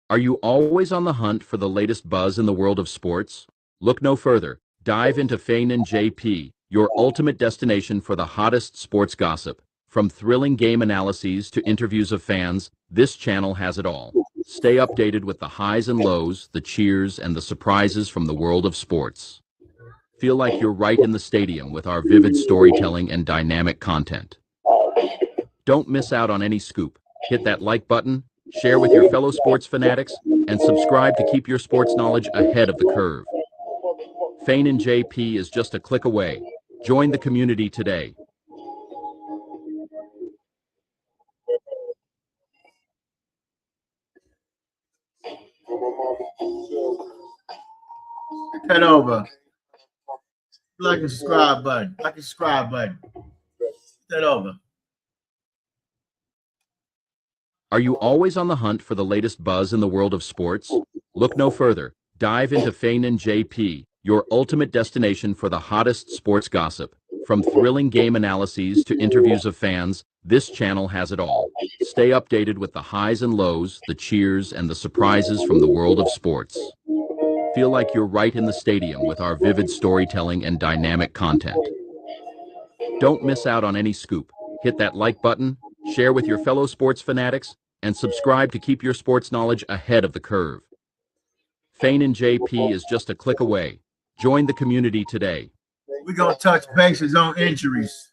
Are you always on the hunt for the latest buzz in the world of sports? Look no further. Dive into Fane and JP, your ultimate destination for the hottest sports gossip. From thrilling game analyses to interviews of fans, this channel has it all. Stay updated with the highs and lows, the cheers, and the surprises from the world of sports. Feel like you're right in the stadium with our vivid storytelling and dynamic content. Don't miss out on any scoop. Hit that like button, share with your fellow sports fanatics, and subscribe to keep your sports knowledge ahead of the curve. Fane and JP is just a click away. Join the community today. Head over. Like and subscribe button. Like and subscribe button. Head over. Are you always on the hunt for the latest buzz in the world of sports? Look no further. Dive into Fane and JP, your ultimate destination for the hottest sports gossip. From thrilling game analyses to interviews of fans, this channel has it all. Stay updated with the highs and lows, the cheers, and the surprises from the world of sports. Feel like you're right in the stadium with our vivid storytelling and dynamic content. Don't miss out on any scoop. Hit that like button, share with your fellow sports fanatics, and subscribe to keep your sports knowledge ahead of the curve. Fane and JP is just a click away. Join the community today. We're going to touch bases on injuries.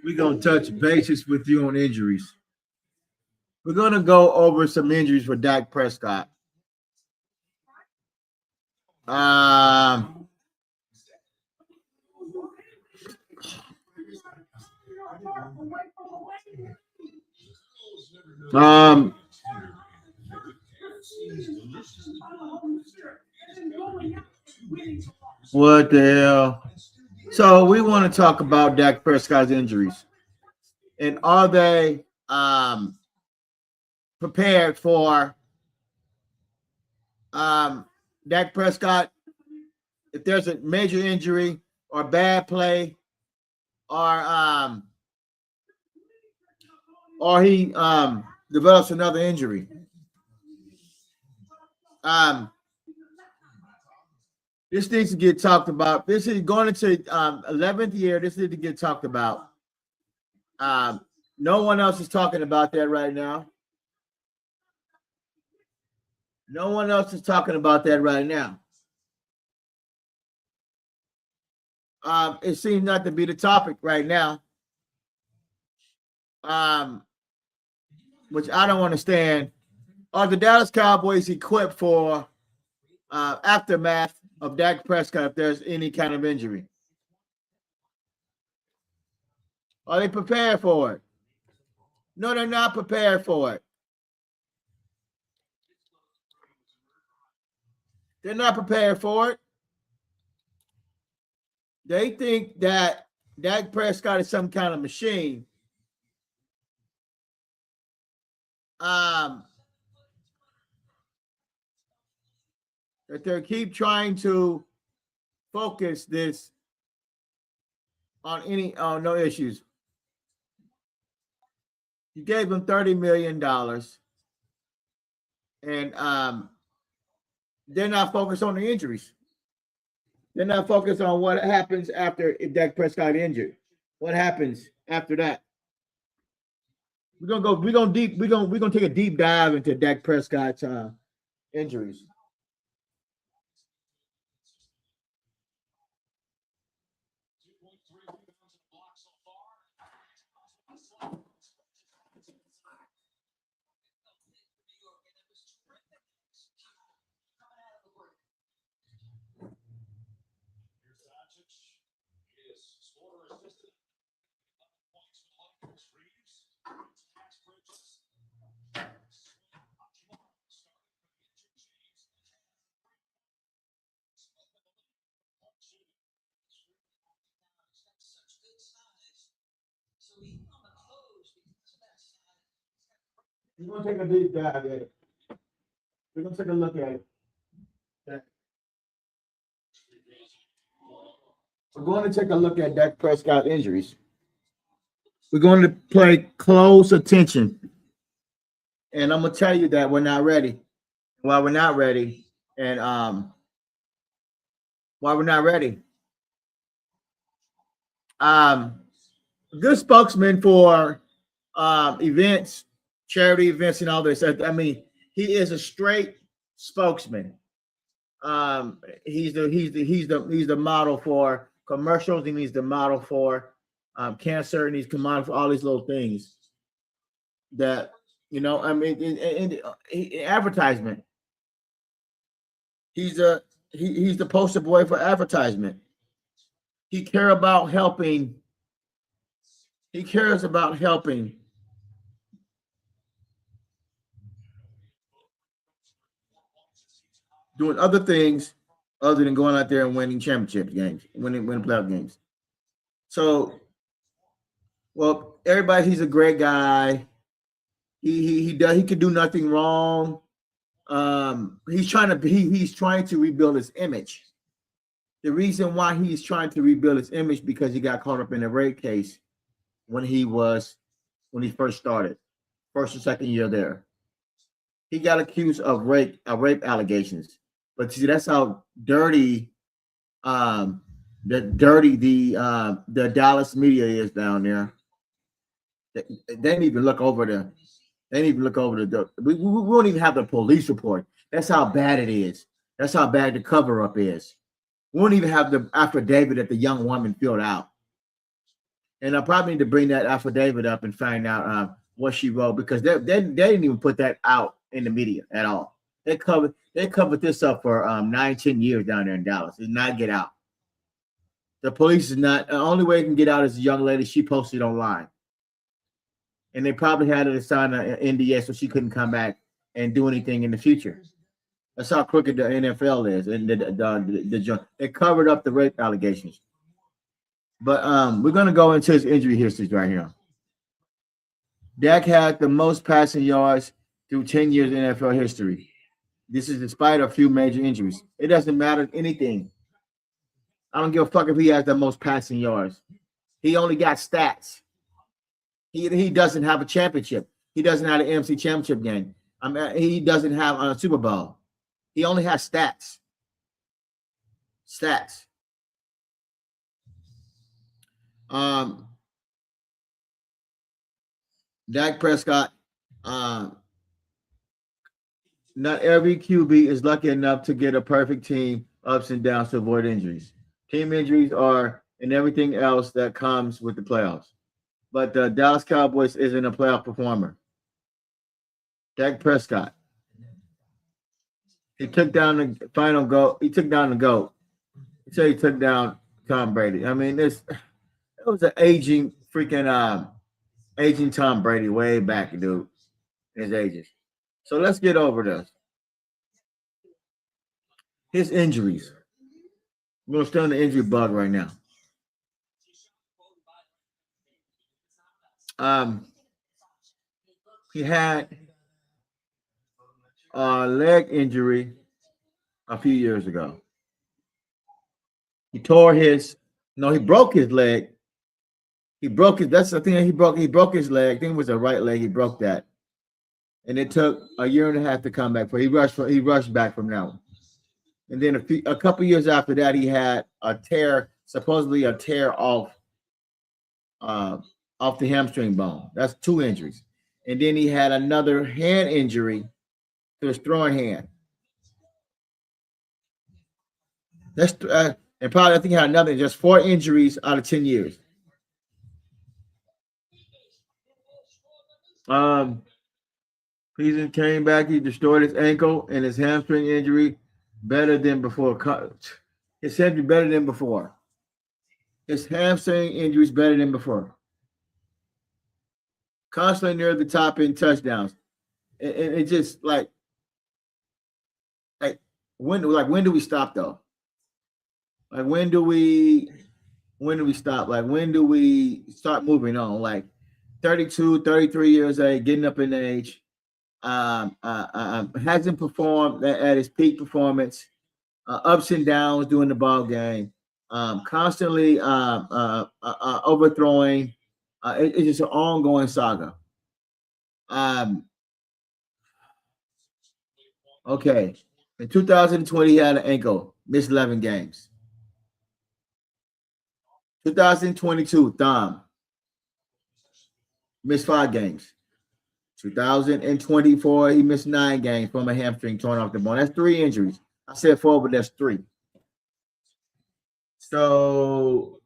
We're going to touch bases with you on injuries. We're going to go over some injuries for Dak Prescott. What the hell? So we want to talk about Dak Prescott's injuries. And are they prepared for Dak Prescott? If there's a major injury or bad play, or he develops another injury. This needs to get talked about. This is going into 11th year. This needs to get talked about. No one else is talking about that right now. No one else is talking about that right now. It seems not to be the topic right now. Which I don't understand. Are the Dallas Cowboys equipped for aftermath of Dak Prescott if there's any kind of injury? Are they prepared for it? No, they're not prepared for it. They're not prepared for it. They think that Dak Prescott is some kind of machine. That they keep trying to focus this on no issues. You gave him $30 million, and they're not focused on the injuries. They're not focused on what happens after if Dak Prescott injured. What happens after that? We're gonna take a deep dive into Dak Prescott's injuries. We're gonna take a deep dive at it. We're gonna take a look at it. We're going to take a look at Dak Prescott injuries. We're going to pay close attention. And I'm gonna tell you that we're not ready. Why we're not ready, and why we're not ready. Good spokesman for events, charity events, and all this. I mean, he is a straight spokesman. He's the model for commercials, and he's the model for cancer, and he's the model for all these little things that I mean, in advertisement. He's the poster boy for advertisement. He cares about helping. He cares about helping. Doing other things other than going out there and winning championship games, winning playoff games. So, well, everybody, he's a great guy. He could do nothing wrong. He's trying to rebuild his image. The reason why he's trying to rebuild his image because he got caught up in a rape case when he first started, first or second year there. He got accused of rape allegations. But see, that's how dirty the Dallas media is down there. They didn't even look over the. They didn't even look over the. We won't even have the police report. That's how bad it is. That's how bad the cover up is. We won't even have the affidavit that the young woman filled out. And I probably need to bring that affidavit up and find out what she wrote because they didn't even put that out in the media at all. They covered this up for 9-10 years down there in Dallas. It did not get out. The police is not. The only way it can get out is a young lady. She posted online. And they probably had her to sign an NDA so she couldn't come back and do anything in the future. That's how crooked the NFL is. And they covered up the rape allegations. But we're going to go into his injury history right here. Dak had the most passing yards through 10 years in NFL history. This is despite a few major injuries. It doesn't matter anything. I don't give a fuck if he has the most passing yards. He only got stats. He doesn't have a championship. He doesn't have an MC championship game. He doesn't have a Super Bowl. He only has stats. Stats. Dak Prescott. Not every QB is lucky enough to get a perfect team, ups and downs to avoid injuries. Team injuries are and everything else that comes with the playoffs. But the Dallas Cowboys isn't a playoff performer. Dak Prescott. He took down the final goal. He took down the GOAT. He took down Tom Brady. I mean, it was an aging Tom Brady way back, dude. His ages. So let's get over this. His injuries. We're going to stay on the injury bug right now. He had a leg injury a few years ago. He broke his leg. That's the thing that he broke. He broke his leg. I think it was the right leg. He broke that. And it took a year and a half to come back. He rushed back from that one. And then a couple years after that, he had a tear, supposedly a tear off the hamstring bone. That's 2 injuries. And then he had another hand injury to his throwing hand. That's and probably I think he had another, just 4 injuries out of 10 years. He came back. He destroyed his ankle and his hamstring injury better than before. His injury better than before. His hamstring injuries better than before. Constantly near the top in touchdowns. And it just like when do we stop though? Like when do we stop? Like when do we start moving on? Like 32, 33 years old, getting up in age, hasn't performed at his peak performance, ups and downs during the ball game. constantly overthrowing. It's just an ongoing saga. Okay. In 2020, he had an ankle, missed 11 games. 2022, thumb, missed 5 games. 2024, he missed 9 games from a hamstring torn off the bone. That's 3 injuries. I said 4, but that's 3. So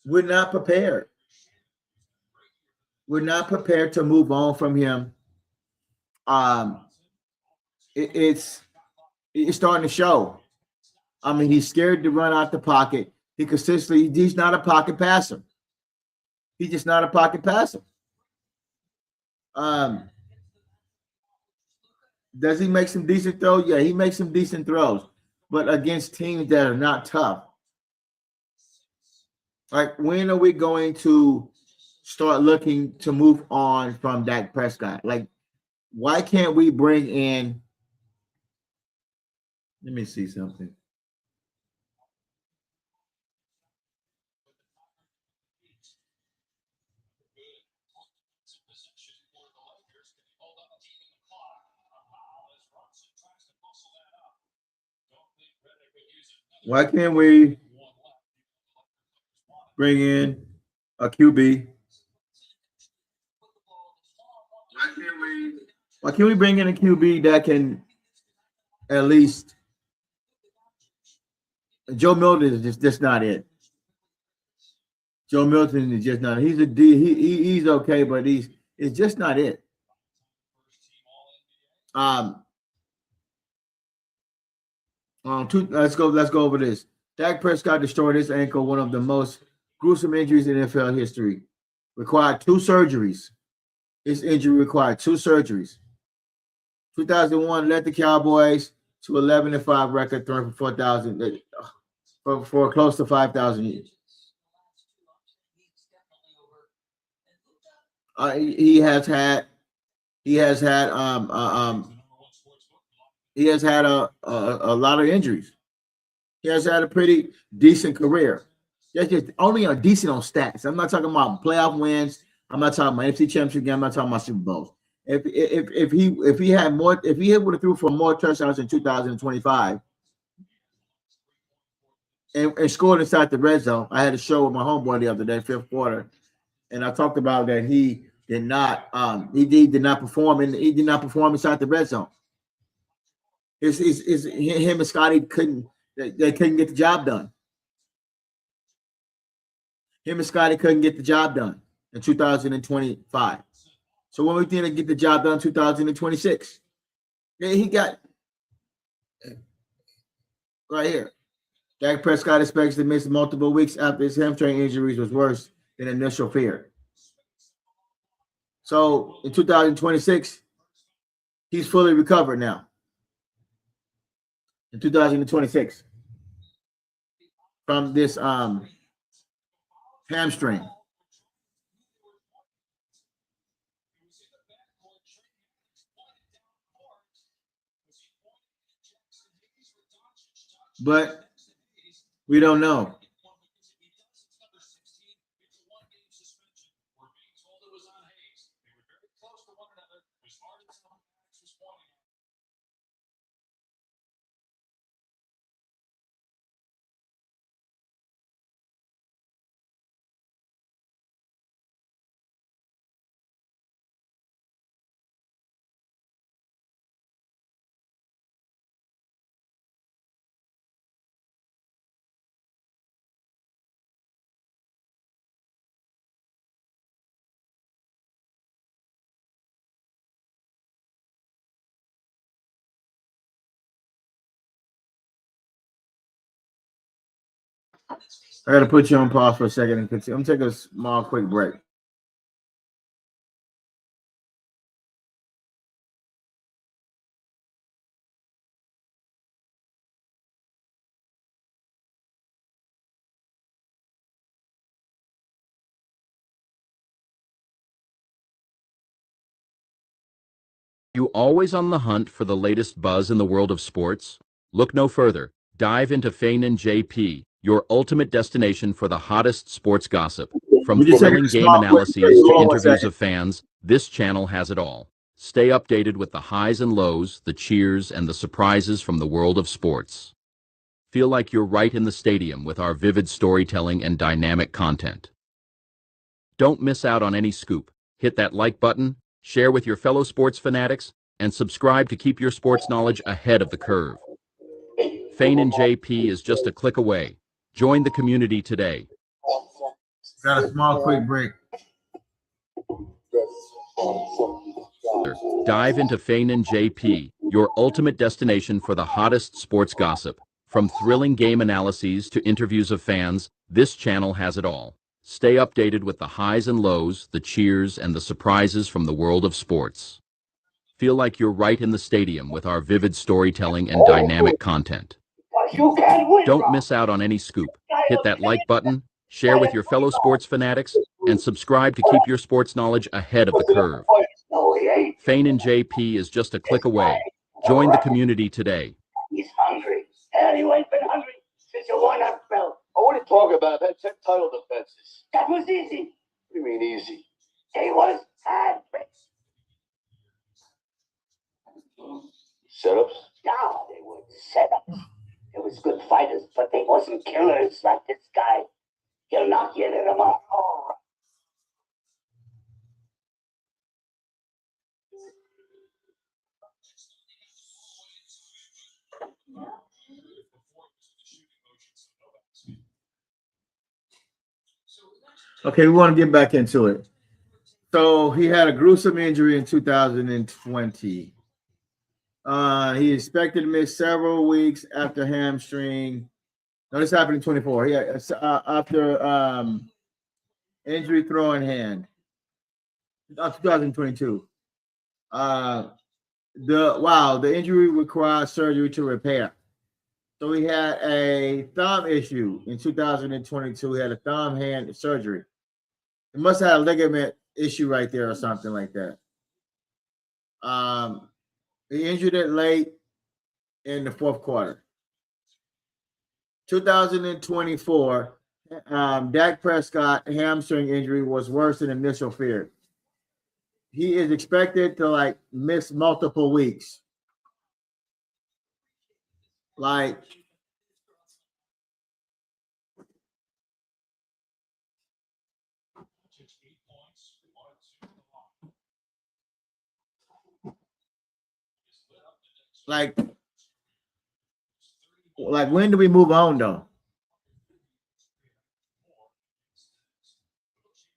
we're not prepared. We're not prepared to move on from him. It's starting to show. I mean, he's scared to run out the pocket. He's not a pocket passer. He's just not a pocket passer. Does he make some decent throws? Yeah, he makes some decent throws, but against teams that are not tough. Like, when are we going to start looking to move on from Dak Prescott? Like, why can't we bring in? Let me see something. Why can't we bring in a QB? Why can't we bring in a QB that can at least? Joe Milton is just not it. Joe Milton is just not. He's a D. He's okay, but it's just not it. Let's go over this. Dak Prescott destroyed his ankle, one of the most gruesome injuries in NFL history. Required 2 surgeries. His injury required 2 surgeries. 2001 led the Cowboys to 11-5 record, throwing for 4,000 for close to 5,000 years. He has had a lot of injuries. He has had a pretty decent career. That's just only a decent on stats. I'm not talking about playoff wins. I'm not talking about NFC Championship game. I'm not talking about Super Bowls. If he would have threw for more touchdowns in 2025 and scored inside the red zone, I had a show with my homeboy the other day, 5th quarter, and I talked about that he did not perform inside the red zone. Him and Scotty couldn't get the job done. Him and Scotty couldn't get the job done in 2025. So when we think to get the job done in 2026, he got right here. Dak Prescott expects to miss multiple weeks after his hamstring injuries was worse than initial fear. So in 2026, he's fully recovered now. In 2026, from this hamstring. But we don't know. I got to put you on pause for a second and continue. I'm taking a small, quick break. You always on the hunt for the latest buzz in the world of sports? Look no further. Dive into Feinen JP, your ultimate destination for the hottest sports gossip. From We just take thrilling a game small quick analyses break. to Hold on one interviews second. of fans, this channel has it all. Stay updated with the highs and lows, the cheers, and the surprises from the world of sports. Feel like you're right in the stadium with our vivid storytelling and dynamic content. Don't miss out on any scoop. Hit that like button, share with your fellow sports fanatics, and subscribe to keep your sports knowledge ahead of the curve. Feinen JP is just a click away. Join the community today. Got a small quick break. Dive into Feinen JP, your ultimate destination for the hottest sports gossip. From thrilling game analyses to interviews of fans, this channel has it all. Stay updated with the highs and lows, the cheers, and the surprises from the world of sports. Feel like you're right in the stadium with our vivid storytelling and dynamic content. Don't miss out on any scoop. Hit that like button, share with your fellow sports fanatics, and subscribe to keep your sports knowledge ahead of the curve. Feinen JP is just a click away. Join the community today. He's hungry. And you ain't been hungry since you won that belt. Oh, what are you talking about? I've had 10 title defenses. That was easy. What do you mean easy? He was handpicked. Setups? No, they were setups. They was good fighters, but they wasn't killers like this guy. He'll knock you into the mouth. Oh. Okay, we want to get back into it. So he had a gruesome injury in 2020. He expected to miss several weeks after hamstring. No, this happened in 24. Yeah, after injury throwing hand. 2022. The injury required surgery to repair. So he had a thumb issue in 2022. He had a thumb hand surgery. He must have had a ligament issue right there or something like that. He injured it late in the fourth quarter. 2024, Dak Prescott hamstring injury was worse than initial fear. He is expected to miss multiple weeks. When do we move on though?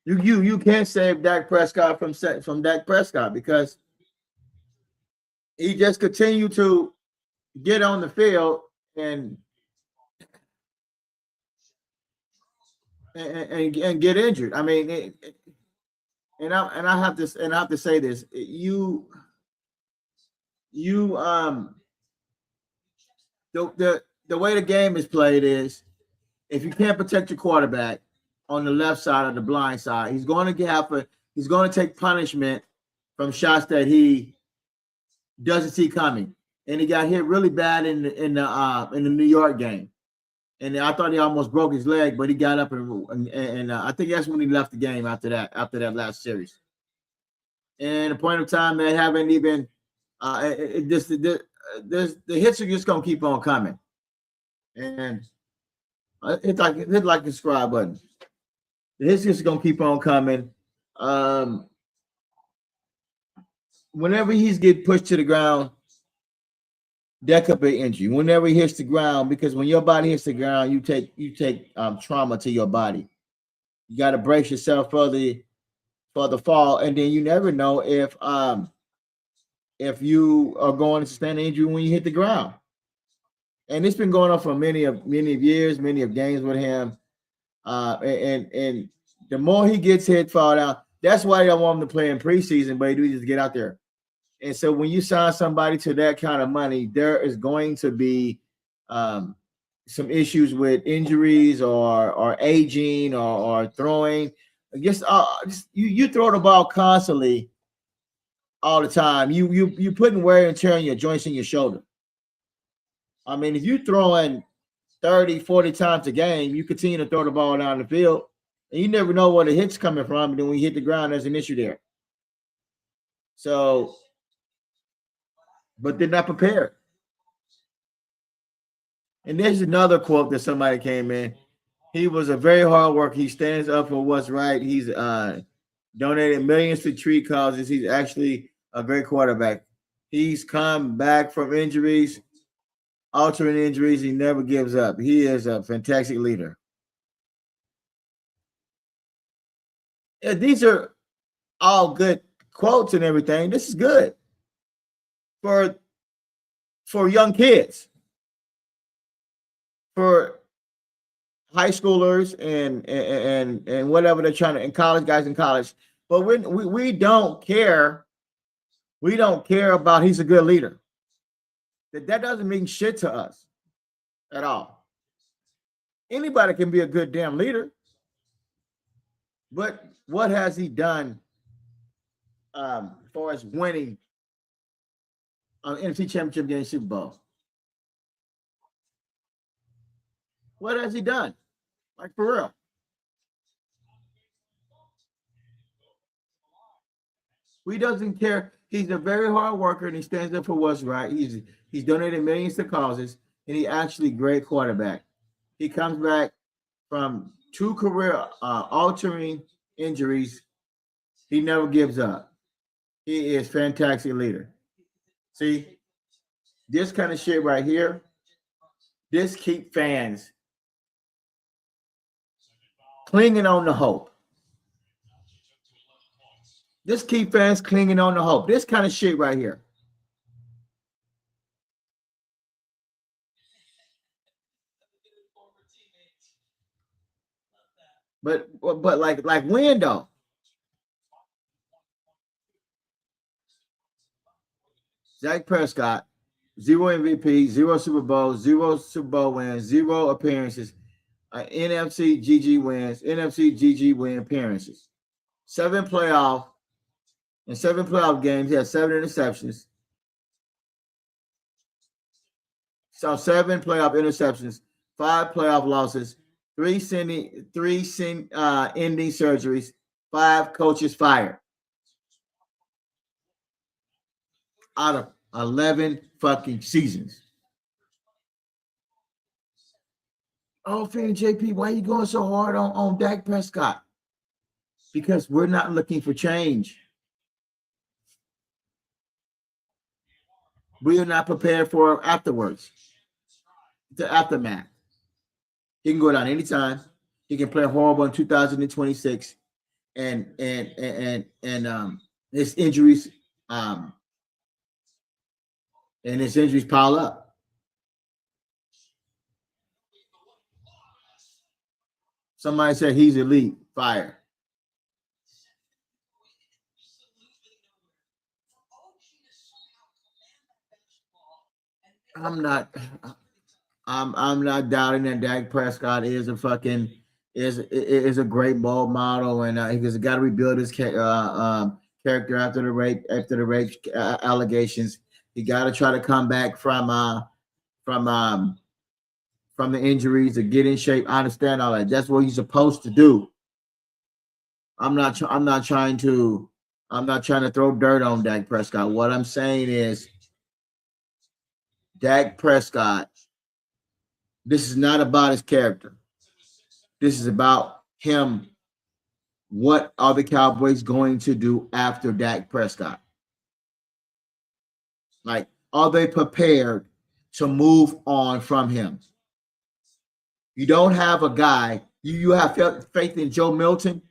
You can't save Dak Prescott from Dak Prescott because he just continued to get on the field and get injured. I mean, I have to say this. The way the game is played is if you can't protect your quarterback on the left side or the blind side, he's going to take punishment from shots that he doesn't see coming. And he got hit really bad in the New York game. And I thought he almost broke his leg, but he got up and I think that's when he left the game after that last series. And the point of time they haven't even the hits are just gonna keep on coming. And hit like the subscribe button. The hits just gonna keep on coming. Whenever he's get pushed to the ground, that could be injury. Whenever he hits the ground, because when your body hits the ground, you take trauma to your body. You got to brace yourself for the fall, and then you never know if you are going to sustain an injury when you hit the ground. And it's been going on for many of years, many of games with him. And the more he gets hit, fall down. That's why I don't want him to play in preseason, but he do just get out there. And so when you sign somebody to that kind of money, there is going to be some issues with injuries or aging or throwing. I guess you throw the ball constantly all the time. You putting wear and tear on your joints in your shoulder. I mean, if you're throwing 30, 40 times a game, you continue to throw the ball down the field, and you never know where the hit's coming from. And then when you hit the ground, there's an issue there. So, but they're not prepared. And there's another quote that somebody came in. He was a very hard worker. He stands up for what's right. He's donated millions to tree causes. He's actually a great quarterback. He's come back from injuries, altering injuries. He never gives up. He is a fantastic leader. Yeah, these are all good quotes and everything. This is good for young kids, for high schoolers and whatever they're trying to, and college guys in college. But we don't care. We don't care about he's a good leader. That doesn't mean shit to us at all. Anybody can be a good damn leader. But what has he done as far as winning an NFC Championship game, Super Bowl? What has he done? Like, for real. He doesn't care. He's a very hard worker, and he stands up for what's right. He's donated millions to causes, and he's actually a great quarterback. He comes back from 2 career altering injuries. He never gives up. He is a fantastic leader. See, this kind of shit right here, this keep fans clinging on the hope. This keep fans clinging on the hope. This kind of shit right here. But like when though? Dak Prescott, 0 MVP, 0 Super Bowls, 0 Super Bowl wins, 0 appearances, NFC GG wins, NFC GG win appearances, 7 playoff games. He had 7 interceptions. So 7 playoff interceptions, 5 playoff losses, 3 ending surgeries, 5 coaches fired out of 11 fucking seasons. Oh, Fan JP, why are you going so hard on Dak Prescott? Because we're not looking for change. We are not prepared for afterwards. The aftermath. He can go down anytime. He can play horrible in 2026, and his injuries pile up. Somebody said he's elite. Fire. I'm not doubting that Dak Prescott is a fucking is a great role model, and he's got to rebuild his character after the rape allegations. He got to try to come back from the injuries to get in shape. I understand all that. That's what he's supposed to do. I'm not trying to throw dirt on Dak Prescott. What I'm saying is, Dak Prescott, this is not about his character. This is about him. What are the Cowboys going to do after Dak Prescott? Like, are they prepared to move on from him? You don't have a guy. You have faith in Joe Milton.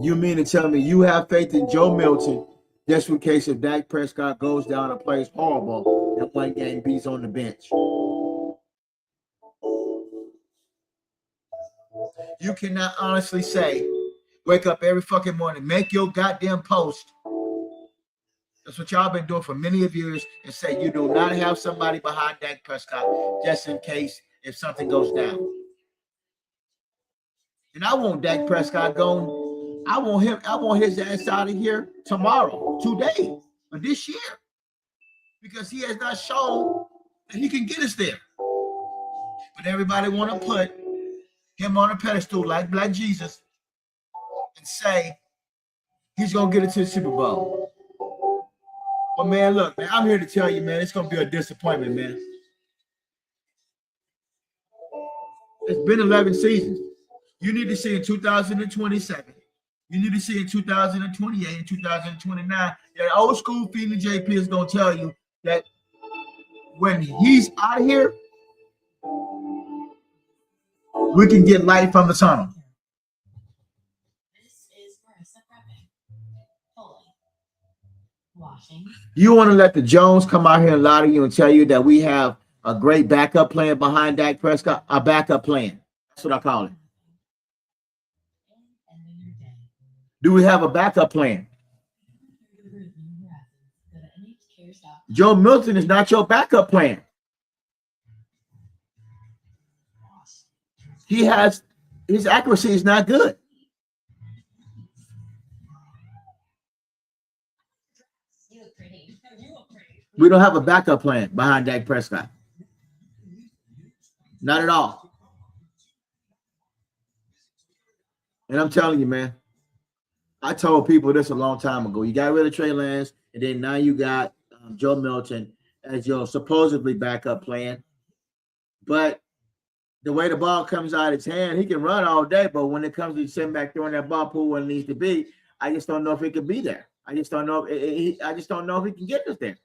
You mean to tell me you have faith in Joe Milton just in case if Dak Prescott goes down and plays horrible and one game he's on the bench? You cannot honestly say, wake up every fucking morning, make your goddamn post. That's what y'all been doing for many of years, and say you do not have somebody behind Dak Prescott just in case if something goes down. And I want Dak Prescott going. I want his ass out of here tomorrow, today, or this year. because he has not shown that he can get us there. But everybody want to put him on a pedestal like Black Jesus and say he's going to get it to the Super Bowl. But, man, look, man, I'm here to tell you, man, it's going to be a disappointment, man. It's been 11 seasons. You need to see in 2027. You need to see in 2028 and 2029. That old school feeling JP is going to tell you that when he's out of here, we can get light from the tunnel. This is Marissa prepping. Fully. Washing. You want to let the Jones come out here and lie to you and tell you that we have a great backup plan behind Dak Prescott? A backup plan. That's what I call it. Do we have a backup plan? Joe Milton is not your backup plan. His accuracy is not good. We don't have a backup plan behind Dak Prescott. Not at all. And I'm telling you, man, I told people this a long time ago. You got rid of Trey Lance, and then now you got Joe Milton as your supposedly backup plan. But the way the ball comes out of his hand, he can run all day. But when it comes to sitting back throwing that ball pool where it needs to be, I just don't know if he could be there. I just don't know if he can get us there.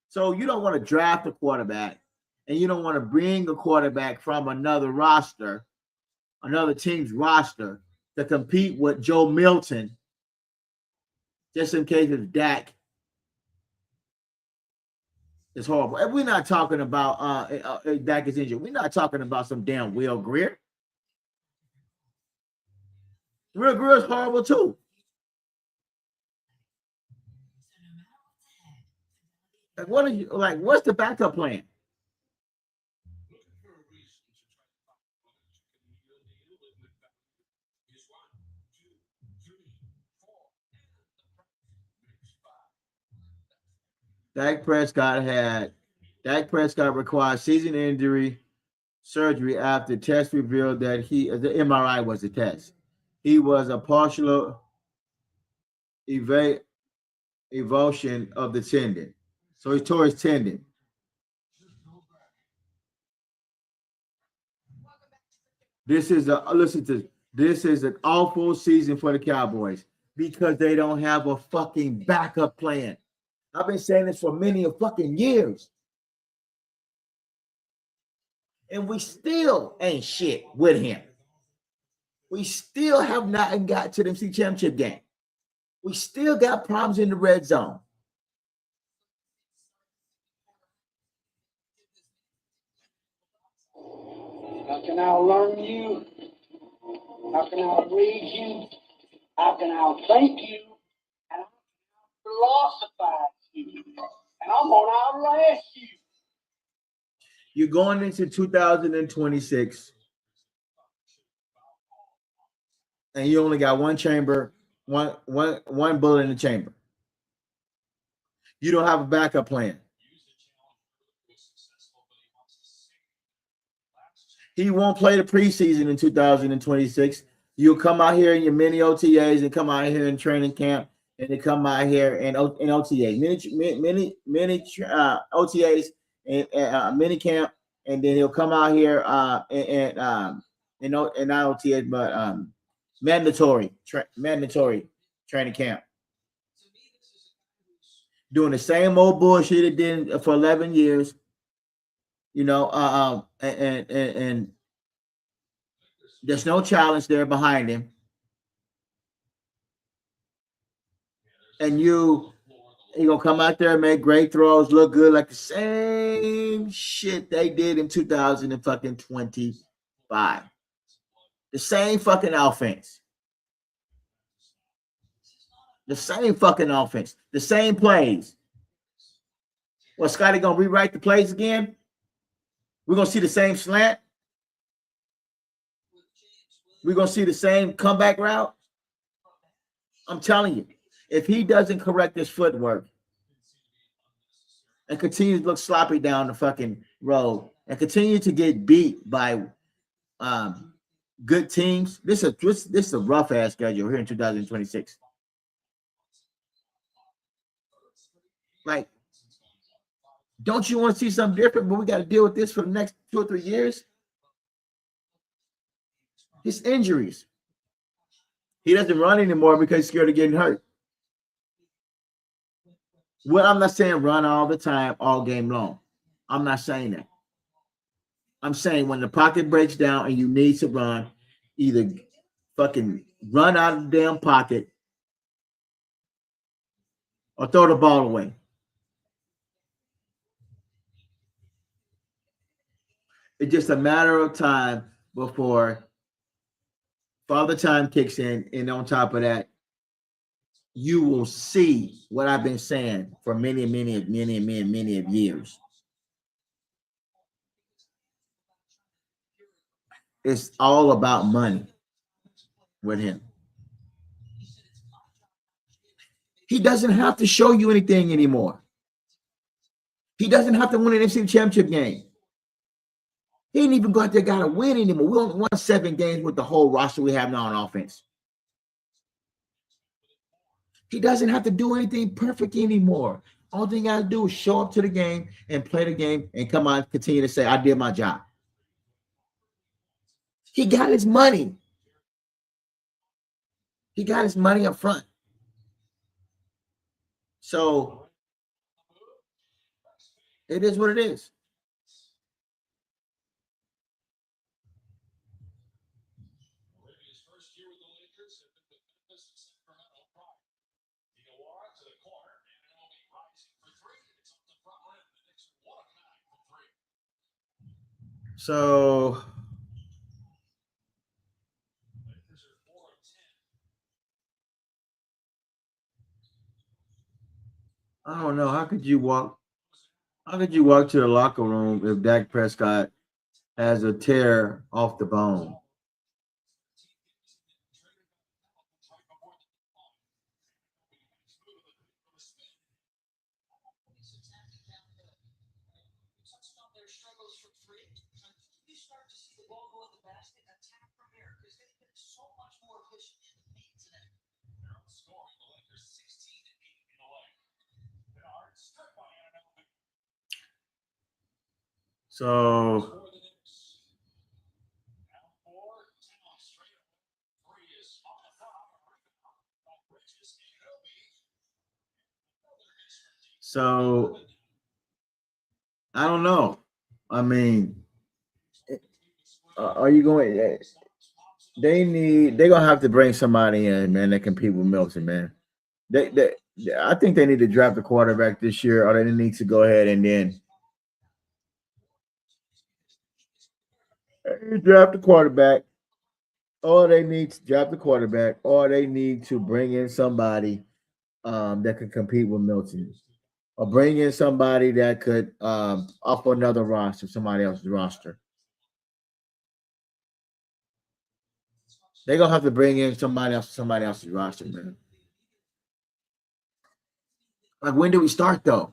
So you don't want to draft a quarterback, and you don't want to bring a quarterback from another roster, another team's roster, to compete with Joe Milton, just in case it's Dak. It's horrible. And we're not talking about Dak is injured. We're not talking about some damn Will Greer. Will Greer is horrible too. Like, what's the backup plan? Dak Prescott required season injury surgery after test revealed that the MRI was a test. He was a partial avulsion of the tendon. So he tore his tendon. This is an awful season for the Cowboys because they don't have a fucking backup plan. I've been saying this for many fucking years. And we still ain't shit with him. We still have not got to the NFC Championship game. We still got problems in the red zone. How can I learn you? How can I read you? How can I thank you? And how can I philosophize you? And I'm going to outlast you. You're going into 2026, and you only got one bullet in the chamber. You don't have a backup plan. He won't play the preseason in 2026. You'll come out here in your mini OTAs and come out here in training camp, and then come out here in OTA, mini OTAs and mini camp, and then he'll come out here not OTAs, but mandatory training camp. Doing the same old bullshit it did for 11 years. And there's no challenge there behind him. And he gonna come out there and make great throws, look good, like the same shit they did in 2025. The same fucking offense. The same fucking offense. The same plays. Well, Scotty gonna rewrite the plays again? We're going to see the same slant. We're going to see the same comeback route. I'm telling you, if he doesn't correct his footwork, and continue to look sloppy down the fucking road and continue to get beat by good teams, this is a rough ass schedule here in 2026. Like, don't you want to see something different? But we got to deal with this for the next 2 or 3 years. His injuries. He doesn't run anymore because he's scared of getting hurt. Well, I'm not saying run all the time, all game long. I'm not saying that. I'm saying when the pocket breaks down and you need to run, either fucking run out of the damn pocket or throw the ball away. It's just a matter of time before Father Time kicks in, and on top of that, you will see what I've been saying for many years. It's all about money with him. He doesn't have to show you anything anymore. He doesn't have to win an NFC championship game. He ain't even got to win anymore. We only won 7 games with the whole roster we have now on offense. He doesn't have to do anything perfect anymore. All thing you got to do is show up to the game and play the game and come on, continue to say, I did my job. He got his money. He got his money up front. So it is what it is. So I don't know. How could you walk to the locker room if Dak Prescott has a tear off the bone? So I don't know. I mean, are you going? They're gonna have to bring somebody in, man, that compete with Milton, man. They I think they need to draft a quarterback this year, or they need to go ahead and then draft a quarterback. Or they need to draft a quarterback, or they need to bring in somebody that could compete with Milton, or bring in somebody that could offer another roster, somebody else's roster. They're gonna have to bring in somebody else's roster, man. Like, when do we start though?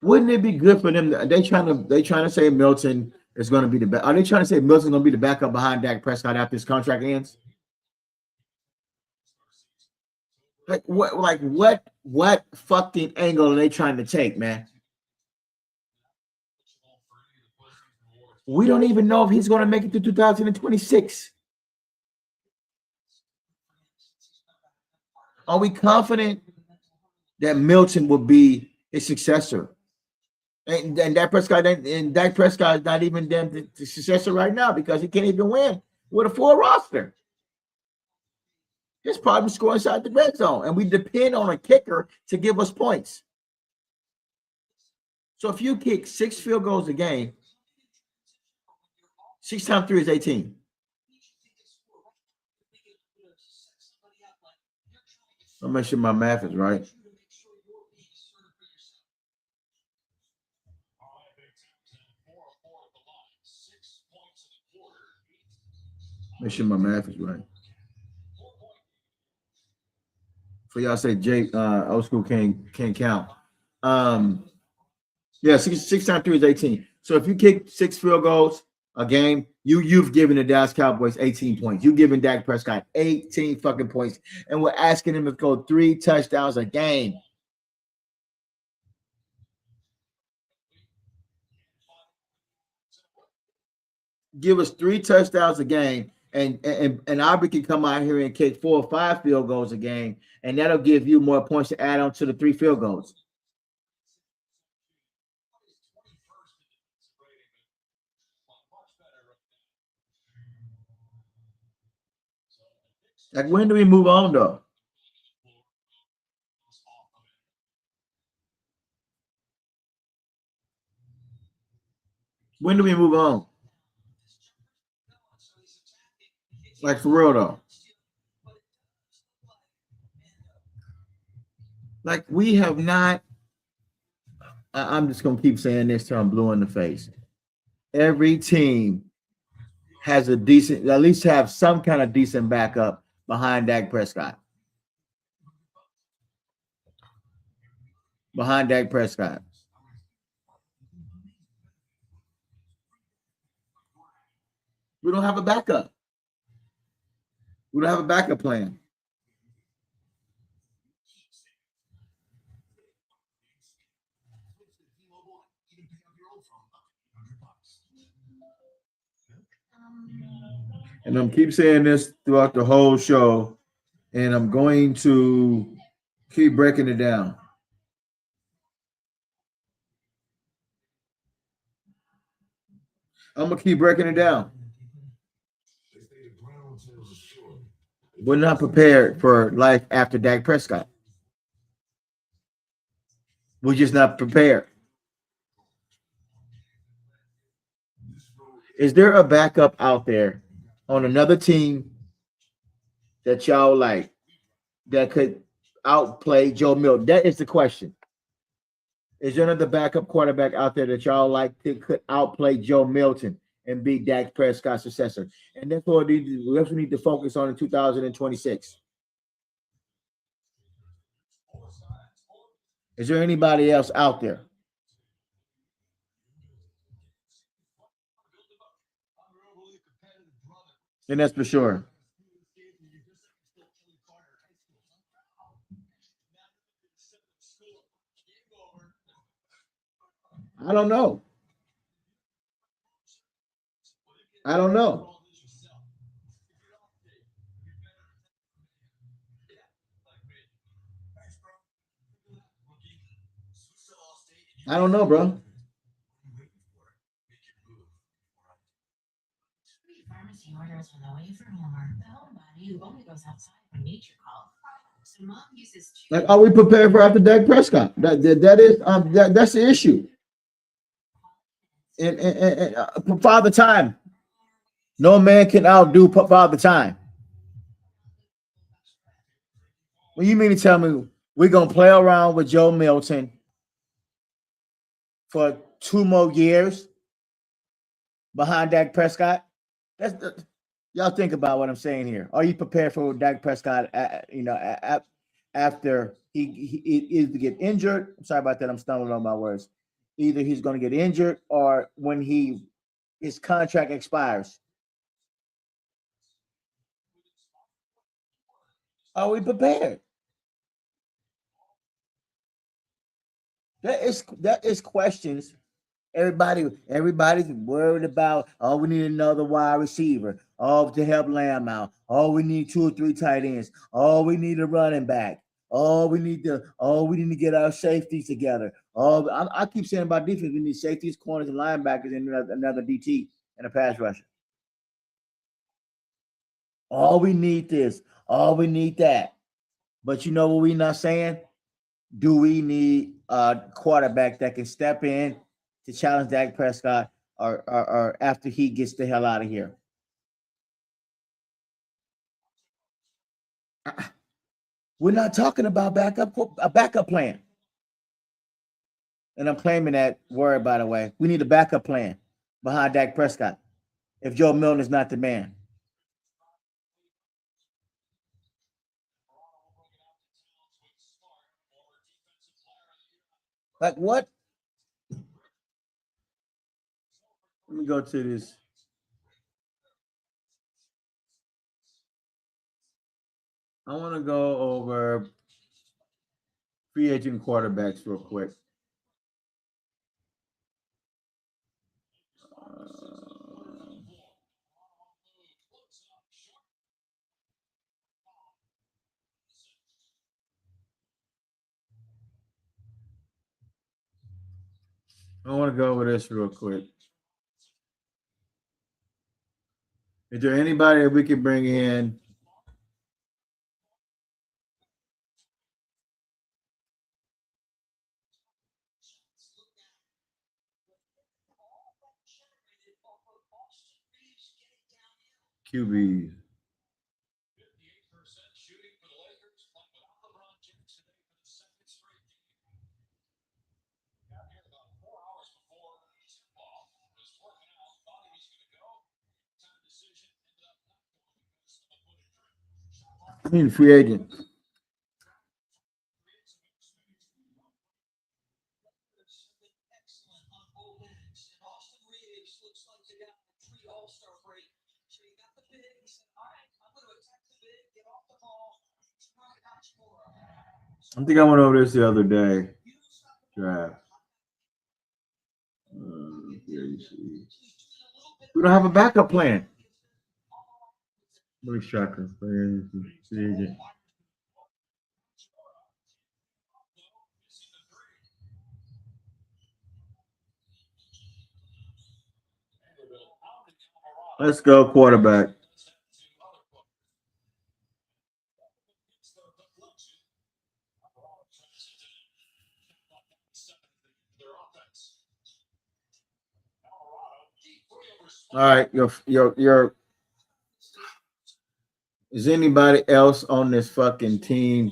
Wouldn't it be good for them? They trying to say Milton is going to be the back. Are they trying to say Milton's going to be the backup behind Dak Prescott after his contract ends? Like what? Like what fucking angle are they trying to take, man? We don't even know if he's going to make it to 2026. Are we confident that Milton will be his successor? And Dak Prescott is not even the successor right now because he can't even win with a full roster. His problem is scoring inside the red zone, and we depend on a kicker to give us points. So if you kick 6 field goals a game, 6 times 3 is 18. I'll make sure my math is right. Make sure my math is right. For y'all say Jake, old school can't count. Yeah, six times 3 is 18. So if you kick 6 field goals a game, you've given the Dallas Cowboys 18 points. You've given Dak Prescott 18 fucking points, and we're asking him to go 3 touchdowns a game. Give us 3 touchdowns a game, and Aubrey can come out here and kick 4 or 5 field goals a game, and that'll give you more points to add on to the 3 field goals. Like, when do we move on, though? When do we move on? Like, for real, though. Like, we have not. I'm just going to keep saying this till I'm blue in the face. Every team has a decent, at least have some kind of decent backup behind Dak Prescott. Behind Dak Prescott. We don't have a backup. We don't have a backup plan. And I'm keep saying this throughout the whole show, and I'm going to keep breaking it down. I'm gonna keep breaking it down. We're not prepared for life after Dak Prescott. We're just not prepared. Is there a backup out there on another team that y'all like that could outplay Joe Milton? That is the question. Is there another backup quarterback out there that y'all like that could outplay Joe Milton and be Dak Prescott's successor? And that's what we need to focus on in 2026. Is there anybody else out there? And that's for sure. I don't know. I don't know. I don't know, bro. Pharmacy orders on the way from Walmart. The homebody who only goes outside when nature calls. So mom uses Like, are we prepared for after Dak Prescott? That's the issue. And Father Time. No man can outdo Father Time. Well, you mean to tell me we're gonna play around with Joe Milton for 2 more years behind Dak Prescott? Y'all think about what I'm saying here. Are you prepared for Dak Prescott? After he either get injured. I'm sorry about that. I'm stumbling on my words. Either he's going to get injured or when his contract expires. Are we prepared? That is questions. Everybody's worried about. Oh, we need another wide receiver. Oh, to help Lamb out. Oh, we need 2 or 3 tight ends. Oh, we need a running back. Oh, we need to get our safeties together. Oh, I keep saying about defense, we need safeties, corners, and linebackers, and another DT and a pass rusher. Oh, we need this. Oh, we need that. But you know what we're not saying? Do we need a quarterback that can step in to challenge Dak Prescott or after he gets the hell out of here? We're not talking about a backup plan. And I'm claiming that word, by the way. We need a backup plan behind Dak Prescott if Joe Milton is not the man. Like what? Let me go to this. I want to go over free agent quarterbacks real quick. I want to go over this real quick. Is there anybody that we can bring in? QBs. I mean, free agent. I think I went over this the other day. Draft. Here you see. We don't have a backup plan. Really shocking. Free agent. Let's go quarterback. All right, your. Is anybody else on this fucking team?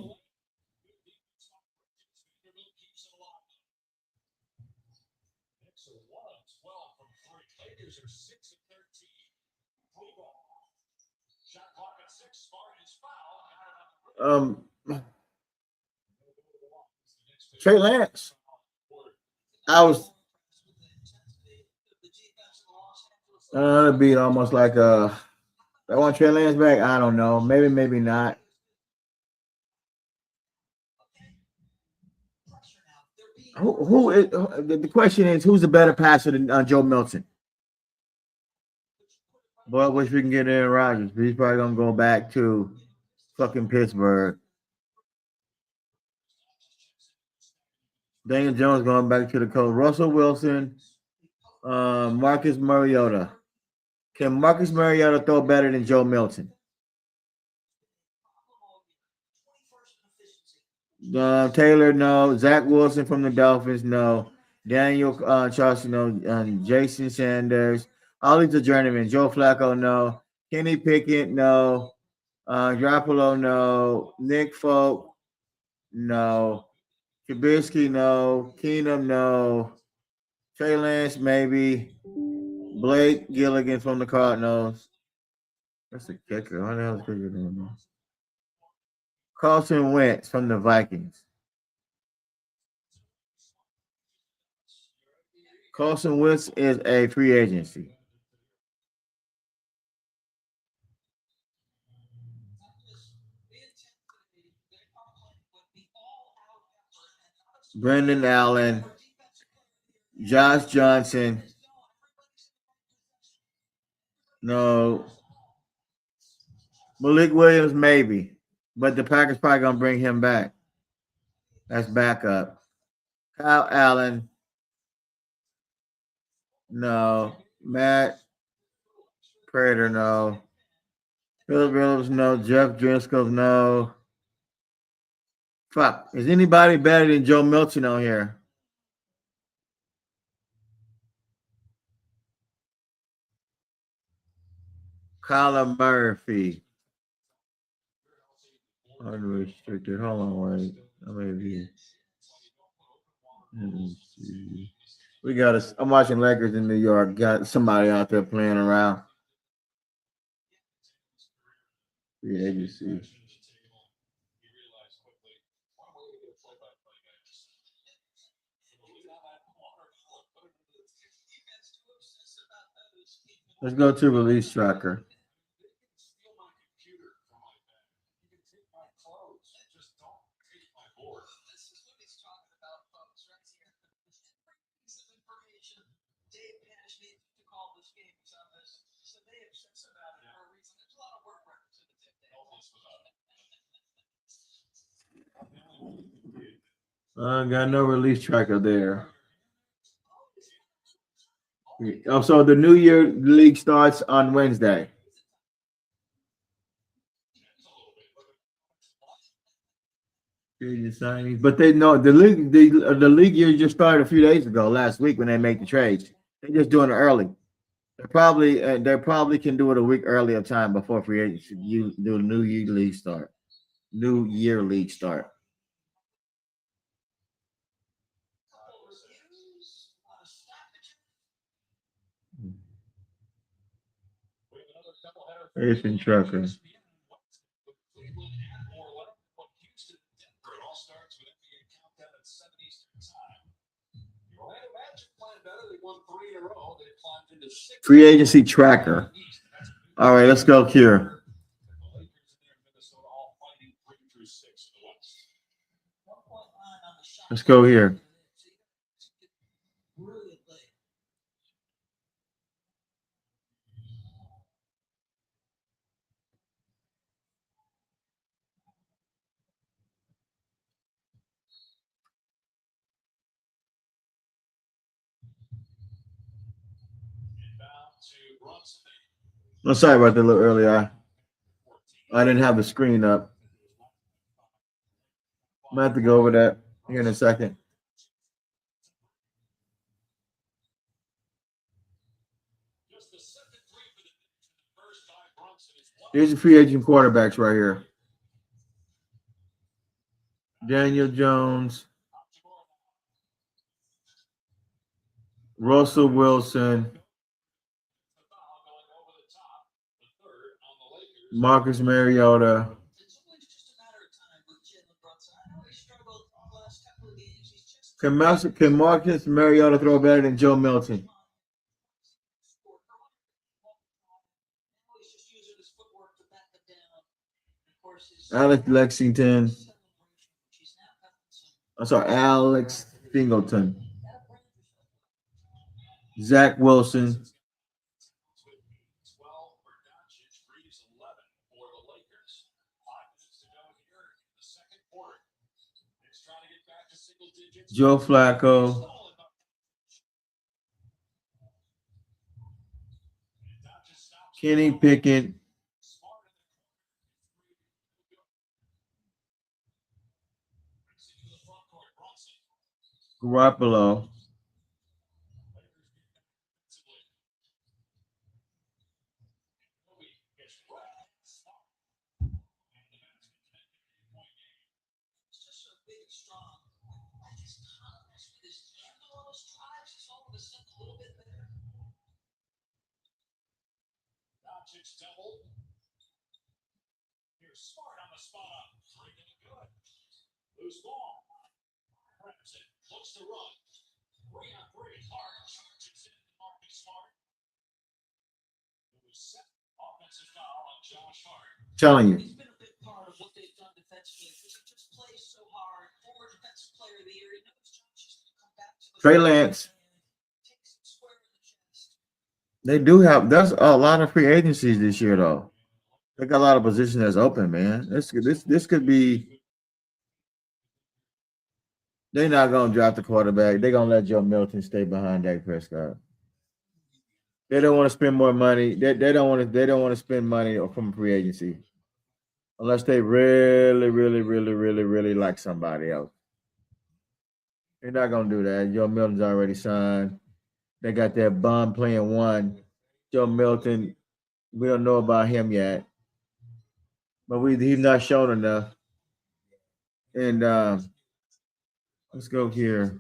Trey Lance. It'd be almost like I want Trey Lance back. I don't know. Maybe not. Who is the question is who's the better passer than Joe Milton? Boy, I wish we can get Aaron Rodgers, but he's probably gonna go back to fucking Pittsburgh. Daniel Jones going back to the coach. Russell Wilson, Marcus Mariota. Can Marcus Mariota throw better than Joe Milton? Taylor, no. Zach Wilson from the Dolphins, no. Daniel Charles, no. Jason Sanders. All these are journeymen. Joe Flacco, no. Kenny Pickett, no. Garoppolo, no. Nick Folk, no. Trubisky, no. Keenum, no. Trey Lance, maybe. Blake Gilligan from the Cardinals. That's the kicker. What the hell is kicker doing? Carson Wentz from the Vikings. Carson Wentz is a free agency. Brendan Allen, Josh Johnson. No. Malik Williams, maybe. But the Packers probably going to bring him back. That's backup. Kyle Allen. No. Matt Prater, no. Philip Rivers, no. Jeff Driscoll, no. Fuck. Is anybody better than Joe Milton on here? Kyler Murphy. Unrestricted. Hold on, wait. Maybe. Let me see. We got a. I'm watching Lakers in New York. Got somebody out there playing around. Free agency. Let's go to release tracker. Got no release tracker there. Oh, so the New Year League starts on Wednesday. But they know the league year just started a few days ago, last week when they make the trades. They're just doing it early. They probably can do it a week earlier time before free agency. You do New Year League start. New Year League start. Racing trucker. Free agency tracker. All right, let's go here. Let's go here. I'm sorry about that a little earlier. I didn't have the screen up. I'm gonna have to go over that here in a second. Here's the free agent quarterbacks right here. Daniel Jones, Russell Wilson, Marcus Mariota. Can Marcus Mariota throw better than Joe Milton? Alex Lexington. I'm sorry, Alex Singleton. Zach Wilson. Joe Flacco. Kenny Pickett. Garoppolo. Telling you. Trey Lance. They do have. There's a lot of free agencies this year, though. They got a lot of positions that's open, man. This could be. They're not gonna draft the quarterback. They're gonna let Joe Milton stay behind Dak Prescott. They don't want to spend more money. They don't want to. They don't want to spend money from free agency, unless they really like somebody else. They're not gonna do that. Joe Milton's already signed. They got that bum playing one. Joe Milton, we don't know about him yet, but he's not shown enough. And let's go here.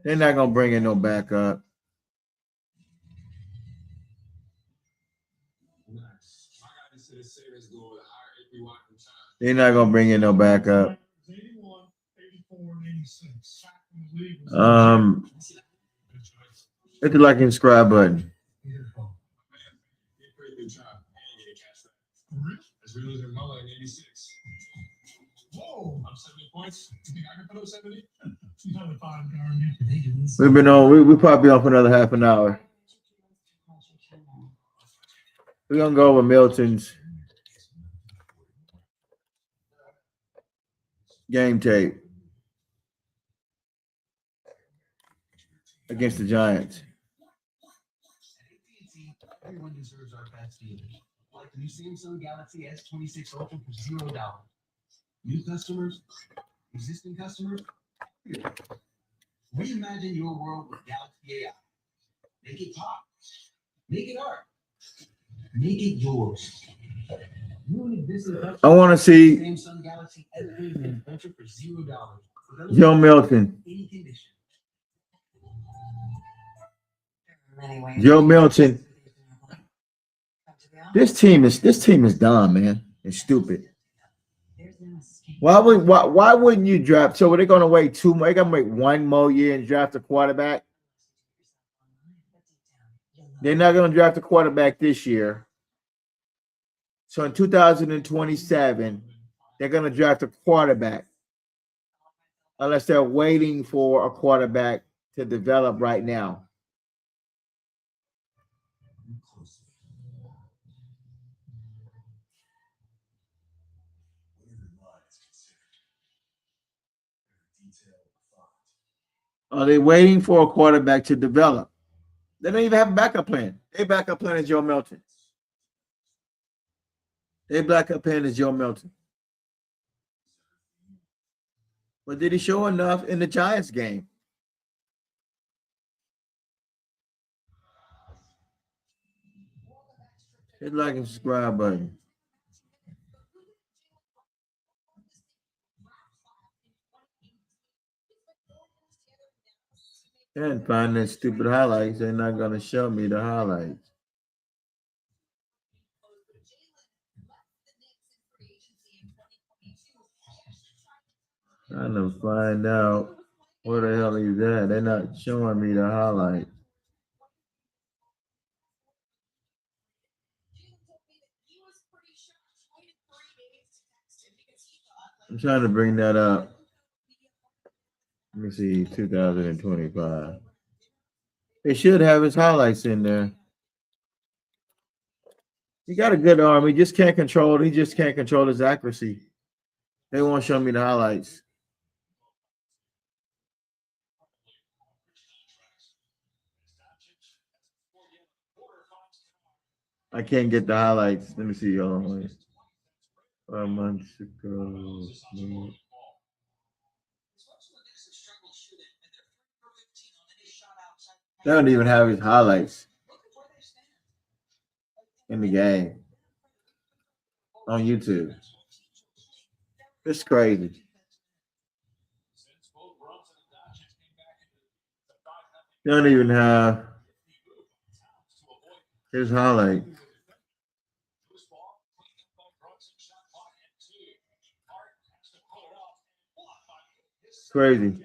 They're not gonna bring in no backup. They're not gonna bring in no backup. Hit the like and subscribe button. We've been on. We probably on for another half an hour. We're gonna go over Milton's game tape against the Giants. Everyone deserves our best deal. Like the new Samsung Galaxy S26 Ultra for $0. New customers, existing customers. Reimagine your world with Galaxy AI. Make it pop. Make it art. Make it yours. I want to see Samsung Galaxy S26 Ultra for $0. Joe Milton. Any condition. Joe Milton. This team is dumb, man. It's stupid. Why wouldn't you draft? So are they gonna wait two more? They're gonna wait one more year and draft a quarterback? They're not gonna draft a quarterback this year. So in 2027, they're gonna draft a quarterback. Unless they're waiting for a quarterback to develop right now. Are they waiting for a quarterback to develop? They don't even have a backup plan. Their backup plan is Joe Milton. Their backup plan is Joe Milton. But did he show enough in the Giants game? Hit like and subscribe button. Can't find that stupid highlights. They're not gonna show me the highlights. Trying to find out where the hell he's at. They're not showing me the highlights. I'm trying to bring that up. Let me see, 2025. They should have his highlights in there. He got a good arm. He just can't control his accuracy. They won't show me the highlights. I can't get the highlights. Let me see. Hold on. 5 months ago. They don't even have his highlights in the game on YouTube. It's crazy. They don't even have his highlights. It's crazy.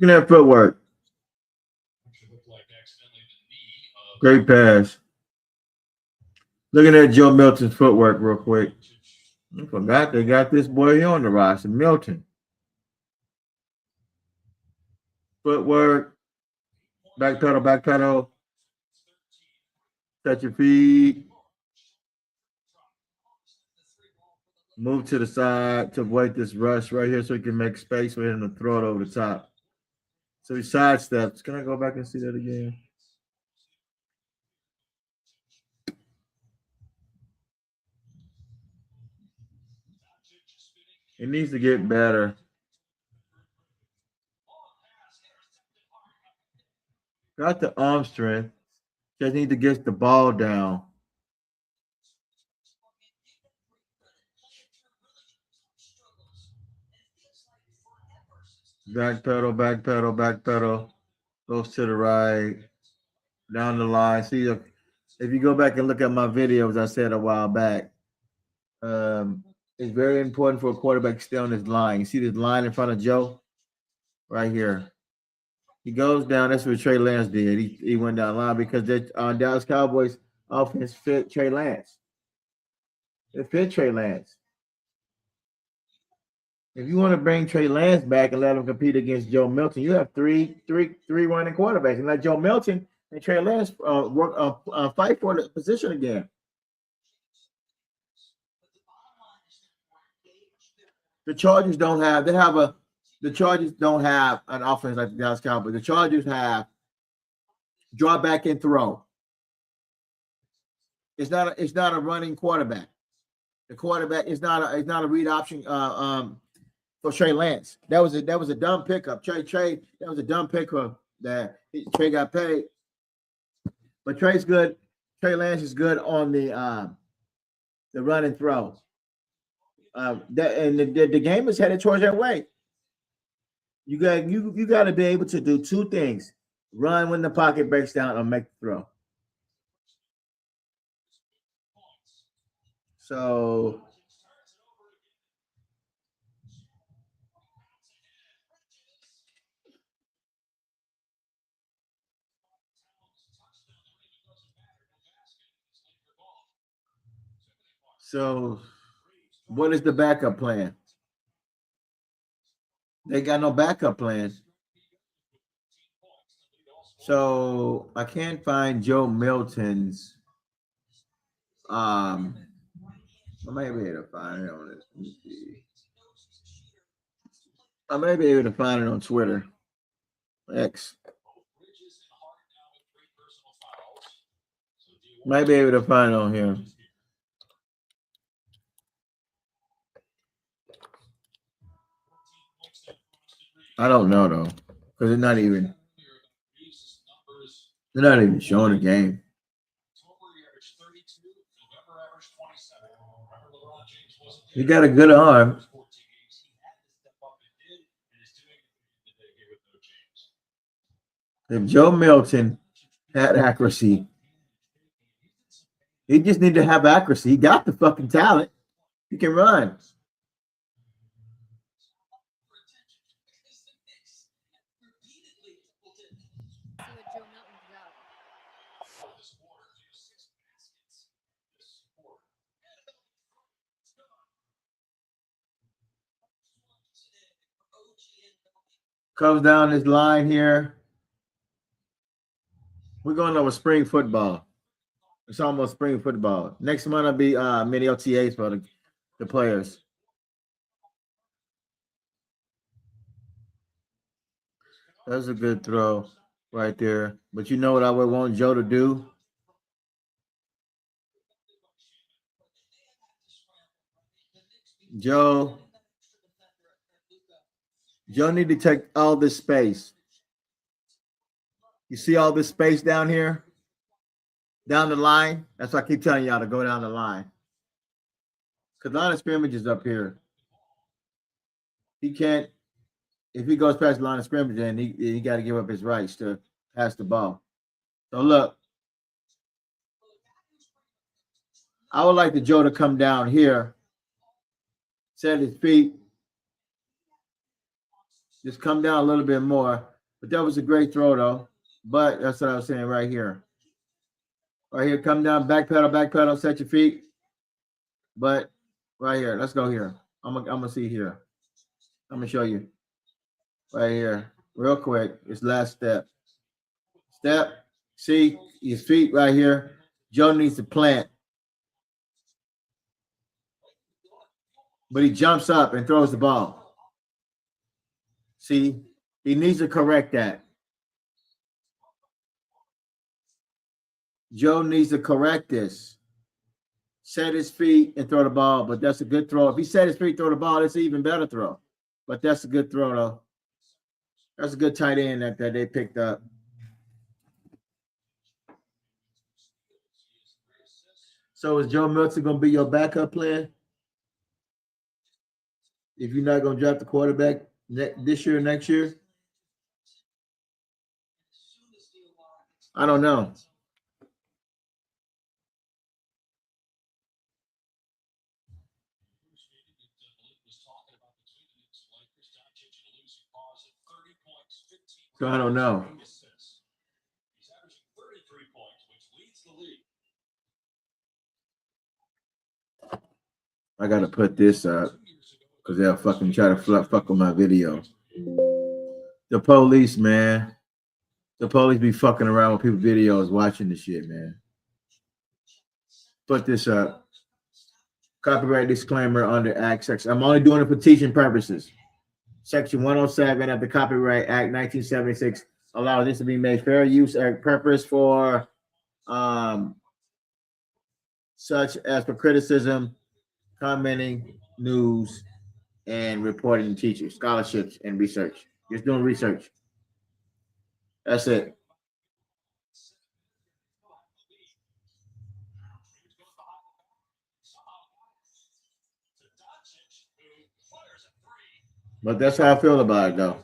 Look at that footwork. Great pass. Look at that Joe Milton's footwork real quick. I forgot they got this boy here on the roster, Milton. Footwork. Back pedal. Touch your feet. Move to the side to avoid this rush right here so he can make space for him to throw it over the top. So he sidesteps. Can I go back and see that again? He needs to get better. Got the arm strength. Just need to get the ball down. Back pedal. Goes to the right. Down the line. See, if you go back and look at my videos, I said a while back, it's very important for a quarterback to stay on this line. You see this line in front of Joe? Right here. He goes down. That's what Trey Lance did. He went down the line because the Dallas Cowboys offense fit Trey Lance. It fit Trey Lance. If you want to bring Trey Lance back and let him compete against Joe Milton, you have three running quarterbacks, and let Joe Milton and Trey Lance fight for the position again. The Chargers don't have. The Chargers don't have an offense like the Dallas Cowboys. The Chargers have draw back and throw. It's not a running quarterback. The quarterback is not a read option for Trey Lance. That was a dumb pickup. Trey, that was a dumb pickup that Trey got paid. But Trey's good. Trey Lance is good on the run and throw. The game is headed towards that way. You got to be able to do two things: run when the pocket breaks down, or make the throw. So what is the backup plan? They got no backup plan. So I can't find Joe Milton's. I might be able to find it on this. I may be able to find it on Twitter. X. Might be able to find it on here. I don't know though, because they're not even showing the game. He got a good arm. If Joe Milton had accuracy, he just need to have accuracy. He got the fucking talent. He can run. Comes down this line here. We're going over spring football. It's almost spring football. Next month will be mini OTAs for the players. That's a good throw right there. But you know what I would want Joe to do? Joe need to take all this space. You see all this space down here? Down the line? That's why I keep telling y'all to go down the line. Because line of scrimmage is up here. He can't, if he goes past the line of scrimmage, then he got to give up his rights to pass the ball. So look, I would like the Joe to come down here, set his feet, just come down a little bit more. But that was a great throw, though. But that's what I was saying right here. Right here, come down, backpedal, set your feet. But right here, let's go here. I'm gonna see here. I'm gonna show you. Right here, real quick. It's last step. Step. See his feet right here. Joe needs to plant. But he jumps up and throws the ball. See, he needs to correct that. Joe needs to correct this. Set his feet and throw the ball, but that's a good throw. If he set his feet, throw the ball, it's an even better throw. But that's a good throw, though. That's a good tight end that they picked up. So is Joe Milton going to be your backup plan? If you're not going to draft the quarterback this year or next year? I don't know. So I don't know. I gotta put this up because they'll fucking try to fuck with my video. The police, man. The police be fucking around with people's videos watching the shit, man. Put this up. Copyright disclaimer under Act Section. I'm only doing it for teaching purposes. Section 107 of the Copyright Act 1976 allows this to be made fair use and purpose for such as for criticism, commenting, news, and reporting to teachers, scholarships, and research. Just doing research. That's it. But that's how I feel about it, though.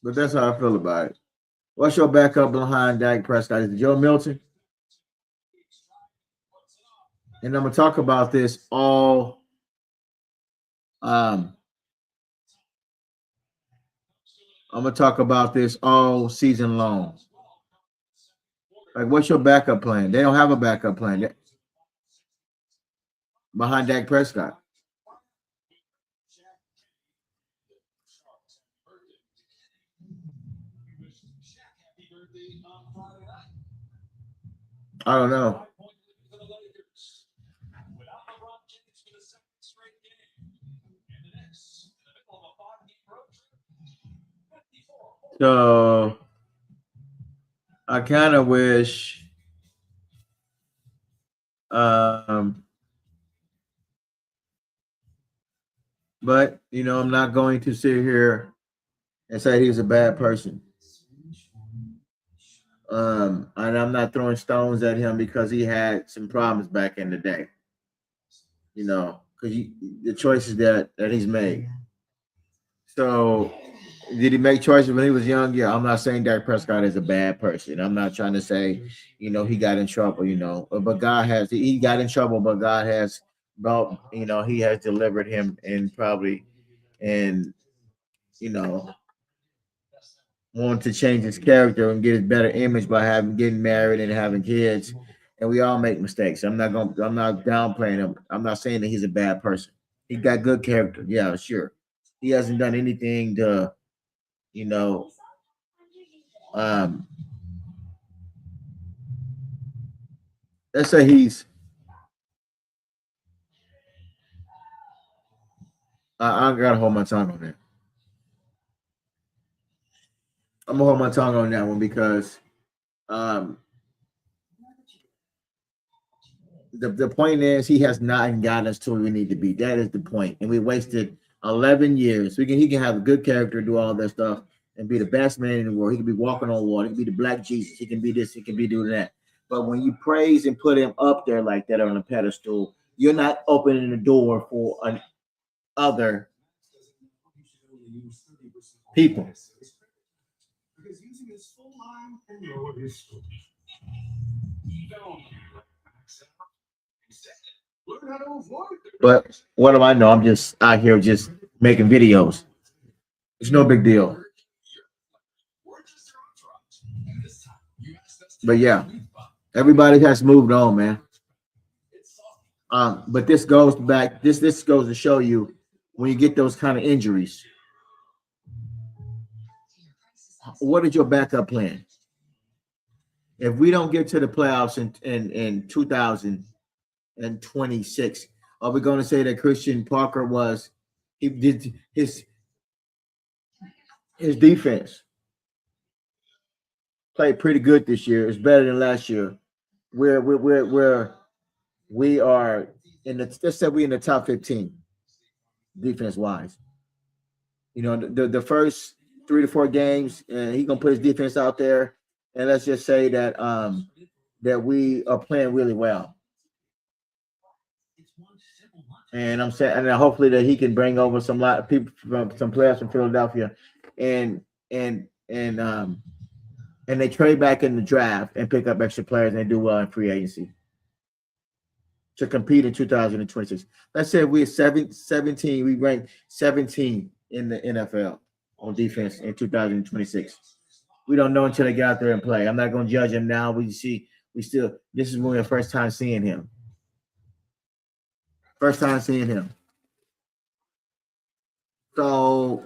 But that's how I feel about it. What's your backup behind Dak Prescott? Is it Joe Milton? And I'm gonna talk about this all. I'm gonna talk about this all season long. Like, what's your backup plan? They don't have a backup plan behind Dak Prescott. I don't know. So I kind of wish but you know, I'm not going to sit here and say he's a bad person. And I'm not throwing stones at him because he had some problems back in the day. You know, because the choices that he's made. So, did he make choices when he was young? Yeah, I'm not saying Dak Prescott is a bad person. I'm not trying to say, you know, he got in trouble, you know, but God has, he got in trouble, but God has brought, you know, he has delivered him and probably, and, you know, wanted to change his character and get a better image by getting married and having kids. And we all make mistakes. I'm not downplaying him. I'm not saying that he's a bad person. He got good character. Yeah, sure. He hasn't done anything to, you know, let's say he's I gotta hold my tongue on that. I'm gonna hold my tongue on that one because the point is he has not gotten us to where we need to be. That is the point. And we wasted 11 years. He can have a good character, do all that stuff, and be the best man in the world. He can be walking on water. He can be the black Jesus. He can be this. He can be doing that. But when you praise and put him up there like that on a pedestal, you're not opening the door for other people. But what do I know? I'm just out here just making videos. It's no big deal. But yeah, everybody has moved on, man. But this goes back. This goes to show you when you get those kind of injuries, what is your backup plan? If we don't get to the playoffs in 2026, are we going to say that Christian Parker he did his defense played pretty good this year? It's better than last year. We are in the, let's say we in the top 15 defense wise. You know, the first 3 to 4 games, and he's gonna put his defense out there, and let's just say that that we are playing really well. And I'm saying, and hopefully that he can bring over some people from some players from Philadelphia, and and they trade back in the draft and pick up extra players and they do well in free agency to compete in 2026. Let's say we're 17, we rank 17 in the NFL on defense in 2026. We don't know until they get out there and play. I'm not going to judge him now. This is when we're first time seeing him. First time seeing him. So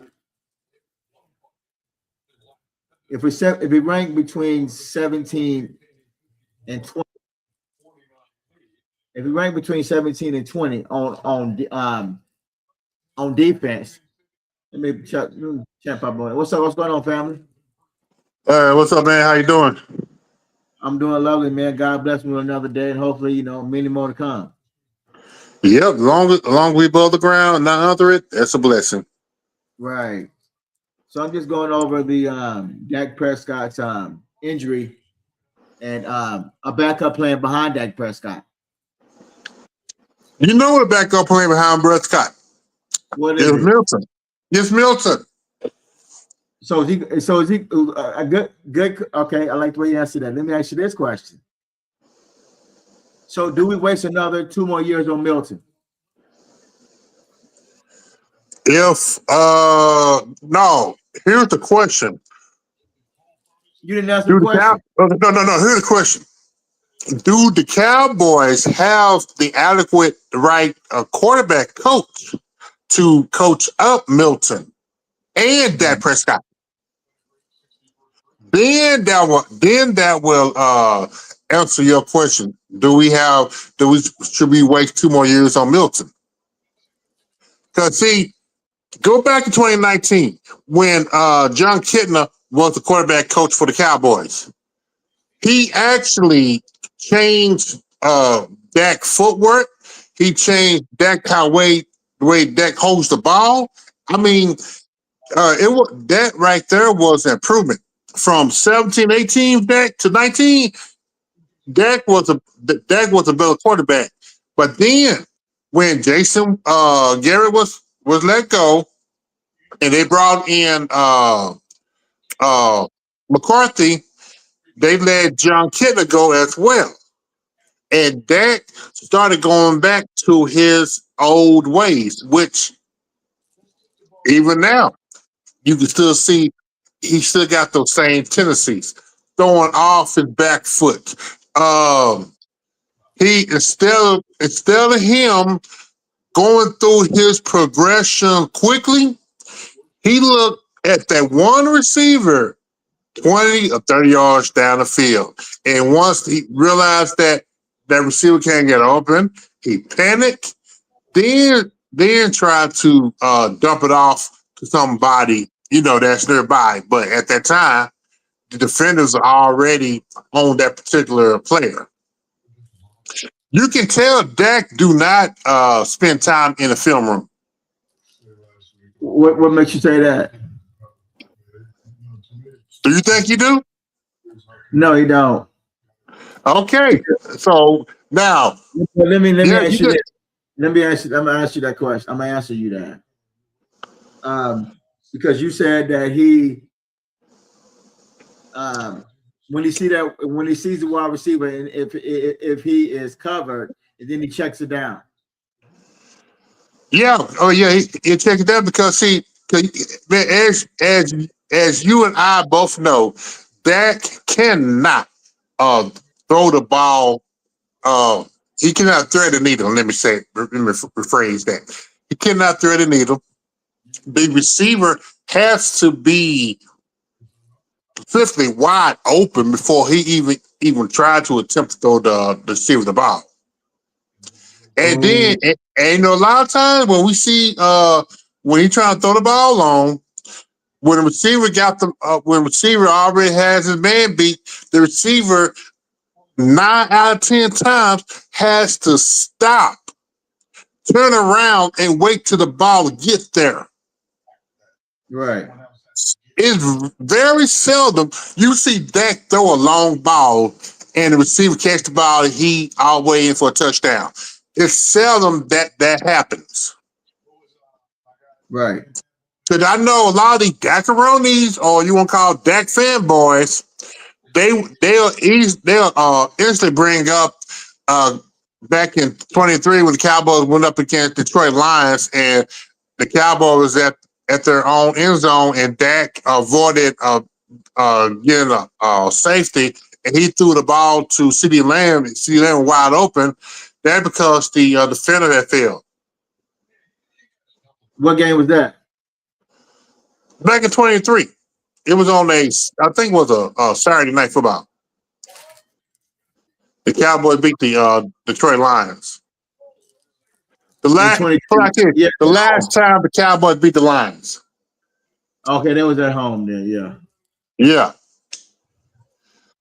if we rank between 17 and 20, if we rank between 17 and 20 on defense, let me check up on it. What's up? What's going on, family? What's up, man? How you doing? I'm doing lovely, man. God bless me with another day, and hopefully, many more to come. Yep, long as we above the ground, not under it, that's a blessing. Right. So I'm just going over the Dak Prescott's injury and a backup playing behind Dak Prescott. You know what backup playing behind Prescott? What is It's it? Milton. It's Milton. So is he a good? Okay, I like the way you answered that. Let me ask you this question. So do we waste another 2 more years on Milton? If no, here's the question. You didn't answer the question. No. Here's the question. Do the Cowboys have the adequate right quarterback coach to coach up Milton and Dak Prescott? Then that will answer your question. Should we waste 2 more years on Milton? Because see, go back to 2019 when John Kitna was the quarterback coach for the Cowboys. He actually changed Dak footwork. He changed Dak the way Dak holds the ball. I mean, that right there was an improvement. From 17, 18 Dak to 19, Dak was a better quarterback. But then when Jason Garrett was let go, and they brought in McCarthy, they let John Kitna go as well. And Dak started going back to his old ways, which even now you can still see he still got those same tendencies, throwing off his back foot. He instead of him going through his progression quickly, he looked at that one receiver 20 or 30 yards down the field. And once he realized that receiver can't get open, he panicked, then tried to dump it off to somebody, that's nearby. But at that time, the defenders are already on that particular player. You can tell Dak do not spend time in the film room. What makes you say that? Do you think you do? No, you don't. Okay, so now let me ask you this. I'm gonna ask you that question. I'm gonna answer you that. Because you said that he when he sees the wide receiver and if he is covered, and then he checks it down. Yeah. Oh, yeah. He checked it down because as you and I both know, Dak cannot throw the ball. He cannot thread the needle. Let me rephrase that. He cannot thread the needle. The receiver has to be specifically wide open before he even tried to attempt to throw the receiver the ball. And then, a lot of times when we see when he trying to throw the ball long, when the receiver when the receiver already has his man beat, the receiver 9 out of 10 times has to stop, turn around, and wait till the ball get there. Right. It's very seldom you see Dak throw a long ball and the receiver catch the ball and he all the way in for a touchdown. It's seldom that happens. Right. Because I know a lot of these Dakaronis, or you want to call Dak fanboys, they'll instantly bring up back in 23 when the Cowboys went up against Detroit Lions and the Cowboys was at their own end zone and Dak avoided getting a safety and he threw the ball to CeeDee Lamb. CeeDee Lamb wide open. That's because the defender had failed. What game was that? Back in 23. It was on I think it was a Saturday night football. The Cowboys beat the Detroit Lions. The last time the Cowboys beat the Lions. Okay, that was at home then, yeah. Yeah.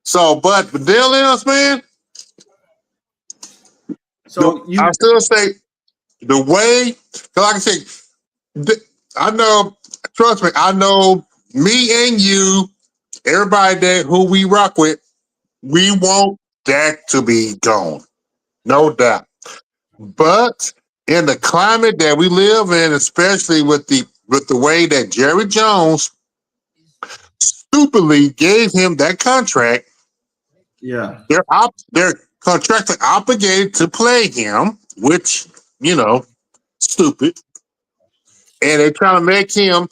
So, but the deal is, man. So I still say the way, because like I said, I know, trust me, I know me and you, everybody who we rock with, we want Dak to be gone. No doubt. But in the climate that we live in, especially with the way that Jerry Jones stupidly gave him that contract, yeah, they're contractually obligated to play him, which, stupid. And they're trying to make him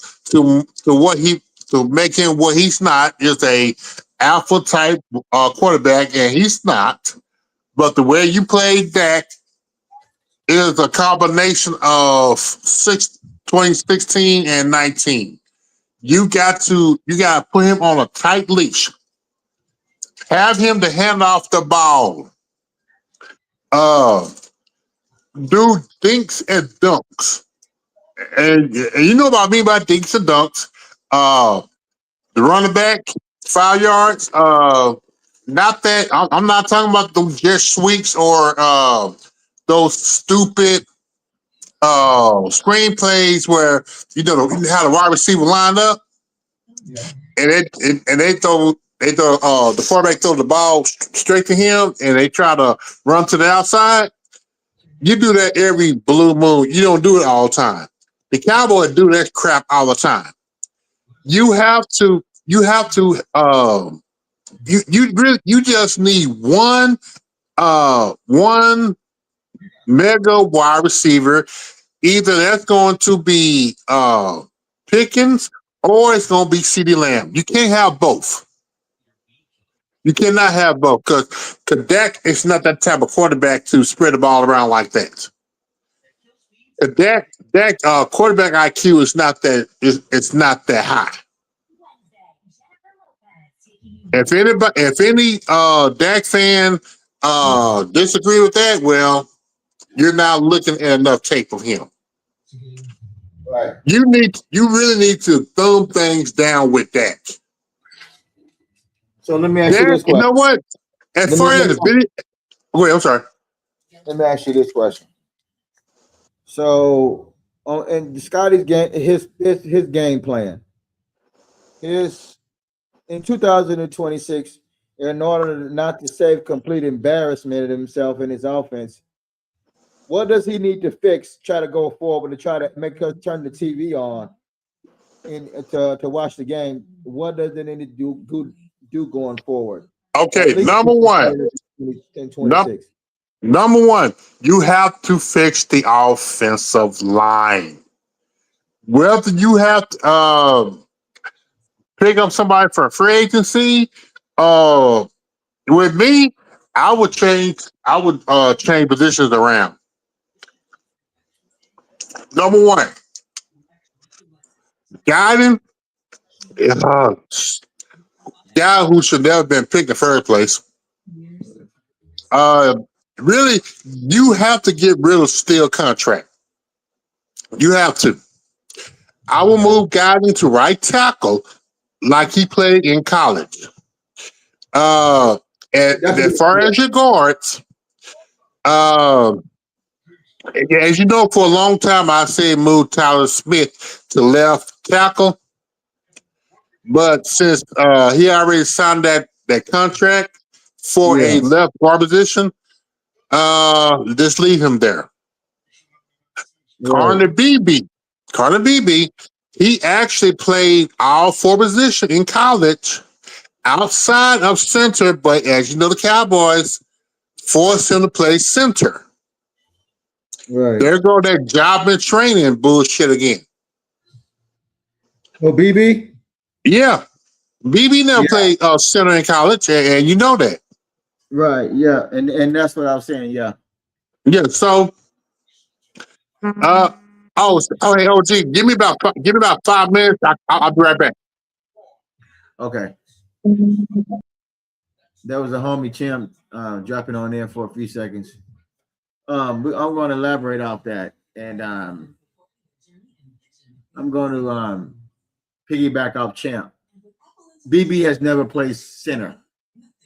make him what he's not, is a alpha type quarterback, and he's not. But the way you play Dak is a combination of 2016 and 19. You got to put him on a tight leash. Have him to hand off the ball. Do dinks and dunks. And you know about me about dinks and dunks. The running back, 5 yards. Not that I'm not talking about those jet sweeps or those stupid screenplays where you how the wide receiver lined up, and they throw the quarterback throw the ball straight to him, and they try to run to the outside. You do that every blue moon. You don't do it all the time. The Cowboys do that crap all the time. You just need one mega wide receiver. Either that's going to be Pickens or it's going to be CeeDee Lamb. You can't have both. You cannot have both because Dak is not that type of quarterback to spread the ball around like that. Dak quarterback IQ is not that. It's not that high. If any Dak fan disagree with that, well, you're not looking at enough tape of him. right. You really need to thumb things down with Dak. So let me ask you this question. You know what? I'm sorry. Let me ask you this question. So, in Scotty's game, his game plan is in 2026. In order not to save complete embarrassment of himself and his offense, what does he need to fix? Try to go forward to try to make us turn the TV on and to watch the game. What does it need to do going forward? Okay, number one. In 26. Number one, you have to fix the offensive line. Whether you have to pick up somebody for free agency, with me, I would change positions around. Number one, guiding, guy who should never been picked in the first place. Really, you have to get rid of Steele contract. You have to. I will move Guiding to right tackle like he played in college. And as far as your guards, as you know, for a long time, I said move Tyler Smith to left tackle. But since he already signed that contract for a left guard position, just leave him there. Carter Beebe, he actually played all 4 positions in college outside of center, but as you know, the Cowboys force him to play center. Right. There go that job and training bullshit again. Oh, BB? Yeah. BB never Yeah. played center in college, and you know that. Right. Yeah. And that's what I was saying. Yeah. Yeah. So, hey, OG, give me about 5 minutes. I'll be right back. Okay. That was a homie Chim dropping on in for a few seconds. I'm going to elaborate off that, and I'm going to piggyback off Champ. BB has never played center,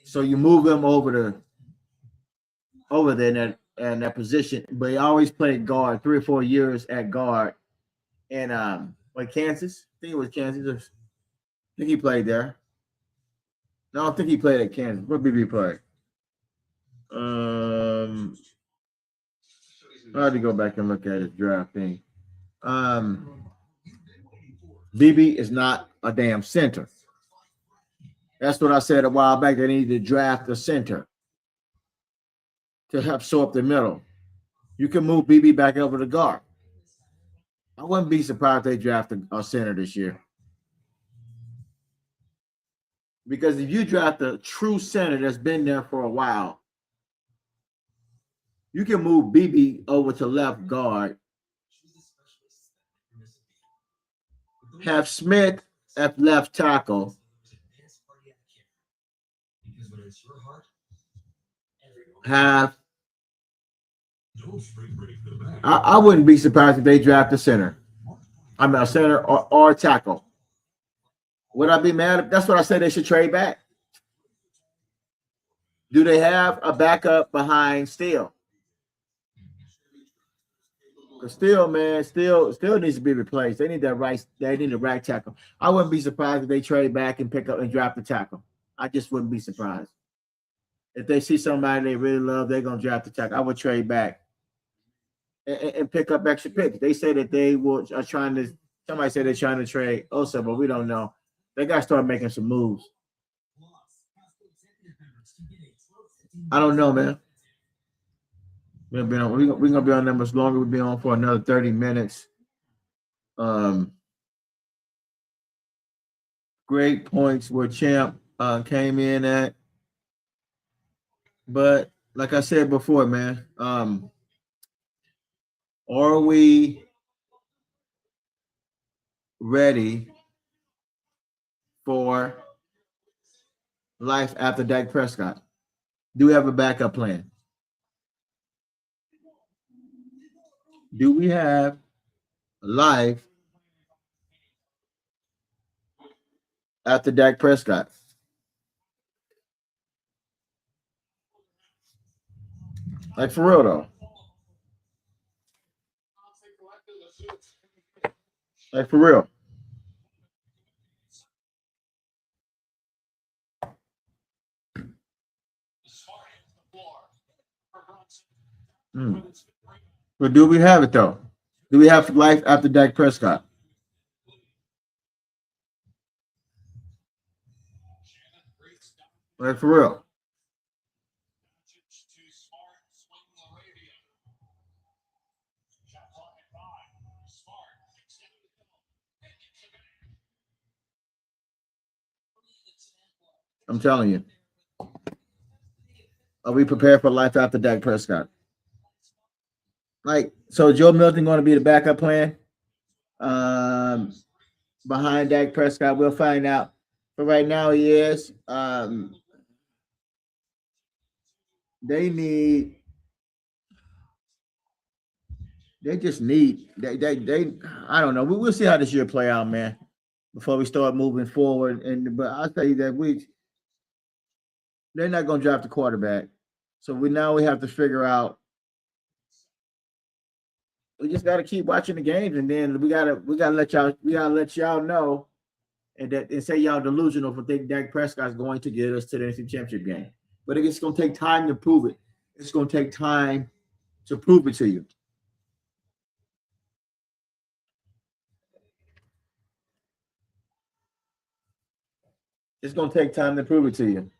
so you move him over there in that position, but he always played guard 3 or 4 years at guard, and Kansas. I think it was Kansas. I think he played there. No, I don't think he played at Kansas. What BB played? I had to go back and look at his draft thing. BB is not a damn center. That's what I said a while back. They need to draft a center to help show up the middle. You can move BB back over to guard. I wouldn't be surprised if they draft a center this year. Because if you draft a true center that's been there for a while, you can move BB over to left guard, have Smith at left tackle, have I wouldn't be surprised if they draft a center. I'm a center or tackle. Would I be mad? That's what I said they should trade back. Do they have a backup behind Steele? Because Steele needs to be replaced. They need a right tackle. I wouldn't be surprised if they trade back and pick up and draft a tackle. I just wouldn't be surprised. If they see somebody they really love, they're gonna draft the tackle. I would trade back and pick up extra picks. They say that somebody said they're trying to trade Osa, but we don't know. They got to start making some moves. I don't know, man. We're gonna be on numbers longer. We'll be on for another 30 minutes. Great points where Champ came in at. But like I said before, man, are we ready for life after Dak Prescott? Do we have a backup plan? Do we have life after Dak Prescott? Like for real though. Like for real. But do we have it though? Do we have life after Dak Prescott? Like for real. I'm telling you. Are we prepared for life after Dak Prescott? Like, so Joe Milton going to be the backup plan behind Dak Prescott? We'll find out. But right now he is. They just need I don't know. We'll see how this year play out, man, before we start moving forward. But I'll tell you that they're not gonna draft the quarterback. So we have to figure out. We just gotta keep watching the games, and then we gotta let y'all know and say y'all delusional for think Dak Prescott's going to get us to the NFC Championship game. But it's gonna take time to prove it. It's gonna take time to prove it to you. It's gonna take time to prove it to you.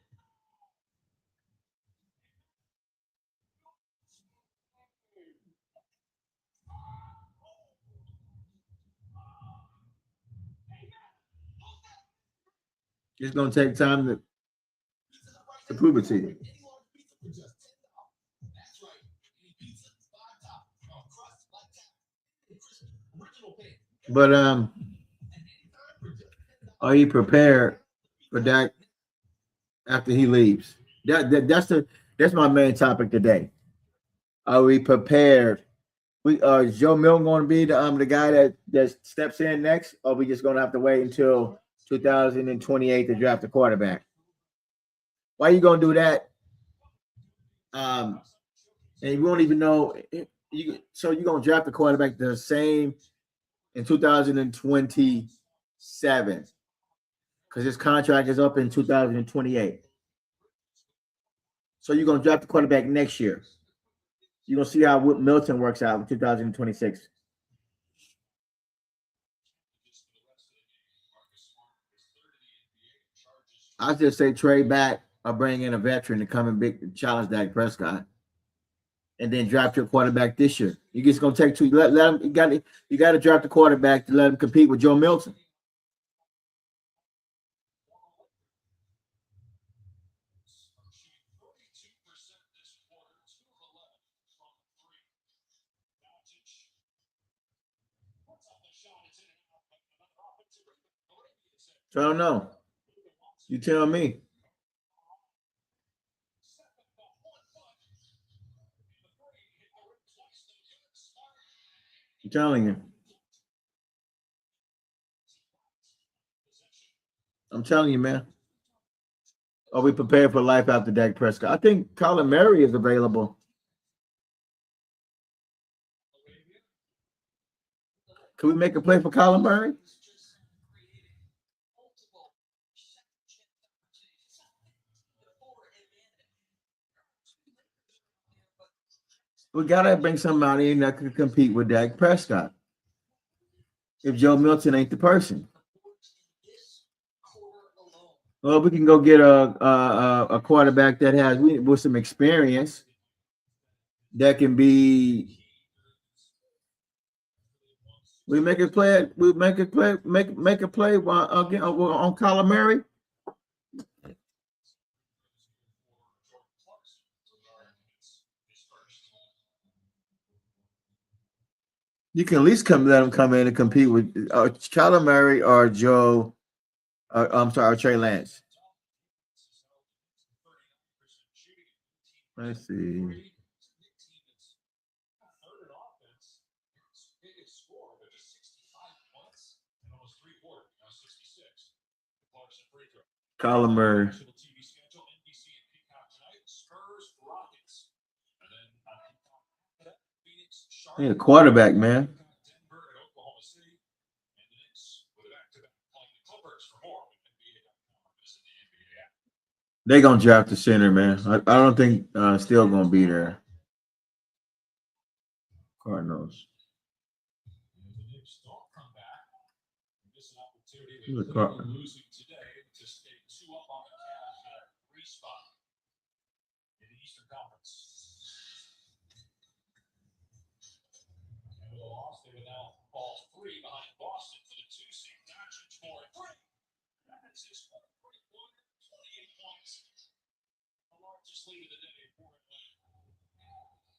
It's gonna take time to prove it to you. But are you prepared for Dak after he leaves? That's my main topic today. Are we prepared? Is Joe Milton going to be the guy that steps in next, or are we just going to have to wait until 2028 to draft a quarterback? Why are you going to do that? And you won't even know. So you're going to draft the quarterback the same in 2027 because his contract is up in 2028. So you're going to draft the quarterback next year. You're going to see how Milton works out in 2026. I just say trade back or bring in a veteran to come and challenge Dak Prescott, and then draft your quarterback this year. You're just gonna take two. Let him. You got to draft the quarterback to let him compete with Joe Milton. So I don't know. You tell me. I'm telling you. I'm telling you, man. Are we prepared for life after Dak Prescott? I think Colin Murray is available. Can we make a play for Colin Murray? We gotta bring somebody in that could compete with Dak Prescott. If Joe Milton ain't the person, well, we can go get a quarterback that has with some experience that can be. We make a play. We make a play. Make a play again on Kyler Murray. You can at least let him come in and compete with Kyler Murray or Joe. I'm sorry, or Trey Lance. Let's see. Kyler Murray. Yeah, quarterback, man. They're gonna draft the center, man. I don't think still gonna be there. Cardinals.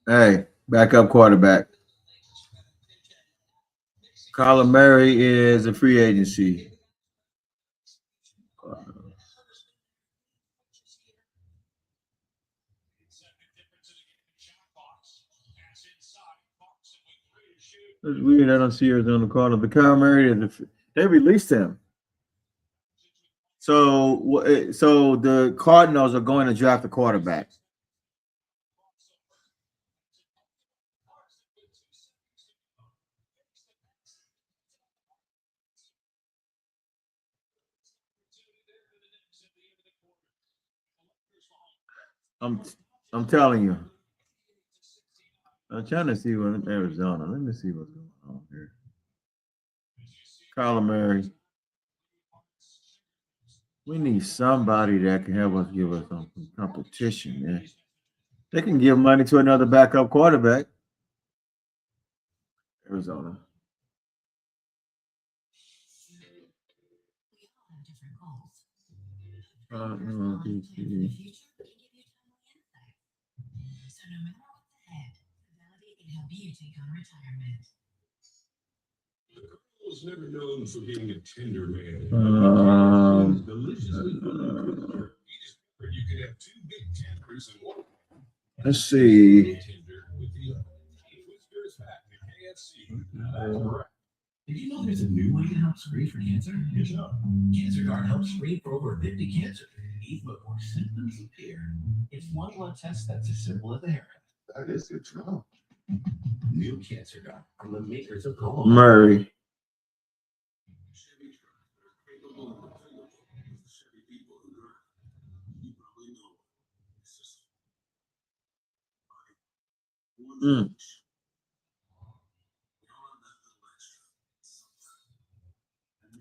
Hey, backup quarterback. Kyler Murray is a free agency. It's weird. I don't see her on the corner. But Kyler Murray, they released him. So the Cardinals are going to draft a quarterback. I'm telling you. I'm trying to see what Arizona. Let me see what's going on here. Kyler Murray. We need somebody that can help us give us some competition, man. They can give money to another backup quarterback. Arizona. We all have different goals. Uh, The future can give you timely insight. So no matter what's ahead, Fidelity can help you take on retirement. Was never known for being a tender man. Deliciously good. He discovered you could have two big tenders in one. let's see. Tender with the Twister's pack in KFC. That's right. Did you know there's a new way to help screen for cancer? Yes, no. Cancer Guard helps screen for over 50 cancers even before symptoms appear. It's one blood test that's as simple as a haircut. That is good to know. New Cancer Guard from the makers of Coma. Murray. Mm.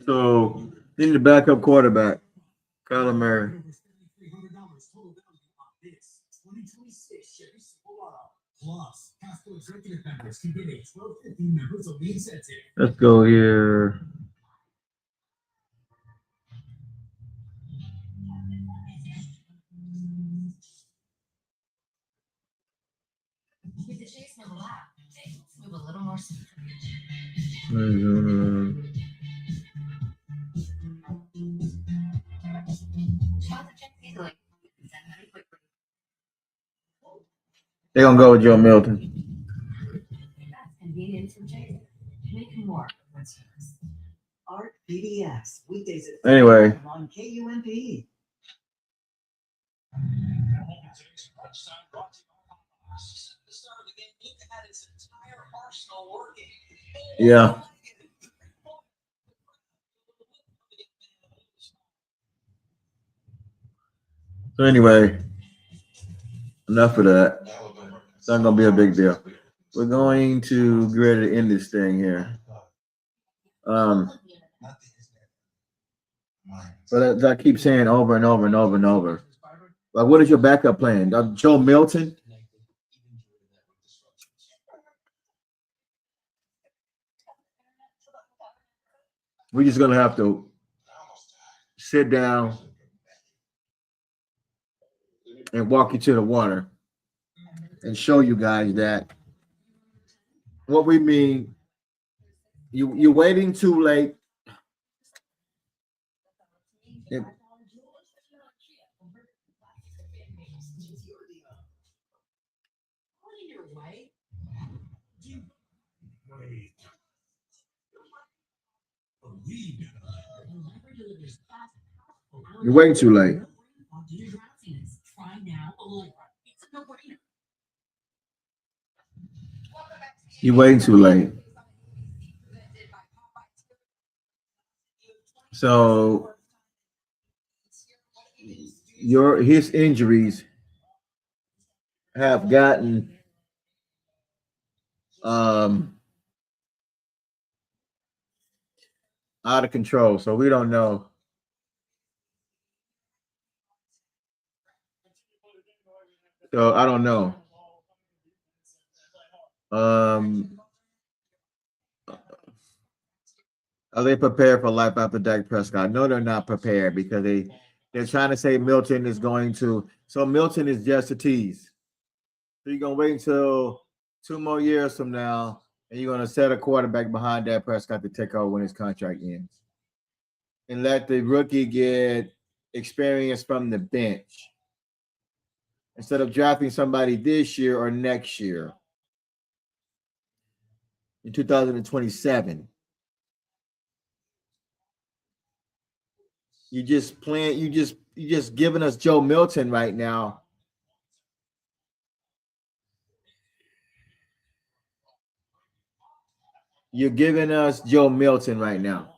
So, need the backup quarterback, Kyler Murray. Let's go here. With the Chase mobile app, things move a little more smoothly. Deposit checks easily. Send money quickly. They're gonna go with Joe Milton. That's convenience from Chase. Make more with service. Art PBS weekdays at Anyway. 5 on KUMP. Yeah. So anyway, enough of that. It's not gonna be a big deal. We're going to get ready to end this thing here. But as I keep saying over and over and over and over, like, what is your backup plan? Joe Milton? We're just gonna have to sit down and walk you to the water and show you guys that what we mean. You're waiting too late. It- You're waiting too late. You're waiting too late. So his injuries have gotten out of control. So we don't know. So I don't know. Are they prepared for life after Dak Prescott? No, they're not prepared because they're trying to say Milton is going to. So Milton is just a tease. So you're gonna wait until 2 more years from now, and you're gonna set a quarterback behind Dak Prescott to take over when his contract ends, and let the rookie get experience from the bench instead of drafting somebody this year or next year in 2027. You just giving us Joe Milton right now. You're giving us Joe Milton right now.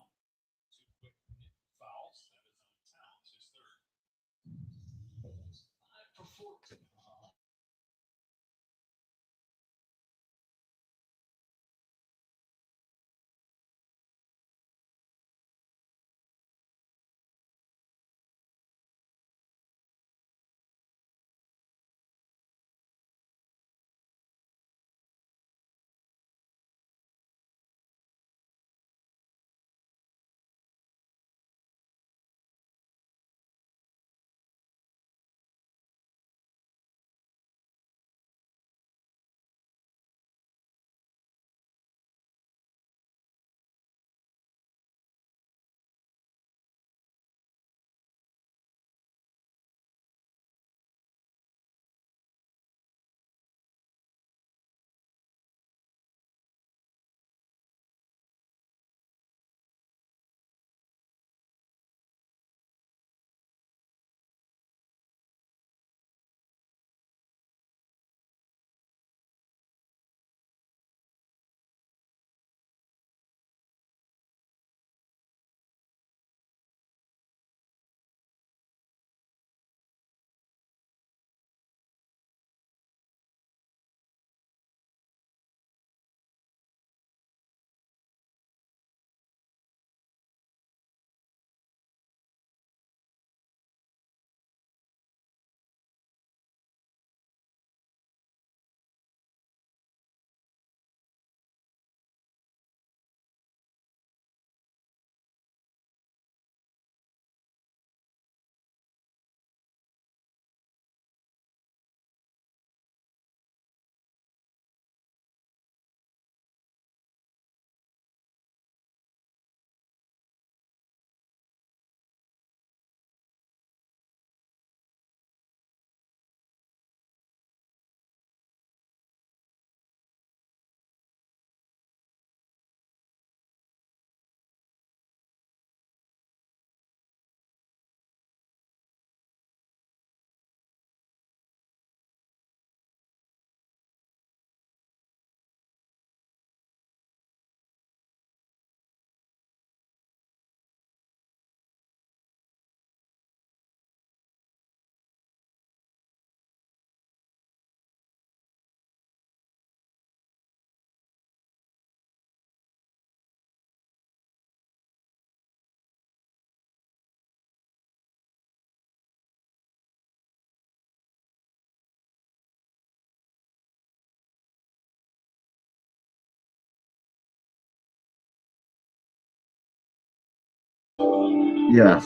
Yeah.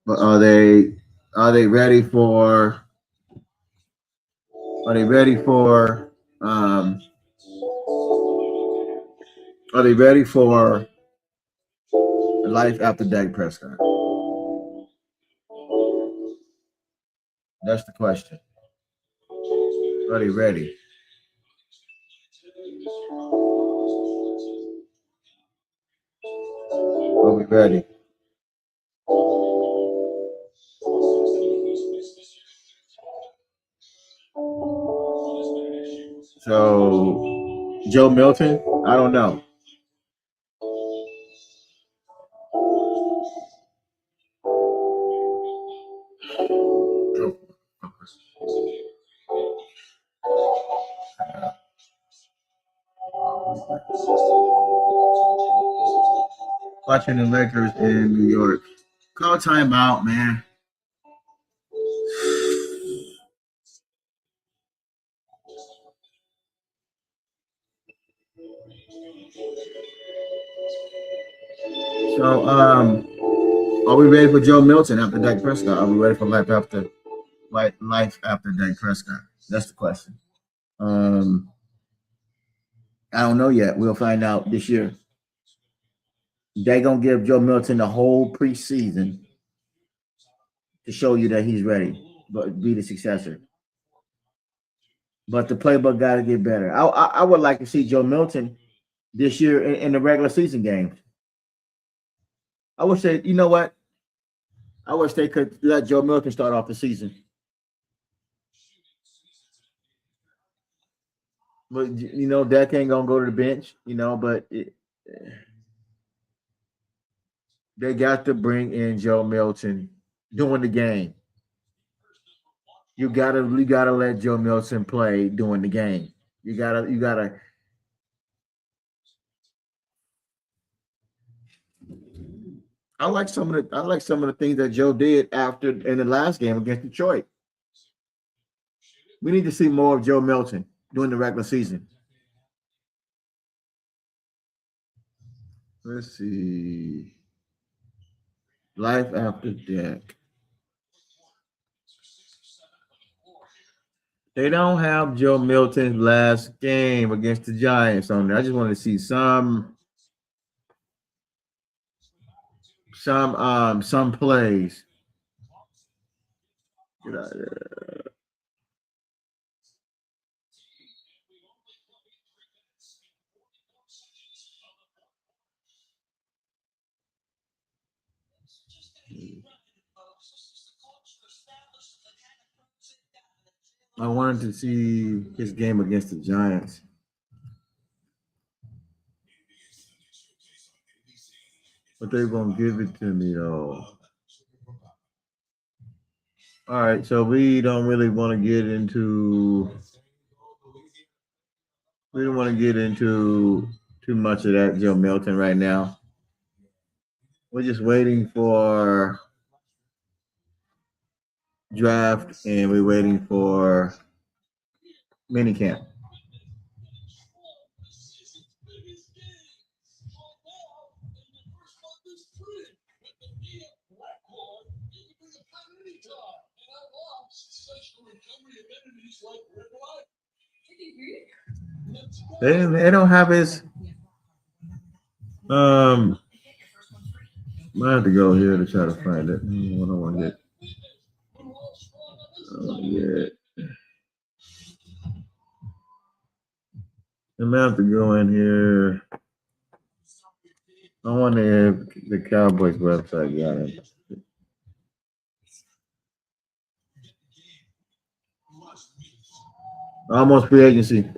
But are they ready for are they ready for are they ready for life after Dak Prescott? That's the question. Are they ready? Are we ready? So Joe Milton, I don't know. Watching the Lakers in New York. Call timeout, man. So, are we ready for Joe Milton after Dak Prescott? Are we ready for life after Dak Prescott? That's the question. I don't know yet. We'll find out this year. They gonna give Joe Milton the whole preseason to show you that he's ready, but be the successor. But the playbook got to get better. I would like to see Joe Milton this year in the regular season games. I wish they, you know what? I wish they could let Joe Milton start off the season. But you know, Dak ain't gonna go to the bench. You know, but they got to bring in Joe Milton during the game. You gotta let Joe Milton play during the game. You gotta. I like some of the things that Joe did after in the last game against Detroit. We need to see more of Joe Milton during the regular season. Let's see. Life after Dak. They don't have Joe Milton's last game against the Giants on there. I just want to see some plays. Get out of there. I wanted to see his game against the Giants. But they're gonna give it to me though. All right, so we don't really want to get into too much of that Joe Milton right now. We're just waiting for draft and we're waiting for minicamp. They don't have his I have to go here to try to find it. What do I want to get? Yeah. I'm gonna have to go in here. I want to have the Cowboys website got it. Almost free agency.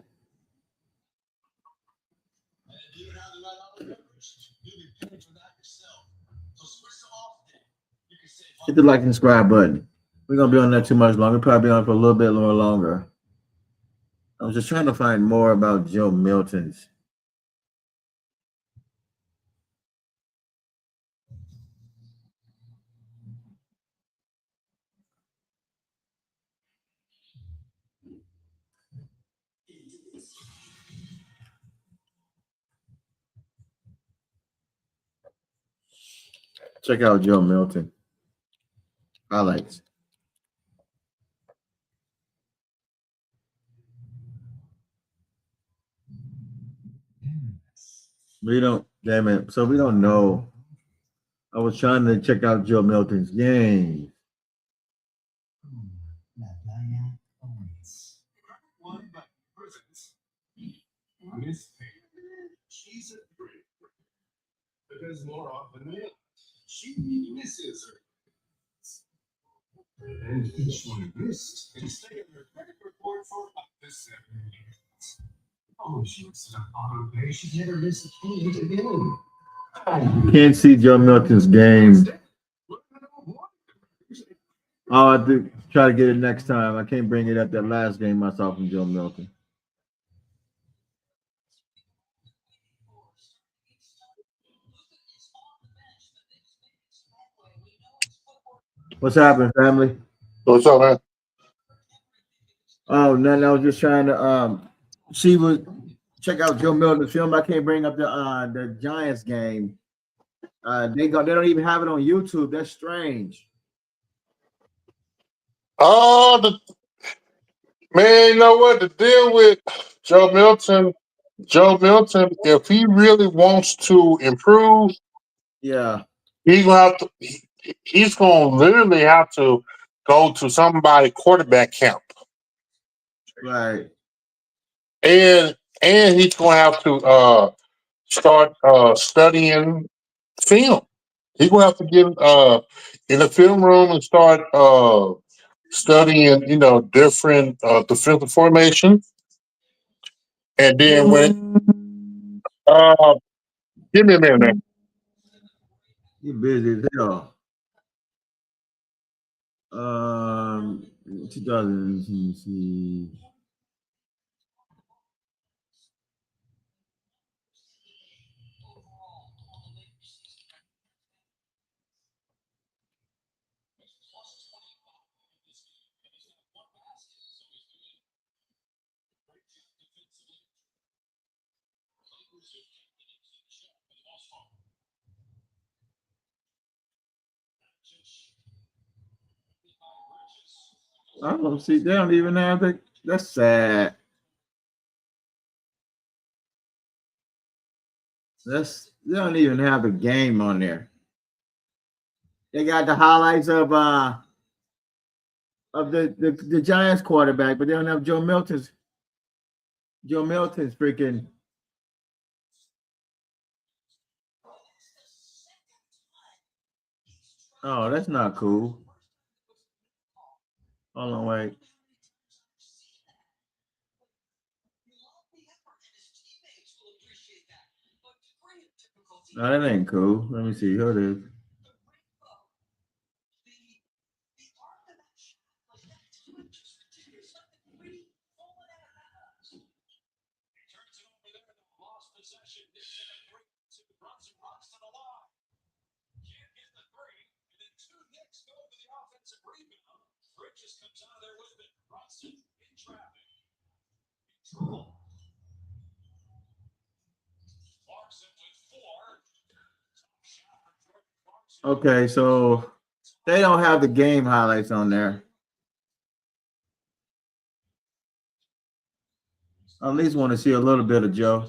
Hit the like and subscribe button. We're gonna be on there too much longer. We'll probably be on for a little bit more longer. I was just trying to find more about Joe Milton's. Check out Joe Milton highlights. We don't, damn it. So we don't know. I was trying to check out Joe Milton's game. One by presents. Miss Payne. She's a great friend. Because more often than not, she misses her. And each one missed can stay on her credit report for up to 7 years. Oh, she was set up auto pay. She'd never miss a payment again. Can't see Joe Milton's game. I'll have to try to get it next time. I can't bring it up that last game I saw from Joe Milton. What's happening, family? What's up, man? Oh, nothing. I was just trying to see what check out Joe Milton's film. I can't bring up the Giants game. They don't even have it on YouTube. That's strange. Oh, man, you know what? The deal with Joe Milton, if he really wants to improve, Yeah, he's gonna have to. He's gonna literally have to go to somebody quarterback camp, right. and he's gonna have to start studying film. He's gonna have to get in the film room and start studying, different defensive formation, and then when give me a minute, man. You busy as hell. 2000. I don't see. They don't even have the. That's sad. They don't even have the game on there. They got the highlights of the Giants quarterback, but they don't have Joe Milton's freaking. Oh, that's not cool. Hold on, wait. No, that ain't cool. Let me see. Who it is. Okay, so they don't have the game highlights on there. I at least want to see a little bit of Joe.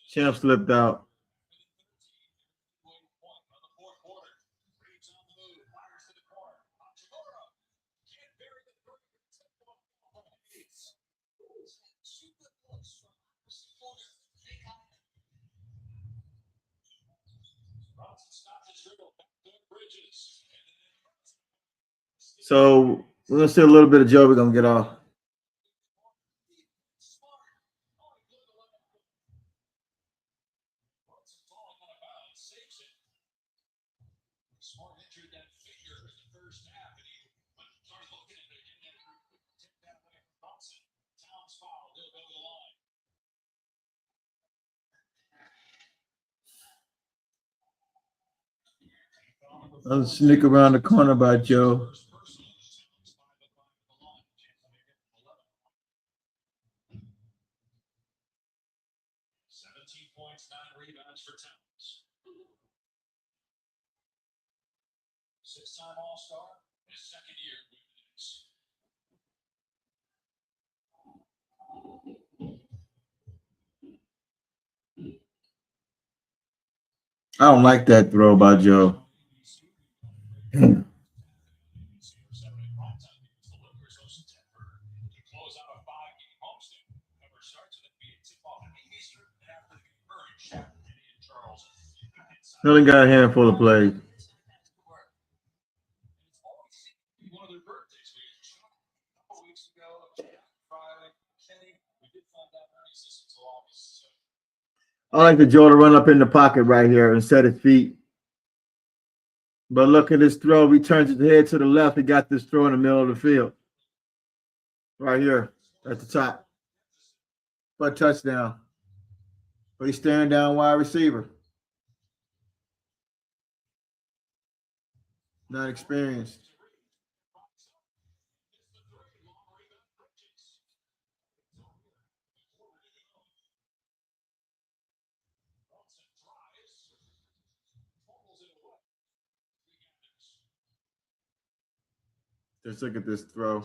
Champ slipped out. So we're gonna see a little bit of Joe. We're gonna get off. I'll sneak around the corner by Joe. 17 points, 9 rebounds for Towns. 6-time All-Star, his second year with the Knicks. I don't like that throw by Joe. Only got a handful of plays. One of their birthdays. We had a couple weeks ago, Friday, Kenny. We did find out Ernie's sister's August. I like the Joe to run up in the pocket right here and set his feet. But look at this throw. He turns his head to the left. He got this throw in the middle of the field. Right here at the top. For a touchdown. But he's staring down wide receiver. Not experienced. Let's look at this throw.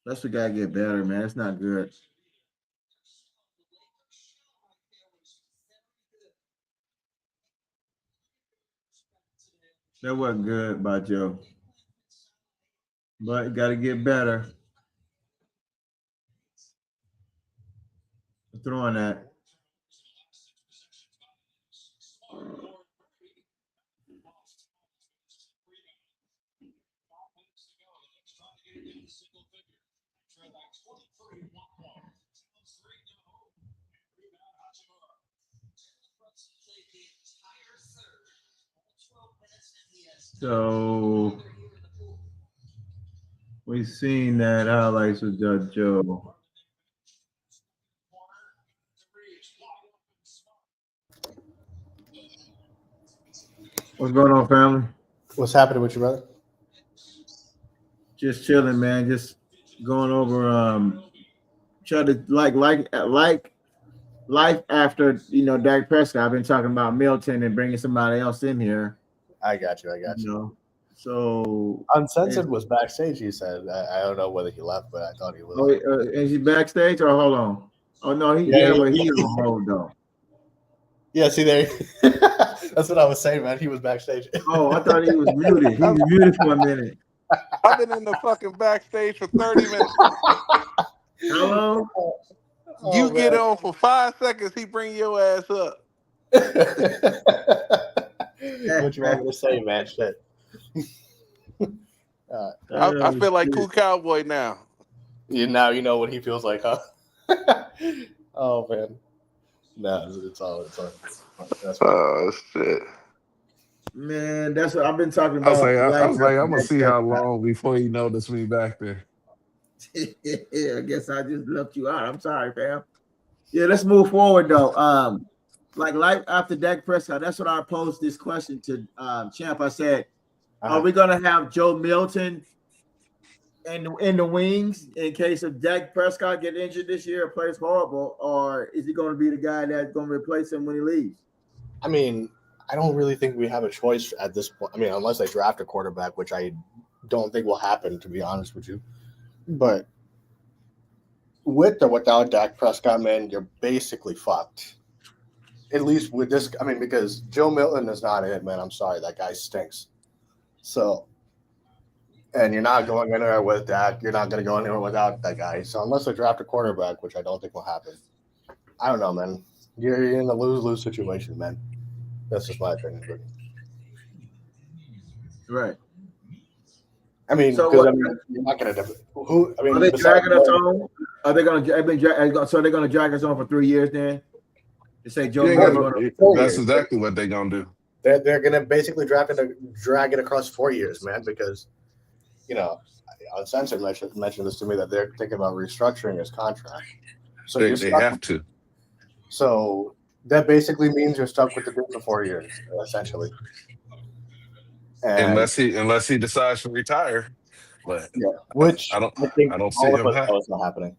That's the guy get better, man. It's not good. That wasn't good by Joe. But you got to get better. Throwing that. So we've seen that highlights with Judge Joe. What's going on, family? What's happening with you, brother? Just chilling, man. Just going over try to like life after Dak Prescott. I've been talking about Milton and bringing somebody else in here. I got you. So Uncensored was backstage. He said, I don't know whether he left, but I thought he was. Oh, is he backstage or hold on? Oh no, but he's on hold though. Yeah, see there. That's what I was saying, man. He was backstage. Oh, I thought he was muted. He was muted for a minute. I've been in the fucking backstage for 30 minutes. Hello? You get on for 5 seconds, he bring your ass up. What you want me to say, man? Shit. I feel like Cool Cowboy now. Now you know what he feels like, huh? Oh man. No, it's all. That's oh shit. Man, that's what I've been talking about. I was like, I'm gonna see how long before he noticed me back there. Yeah, I guess I just left you out. I'm sorry, fam. Yeah, let's move forward though. Like life after Dak Prescott. That's what I posed this question to Champ. I said, are we gonna have Joe Milton in the wings in case of Dak Prescott get injured this year or plays horrible, or is he going to be the guy that's going to replace him when he leaves? I mean, I don't really think we have a choice at this point. I mean, unless they draft a quarterback, which I don't think will happen, to be honest with you. But with or without Dak Prescott, man, you're basically fucked. At least with this, I mean, because Joe Milton is not it, man. I'm sorry, that guy stinks. So. And you're not going anywhere with Dak. You're not going to go anywhere without that guy. So unless they draft a quarterback, which I don't think will happen, I don't know, man. You're in a lose-lose situation, man. That's just my opinion. Right. I mean, so you're not going to. Who? I mean, are they dragging us on? Are they going to? So they're going to drag us on for 3 years then? To say Joe. That's exactly what they're going to do. They're going to basically drag it across 4 years, man, because. Uncensored mentioned this to me that they're thinking about restructuring his contract. So they have to. So that basically means you're stuck with the dude for 4 years, essentially. And unless he decides to retire, But Yeah, which I don't I think I don't see all of him us know is not happening.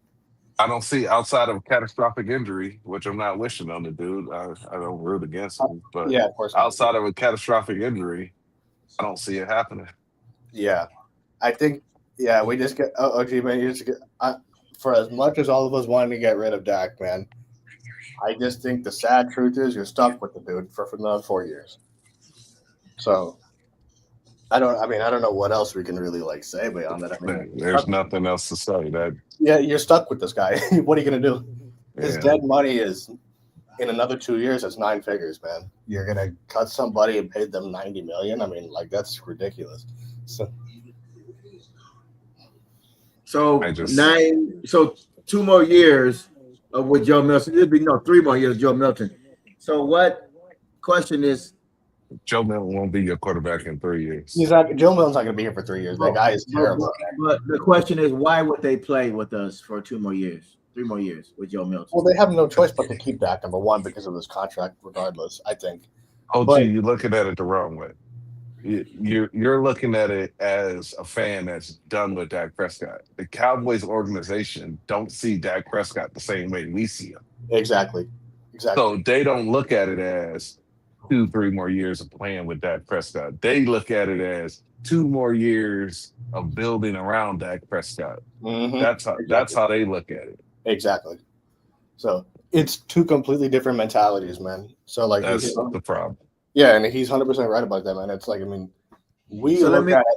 I don't see outside of catastrophic injury, which I'm not wishing on the dude. I don't root against him, but Yeah, of course not. outside of a catastrophic injury, I don't see it happening. Yeah, I think. Yeah, we just get. OG man, you just get. For as much as all of us wanted to get rid of Dak, man, I just think the sad truth is you're stuck with the dude for another 4 years. So I don't know what else we can really like say beyond that. I mean, There's nothing else to say. That yeah, you're stuck with this guy. What are you gonna do? His yeah. dead money is in another 2 years. It's 9 figures, man. You're gonna cut somebody and pay them $90 million. I mean, like that's ridiculous. So I just 2 more years of with Joe Milton. It'd be 3 more years of Joe Milton. So what question is Joe Milton won't be your quarterback in 3 years. He's not. Joe Milton's not gonna be here for 3 years. That guy is terrible. But the question is, why would they play with us for 2 more years, 3 more years with Joe Milton? Well, they have no choice but to keep Dak number one because of his contract, regardless. I think. OG, you're looking at it the wrong way. You're looking at it as a fan that's done with Dak Prescott. The Cowboys organization don't see Dak Prescott the same way we see him. Exactly. So they don't look at it as 2-3 more years of playing with Dak Prescott. They look at it as 2 more years of building around Dak Prescott. Mm-hmm. That's how they look at it. Exactly. So it's 2 completely different mentalities, man. So like that's the problem. Yeah, and he's 100% right about that, man. It's like, I mean, we so look at it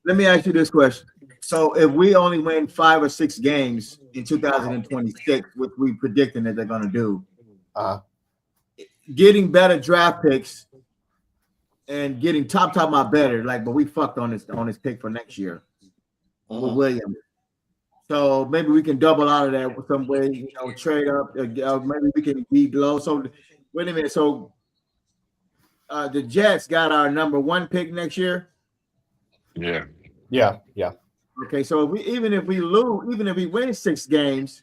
let me ask you this question. So if we only win 5 or 6 games in 2026, which we predicting that they're going to do, getting better draft picks and getting top better, but we fucked on this pick for next year with Williams. So maybe we can double out of that with some way, trade up. Maybe we can be low. So wait a minute. So the Jets got our number 1 pick next year. Yeah. Okay, so even if we win 6 games,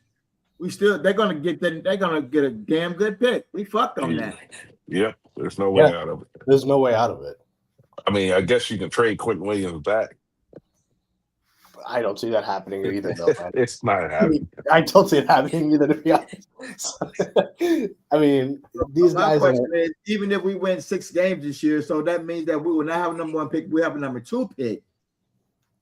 they're gonna get a damn good pick. We fucked on that. Yep, there's no way out of it. There's no way out of it. I mean, I guess you can trade Quentin Williams back. I don't see that happening either, though. It's not happening. I don't see it happening either, to be honest. I mean, these my guys. Question is, even if we win 6 games this year, so that means that we will not have a number 1 pick. We have a number 2 pick.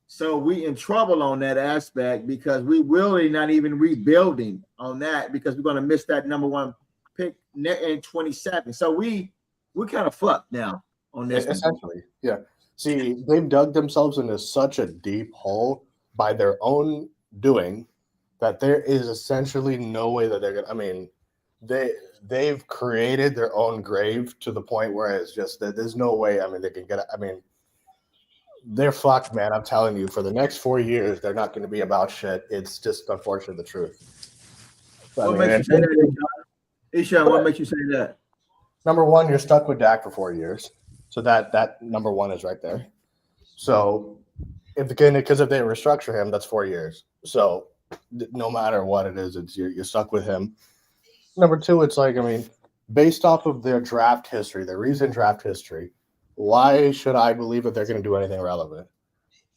So we in trouble on that aspect because we really not even rebuilding on that because we're going to miss that number 1 pick in 27. So we kind of fucked now on this. Essentially, yeah. See, they've dug themselves into such a deep hole by their own doing that there is essentially no way that they're going to, I mean, they've created their own grave to the point where it's just that there's no way, I mean, they can get, I mean, they're fucked, man. I'm telling you, for the next 4 years, they're not going to be about shit. It's just unfortunately the truth. What makes you say that, Ishan? What makes you say that? Number 1, you're stuck with Dak for 4 years. So that number 1 is right there. So because if they restructure him, that's 4 years. So no matter what it is, you're stuck with him. Number 2, it's like, I mean, based off of their draft history, their recent draft history, why should I believe that they're going to do anything relevant?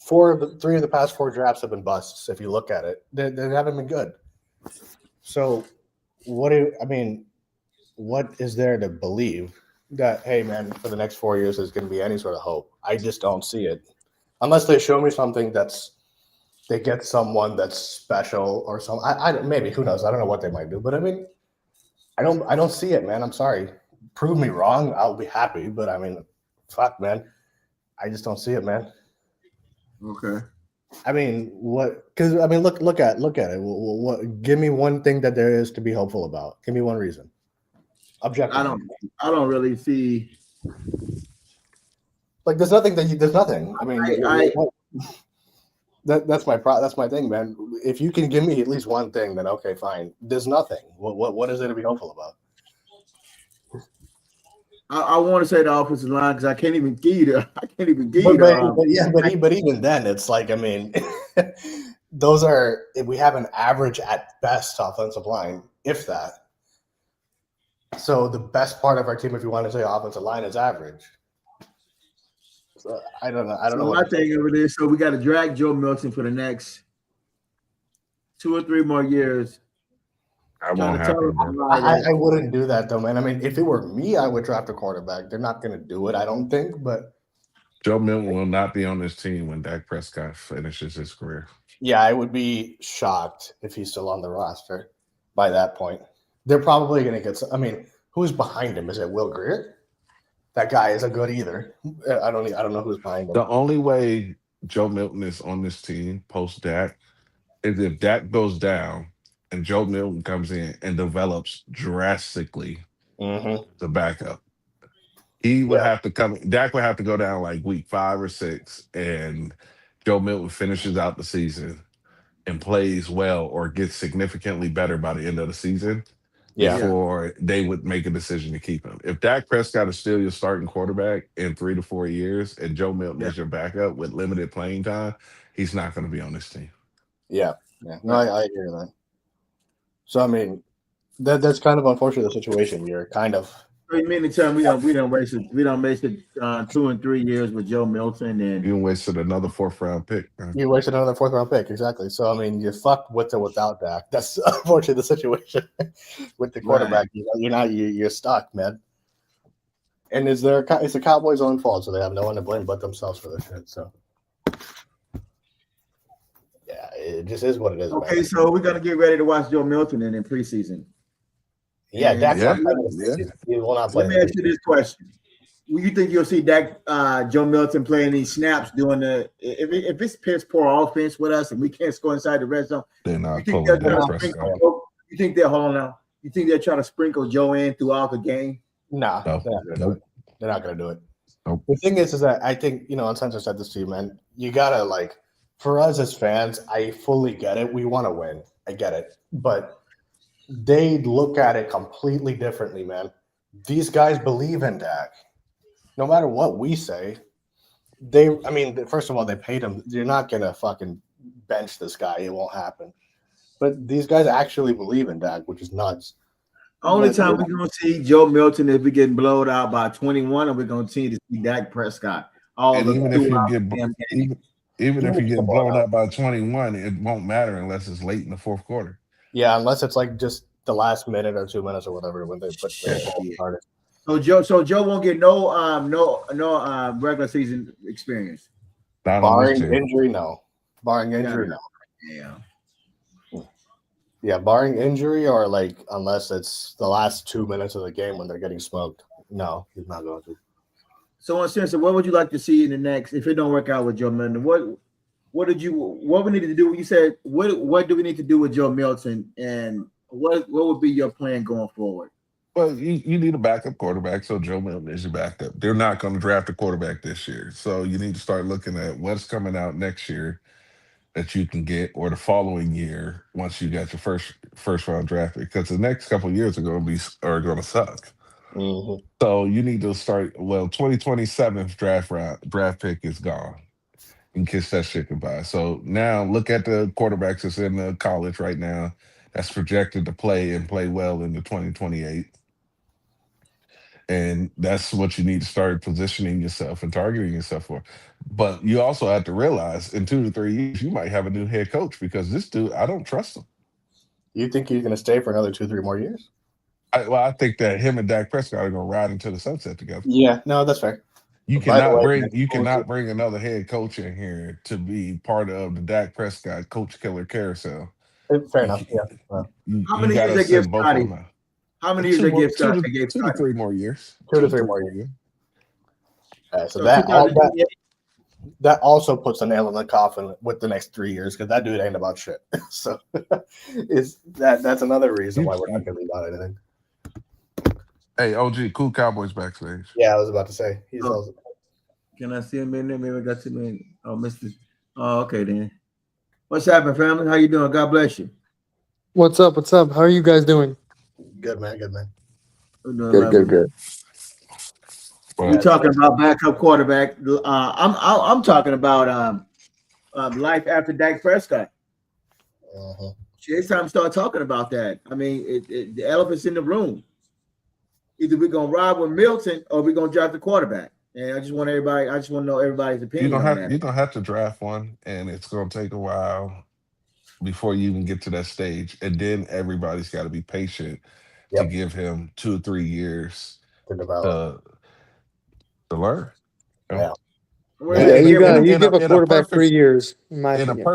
3 of the past 4 drafts have been busts. If you look at it, they haven't been good. So what is there to believe that, hey, man, for the next 4 years, there's going to be any sort of hope? I just don't see it. Unless they show me something they get someone that's special or something. Maybe, who knows? I don't know what they might do. But, I mean, I don't see it, man. I'm sorry. Prove me wrong. I'll be happy. But, I mean, fuck, man. I just don't see it, man. Okay. I mean, what? Because, I mean, look at it. What? Give me one thing that there is to be hopeful about. Give me one reason. Objective. I don't really see. Like, there's nothing. I mean, that's my thing, man. If you can give me at least one thing, then okay, fine. There's nothing. What is there to be hopeful about? I want to say the offensive line because I can't even give you But even then, it's like, I mean, those are, if we have an average at best offensive line, if that. So the best part of our team, if you want to say offensive line, is average. I don't know. I don't So know. my thing over there, so we got to drag Joe Milton for the next 2 or 3 more years. That Trying won't to tell happen, him bro. I wouldn't do that though, man. I mean, if it were me, I would draft a quarterback. They're not going to do it, I don't think. But Joe Milton will not be on this team when Dak Prescott finishes his career. yeah, I would be shocked if he's still on the roster by that point. They're probably going to get. I mean, who's behind him? Is it Will Grier? That guy isn't good either. I don't know who's behind him. The only way Joe Milton is on this team post Dak is if Dak goes down and Joe Milton comes in and develops drastically the backup. He would have to come. Dak would have to go down like week 5 or 6, and Joe Milton finishes out the season and plays well or gets significantly better by the end of the season before they would make a decision to keep him. If Dak Prescott is still your starting quarterback in 3 to 4 years and Joe Milton is your backup with limited playing time, he's not going to be on this team. Yeah. No, I hear that. So I mean, that's kind of unfortunate the situation. You're kind of. You mean to tell me we don't wasted 2 and 3 years with Joe Milton and you wasted another 4th round pick. Man. You wasted another 4th round pick, exactly. So I mean, you're fucked with or without Dak. That's unfortunately the situation with the quarterback. Right. You're stuck, man. And it's the Cowboys' own fault, so they have no one to blame but themselves for this shit. So yeah, it just is what it is. Okay, man. so we're gonna get ready to watch Joe Milton in preseason. Yeah, Dak. He will not play. Let me ask you this question: you think you'll see Dak, Joe Milton playing these snaps doing the if it's piss poor offense with us and we can't score inside the red zone? They're not pulling Dak Prescott. You think they're hold on now? You think they're trying to sprinkle Joe in throughout the game? No, they're not gonna do it. Nope. The thing is that I think and Spencer said this to you, man. You gotta for us as fans, I fully get it. We want to win. I get it, but they look at it completely differently, man. These guys believe in Dak. No matter what we say, first of all, they paid him. You're not going to fucking bench this guy. It won't happen. But these guys actually believe in Dak, which is nuts. Only time we're going to see Joe Milton if we get blowed out by 21, and we're going to see Dak Prescott. Even if you get blown out by 21, it won't matter unless it's late in the 4th quarter. Yeah, unless it's just the last minute or 2 minutes or whatever when they put started. So Joe won't get no regular season experience. Barring injury, no. Barring injury, no. Yeah, barring injury or unless it's the last 2 minutes of the game when they're getting smoked. No, he's not going to. So in a sense, what would you like to see in the next if it don't work out with Joe Milton? What we need to do? You said what do we need to do with Joe Milton, and what would be your plan going forward? Well, you need a backup quarterback, so Joe Milton is your backup. They're not going to draft a quarterback this year, so you need to start looking at what's coming out next year that you can get, or the following year once you got your first round draft pick, because the next couple of years are going to suck. Mm-hmm. So you need to start. Well, 2027 draft pick is gone. And kiss that shit goodbye. So now look at the quarterbacks that's in the college right now that's projected to play well into 2028. And that's what you need to start positioning yourself and targeting yourself for. But you also have to realize in 2 to 3 years, you might have a new head coach because this dude, I don't trust him. You think he's going to stay for another 2-3 more years? I think that him and Dak Prescott are going to ride into the sunset together. Yeah, no, that's fair. You cannot bring another head coach in here to be part of the Dak Prescott coach killer carousel. Fair enough. Yeah. How many years they give Scotty? How many years they give Scotty? 2 to 3 more years. 2 to 3 more years. So that also puts a nail in the coffin with the next 3 years because that dude ain't about shit. So that's another reason why we're not going to leave out anything. Hey, OG, cool Cowboys backstage. Yeah, I was about to say. He's also. Can I see him in there? Maybe I got him in. Oh, Mr. Oh, okay then. What's happening, family? How you doing? God bless you. What's up? What's up? How are you guys doing? Good, man. Good. We're talking about backup quarterback. I'm talking about life after Dak Prescott. It's time to start talking about that. I mean, the elephant's in the room. Either we're gonna ride with Milton or we're gonna draft the quarterback. And I just want everybody. I just want to know everybody's You're opinion gonna on have that. you're gonna have to draft one, and it's gonna take a while before you even get to that stage. And then everybody's got to be patient to Yep. give him 2 or 3 years To develop. to to learn. You know? Yeah. Wait a And Yeah, minute, in a, you Garrett. in a, got you in a, give a in a quarterback perfect 3 years, in my in a opinion.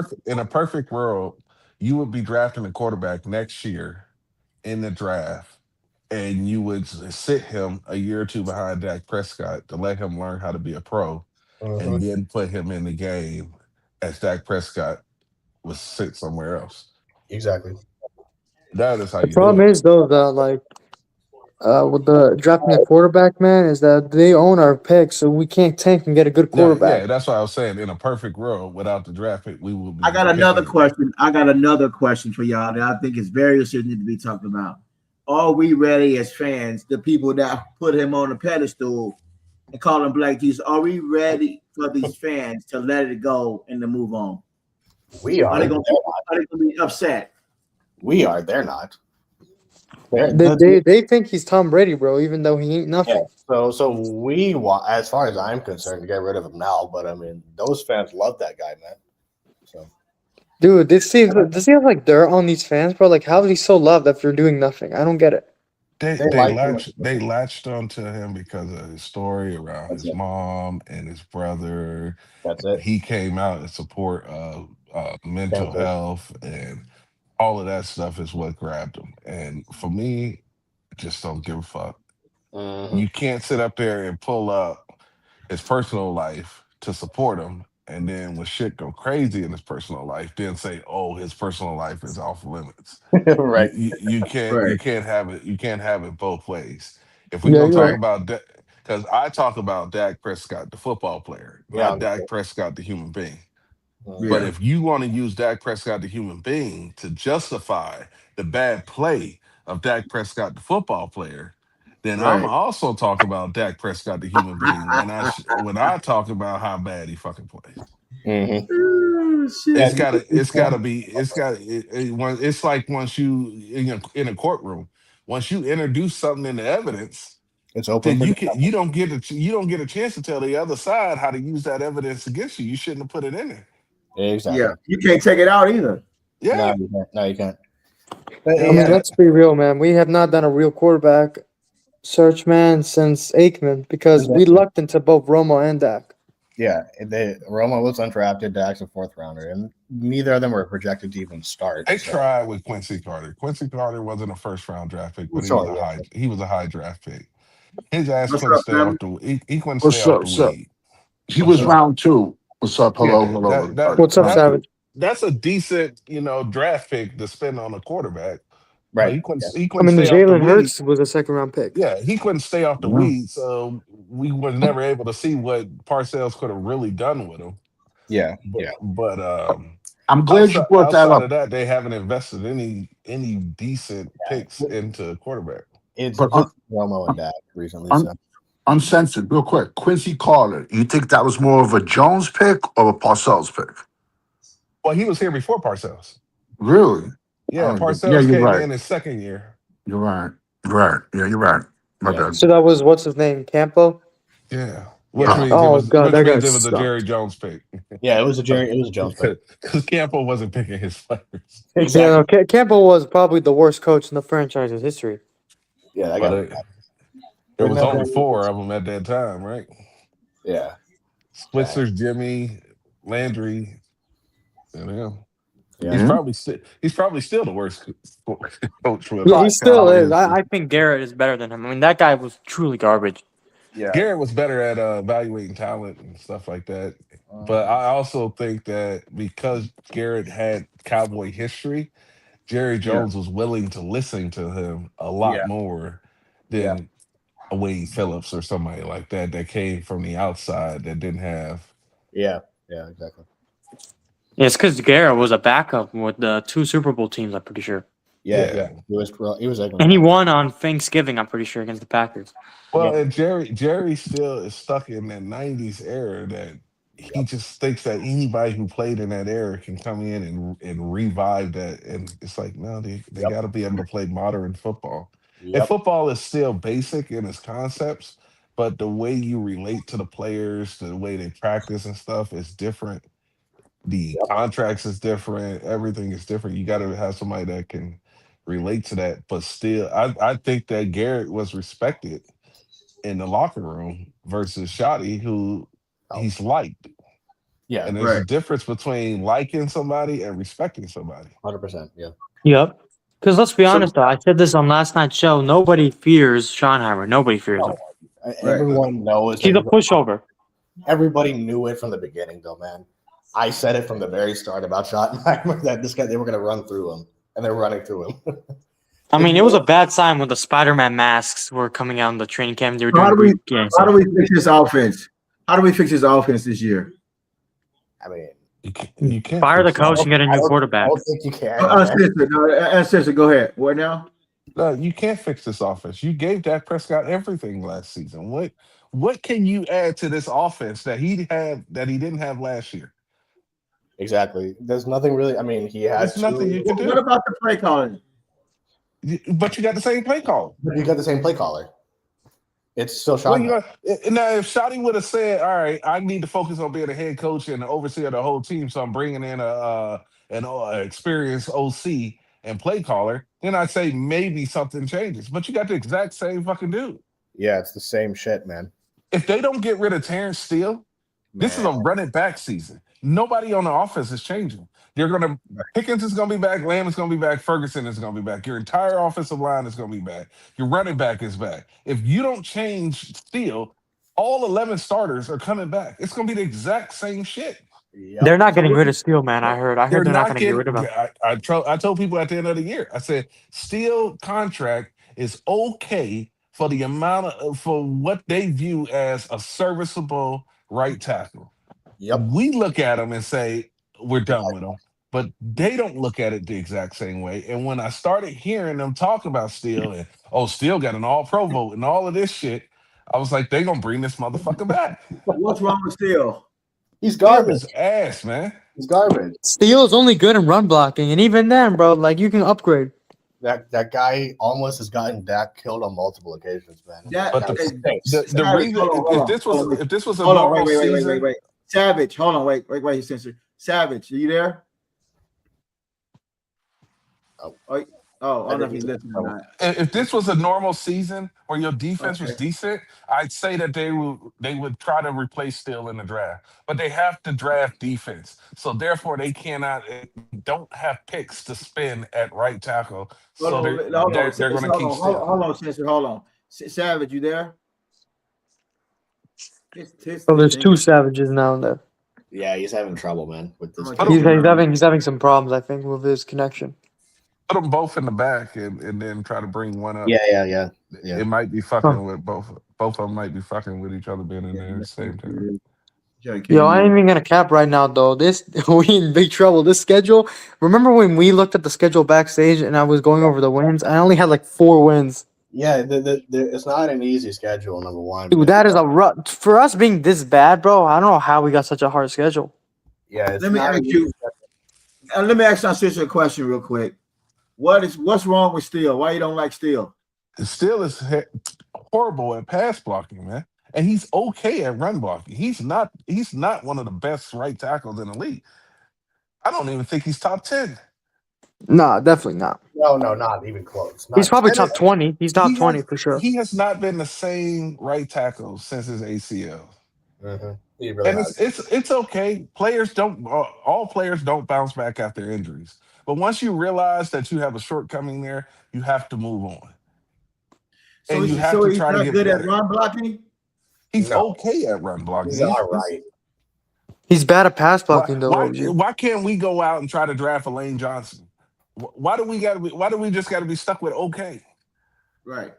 perfect world, you would be drafting a quarterback next year in the draft, and you would sit him a year or two behind Dak Prescott to let him learn how to be a pro, Mm-hmm. and then put him in the game as Dak Prescott was sit somewhere else. Exactly. That is how The you do problem it. is though that like with the drafting a quarterback, man, is that they own our picks, so we can't tank and get a good Yeah, quarterback. yeah, that's why I was saying in a perfect world without the draft pick, we will I be got another picking. question. I got another question for y'all that I think is very interesting to be talking about. Are we ready as fans, the people that put him on a pedestal and call him Black Jesus, are we ready for these fans to let it go and to move on? We Are are. they gonna be upset? We are. They're not. They're, They, the, they they think he's Tom Brady, bro, even though he ain't yeah. nothing. So we want, as far as I'm concerned, to get rid of him now. But I mean, those fans love that guy, man. So Dude, does he have like dirt on these fans, bro? Like, how is he so loved after doing nothing? I don't get it. They they they like him. latched they latched onto him because of his story around That's his it. mom and his brother. That's it. He came out in support of mental Cancer. health, and all of that stuff is what grabbed him. And for me, I just don't give a fuck. Mm-hmm. You can't sit up there and pull up his personal life to support him, and then when shit go crazy in his personal life, then say, "Oh, his personal life is off limits." You, Right. you, you can't Right. you can't have it. You can't have it both ways. If we're Yeah, gonna you're talk right. Right. about that, because I talk about Dak Prescott, the football player, Yeah. not Dak Prescott, the human being. But Yeah. Mm-hmm. if you want to use Dak Prescott, the human being, to justify the bad play of Dak Prescott, the football player, then I'm Right. also talk about Dak Prescott, the human being, when I talk about how bad he fucking plays. Mm-hmm. Oh, Yeah. shit. It's like once you in a courtroom, once you introduce something into evidence, It's open then for you don't get a chance to tell the other side how to use that evidence against you. You shouldn't have put it in there. Yeah. exactly. You can't take it out either. Yeah, No, you can't. No, you can't. you I know, mean, Yeah. let's be real, man. We have not done a real quarterback search, man, since Aikman because we lucked into both Romo and Dak. Yeah, Roma was undrafted. Dak's a fourth rounder, and neither of them were projected to even start. they So tried with Quincy Carter. Quincy Carter wasn't a first round draft pick, but sure, yeah, he was a high draft pick. His ass What's couldn't up, stay family? off he couldn't stay What's off up? the What's up? weed. He What's was up? round two. What's up? Hello, Yeah, hello, that everybody. What's up, Round that two. Savage? that's a decent, draft pick to spend on a quarterback. But right. Yeah, he I couldn't mean, stay off the Jalen weed. Hurts was a second round pick. Yeah, he couldn't stay off the Yeah. weed, so we were never able to see what Parcells could have really done with him. yeah, But yeah. I'm glad you outside brought that outside up. of that, they haven't invested any decent picks into quarterback. It's But just Romo and Dak recently. un, So uncensored, real quick. Quincy Carter. You think that was more of a Jones pick or a Parcells pick? Well, he was here before Parcells. Really? Yeah, Oh, yeah, Parcells you're came right. in his second year. You're right. Right. Yeah, you're right. My yeah, bad. So that was what's his name, Campo. Yeah, which yeah, means Oh god, which that guy means it was a Jerry sucked. Jones pick. yeah. It was a Jones pick. Because Campo wasn't picking his players. Yeah, no, Exactly. Campo was probably the worst coach in the franchise's history. Yeah, that guy But was. there Bring was that only down. four of them at that time, right? Yeah, yeah, Switzer, Jimmy, Landry, and him. yeah. Yeah. He's probably still the worst coach with Yeah, him. he still Probably is. is. I think Garrett is better than him. I mean, that guy was truly garbage. Yeah. Garrett was better at evaluating talent and stuff like that. But I also think that because Garrett had Cowboy history, Jerry Yeah. Jones was willing to listen to him a Yeah, lot more yeah, than a Wade Phillips or somebody like that came from the outside that didn't have. yeah, yeah. Exactly. Yeah, it's because Garrett was a backup with the two Super Bowl teams. I'm pretty sure, Yeah, yeah. Yeah. He was and Eggman's. he won on Thanksgiving. I'm pretty sure against the Packers. Well, Yep, and Jerry still is stuck in that '90s era that he yep, just thinks that anybody who played in that era can come in and revive that. And it's like, no, they got to be able to play modern football. And yep. football is still basic in its concepts, but the way you relate to the players, the way they practice and stuff is different. The contracts is different. Everything is different. You got to have somebody that can relate to that. But still, I think that Garrett was respected in the locker room versus Shotty, who he's liked. Yeah, And there's a difference between liking somebody and respecting somebody. 100%. Yeah. Yep. Because let's be honest, though, I said this on last night's show. Nobody fears Schottenheimer. Nobody fears him. Everyone knows. He's a pushover. Everybody knew it from the beginning, though, man. I said it from the very start about Schottenheimer that this guy, they were going to run through him, and they're running through him. I mean, it was a bad sign when the Spider-Man masks were coming out in the training camp. They were doing How do we fix this offense? How do we fix this offense this year? I mean, you can't fire the coach and get a new quarterback. I don't think you can. Sister, go ahead. What now? No, you can't fix this offense. You gave Dak Prescott everything last season. What can you add to this offense that he didn't have last year? Exactly. There's nothing really. I mean, he has nothing you can do. What about the play calling? But you got the same play caller. You got the same play caller. It's still Shotty. Now, if Shotty would have said, "All right, I need to focus on being a head coach and the overseer of the whole team, so I'm bringing in an experienced OC and play caller," then I'd say maybe something changes. But you got the exact same fucking dude. Yeah, it's the same shit, man. If they don't get rid of Terrence Steele, this is a run it back season. Nobody on the offense is changing. Pickens is gonna be back, Lamb is gonna be back, Ferguson is gonna be back. Your entire offensive line is gonna be back. Your running back is back. If you don't change Steele, all 11 starters are coming back. It's gonna be the exact same shit. Yep. They're not getting rid of Steele, man. I heard they're not going to get rid of him. I told people at the end of the year, I said Steele contract is okay for the amount for what they view as a serviceable right tackle. Yep. We look at him and say we're done with him, but they don't look at it the exact same way. And when I started hearing them talk about Steele and Steele got an All-Pro vote and all of this shit, I was like, they're gonna bring this motherfucker back. What's wrong with Steele? He's garbage. His ass, man. He's garbage. Steele is only good in run blocking, and even then, bro, like you can upgrade. That guy almost has gotten Dak killed on multiple occasions, man. But the reason, if this was a normal season, wait. Savage, hold on, wait, Censor. Savage, are you there? I don't know if he's listening or not. If this was a normal season where your defense was decent, I'd say that they would try to replace Steele in the draft. But they have to draft defense, so therefore they don't have picks to spend at right tackle. So they're going to keep Steele. Hold on, Censor, hold on. Savage, you there? So there's two Savages now and there. Yeah, he's having trouble, man. With this, he's having some problems, I think, with his connection. Put them both in the back and then try to bring one up. Yeah. It might be fucking with both. Both of them might be fucking with each other being in there at the same time. Yo, I ain't even gonna cap right now though. We in big trouble. This schedule. Remember when we looked at the schedule backstage and I was going over the wins? I only had like 4 wins. Yeah, it's not an easy schedule. Number one, dude, that is a rough for us being this bad, bro. I don't know how we got such a hard schedule. Yeah, let me ask my sister a question real quick. What's wrong with Steele? Why you don't like Steele? Steele is horrible at pass blocking, man, and he's okay at run blocking. He's not one of the best right tackles in the league. I don't even think he's top 10. Nah, definitely not. No, not even close. He's probably top 20. He's top 20 for sure. He has not been the same right tackle since his ACL. Mm-hmm. It's okay. All players don't bounce back after injuries. But once you realize that you have a shortcoming there, you have to move on. So he's not good at run blocking? He's okay at run blocking. He's all right. He's bad at pass blocking though. Why can't we go out and try to draft a Lane Johnson? Why do we just gotta be stuck with okay? Right.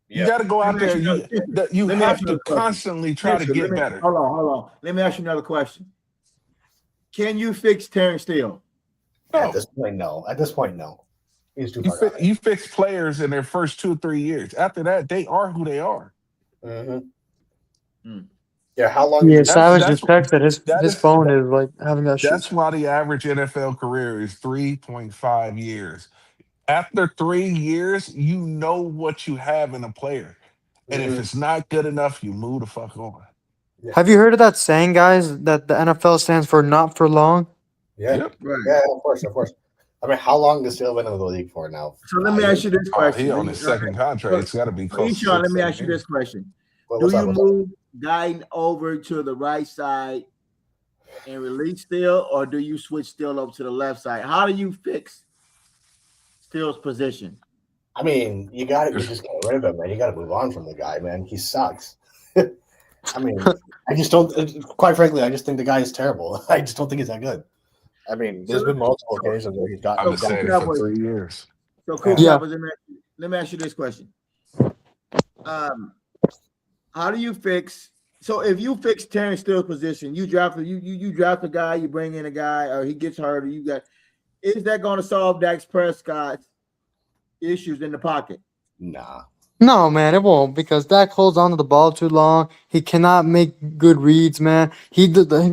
You got to go out there. You have to constantly try to get better. Hold on. Let me ask you another question. Can you fix Terrence Steele? No. At this point, no. He's too far. You fix players in their first 2 or 3 years. After that, they are who they are. Mm-hmm. Yeah, how long? Yeah, Savage just texted his phone is like having that shit. That's why the average NFL career is 3.5 years. After 3 years, you know what you have in a player. And if it's not good enough, you move the fuck on. Have you heard of that saying, guys, that the NFL stands for not for long? Yeah. Yep. Right. Yeah, of course, of course. I mean, how long has Steele been in the league for now? So let me ask you this Oh, question. he on his second contract. It's got to be close to Eshawn, let 6, me 7 ask you years. this question. What- Do what's you up? move Guyton over to the right side and release Steele, or do you switch Steele over to the left side? How do you fix Steele's position? I mean, you just get rid of him, man. You got to move on from the guy, man. He sucks. I mean, I just don't. Quite frankly, I just think the guy is terrible. I just don't think he's that good. I mean, there's been multiple occasions where he's got. I've been saying it for 3 years. So cool. Yeah. Let me ask you this question. How do you fix? So if you fix Terrence Steele's position, you draft a guy, you bring in a guy, or he gets hurt, or is that going to solve Dak Prescott's issues in the pocket? Nah. No, man, it won't, because Dak holds on to the ball too long. He cannot make good reads, man. You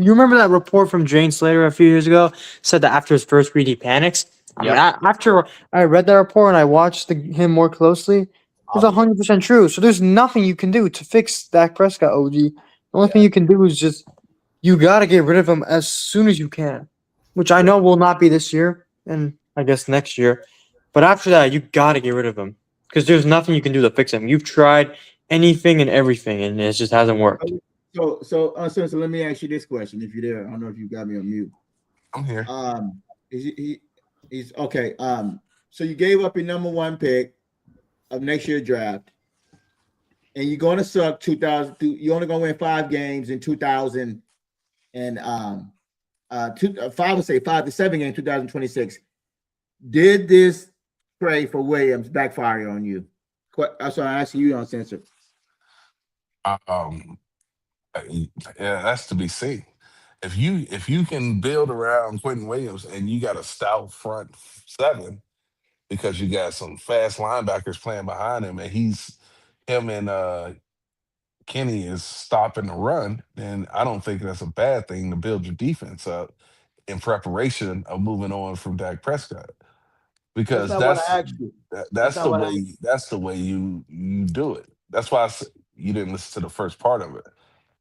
remember that report from Jane Slater a few years ago? Said that after his first read, he panics. I mean, after I read that report and I watched him more closely, it's 100% true. So there's nothing you can do to fix Dak Prescott, OG. The only thing you can do is just you got to get rid of him as soon as you can, which I know will not be this year and I guess next year. But after that, you got to get rid of him because there's nothing you can do to fix him. You've tried anything and everything, and it just hasn't worked. So let me ask you this question. If you're there, I don't know if you got me on mute. I'm here. He's okay. So you gave up your number 1 pick of next year's draft, and you're going to suck 2000. You're only going to win 5 games in 2000 and 5 to 7 games 2026. Did this trade for Williams backfire on you? So I ask you, uncensored. Yeah, that's to be seen. If you can build around Quentin Williams and you got a stout front 7 because you got some fast linebackers playing behind him and him and Kenny is stopping the run, then I don't think that's a bad thing to build your defense up in preparation of moving on from Dak Prescott. Because That's not what I asked you. that's the way you do it. That's why you didn't listen to the first part of it.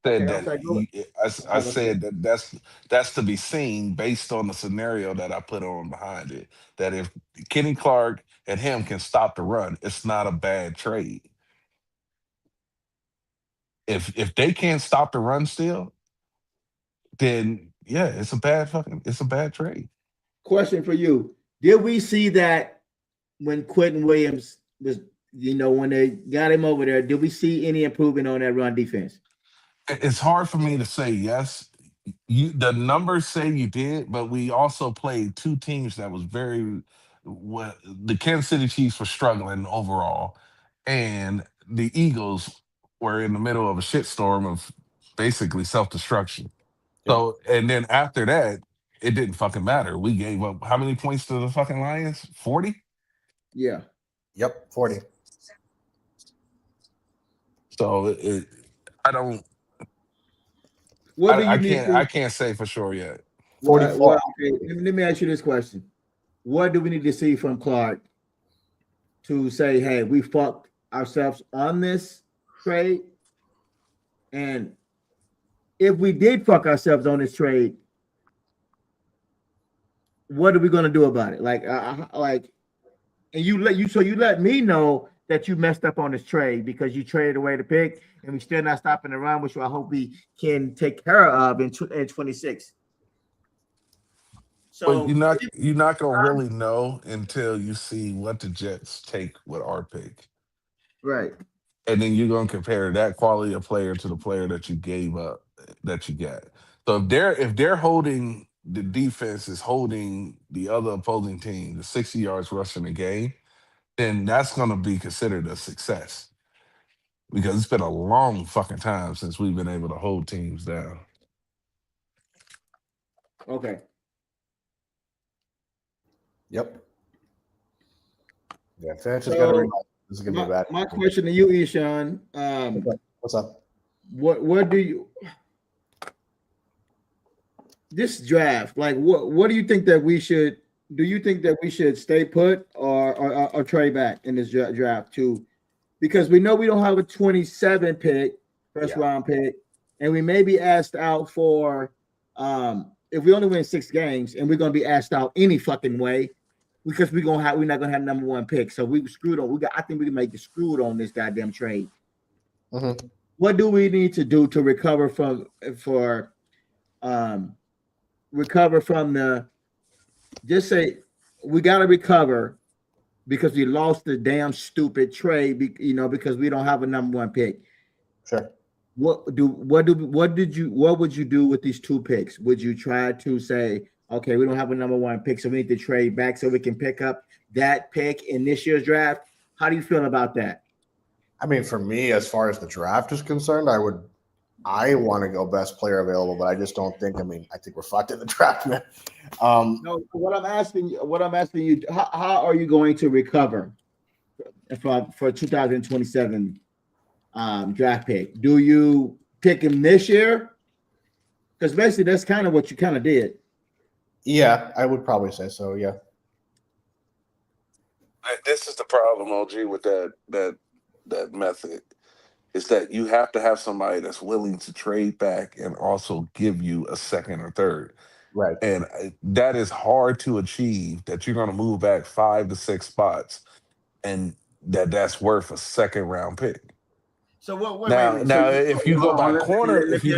I said that's to be seen based on the scenario that I put on behind it. That if Kenny Clark and him can stop the run, it's not a bad trade. If they can't stop the run still, then yeah, it's a bad trade. Question for you. Did we see that when Quentin Williams was, when they got him over there, did we see any improvement on that run defense? It's hard for me to say yes. The numbers say you did, but we also played 2 teams that was the Kansas City Chiefs were struggling overall, and the Eagles were in the middle of a shitstorm of basically self-destruction. So, and then after that, it didn't fucking matter. We gave up how many points to the fucking Lions? 40? Yeah. Yep, 40. So I don't. I can't say for sure yet. 44. Okay, let me ask you this question. What do we need to see from Clark to say, hey, we fucked ourselves on this trade? And if we did fuck ourselves on this trade, what are we going to do about it? And you let me know that you messed up on this trade because you traded away the pick, and we still not stopping the run, which I hope we can take care of in 26. So but you're not gonna really know until you see what the Jets take with our pick, right? And then you're gonna compare that quality of player to the player that you gave up that you got. So if they're holding the defense is holding the other opposing team to 60 yards rushing a game, then that's gonna be considered a success because it's been a long fucking time since we've been able to hold teams down. Okay. Yep. Yeah, Sanchez got to realize this is gonna be bad. My question to you, Eshawn, what's up? What do you this draft? Like, what do you think that we should? Do you think that we should stay put or trade back in this draft to because we know we don't have a 27 pick, first round pick, and we may be asked out for if we only win 6 games, and we're gonna be asked out any fucking way because we're not gonna have number 1 pick. So we screwed on. I think we can make it screwed on this goddamn trade. Mm-hmm. What do we need to do to recover from the? Just say we got to recover because we lost the damn stupid trade. Because we don't have a number 1 pick. Sure. What would you do with these 2 picks? Would you try to say, okay, we don't have a number 1 pick, so we need to trade back so we can pick up that pick in this year's draft? How do you feel about that? I mean, for me, as far as the draft is concerned, I want to go best player available, but I just don't think. I think we're fucked in the draft, man. No, what I'm asking you, how are you going to recover for 2027 draft pick? Do you pick him this year? Because basically, that's kind of what you kind of did. Yeah, I would probably say so. Yeah. This is the problem, OG, with that method. Is that you have to have somebody that's willing to trade back and also give you a second or third. Right. And that is hard to achieve, that you're going to move back 5 to 6 spots and that's worth a second round pick. So what? Now, if you go by corner, let me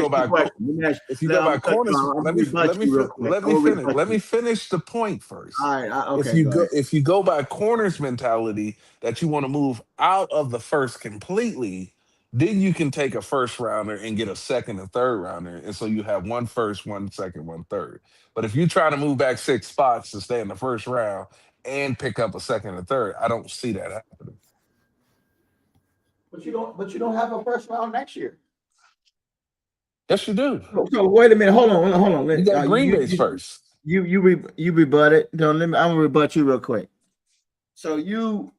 finish the point first. All right. Okay. If you go by corners mentality, that you want to move out of the first completely, then you can take a first rounder and get a second and third rounder, and so you have 1 first, 1 second, 1 third. But if you try to move back 6 spots to stay in the first round and pick up a second and third, I don't see that happening. But you don't have a first round next year. Yes, you do. So wait a minute. Hold on. You got Green Bay's first. You rebut it. I'm gonna rebut you real quick. So you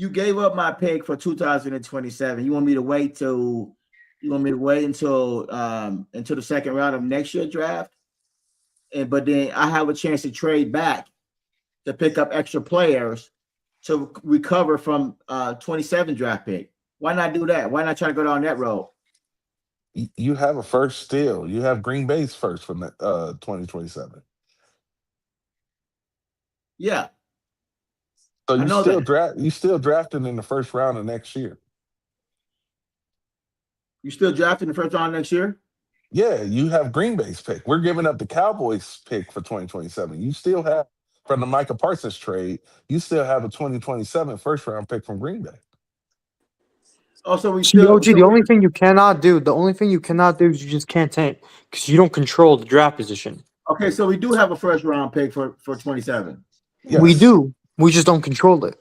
gave up my pick for 2027. You want me to wait until the second round of next year's draft, but then I have a chance to trade back to pick up extra players to recover from 27 draft pick. Why not do that? Why not try to go down that road? You have a first still. You have Green Bay's first from 2027. Yeah. So you still drafting in the first round of next year. You still drafting the first round next year? Yeah, you have Green Bay's pick. We're giving up the Cowboys pick for 2027. You still have, from the Micah Parsons trade, you still have a 2027 first round pick from Green Bay. Also, the only thing you cannot do is you just can't tank because you don't control the draft position. Okay, so we do have a first round pick for 27. Yes. We do. We just don't control it.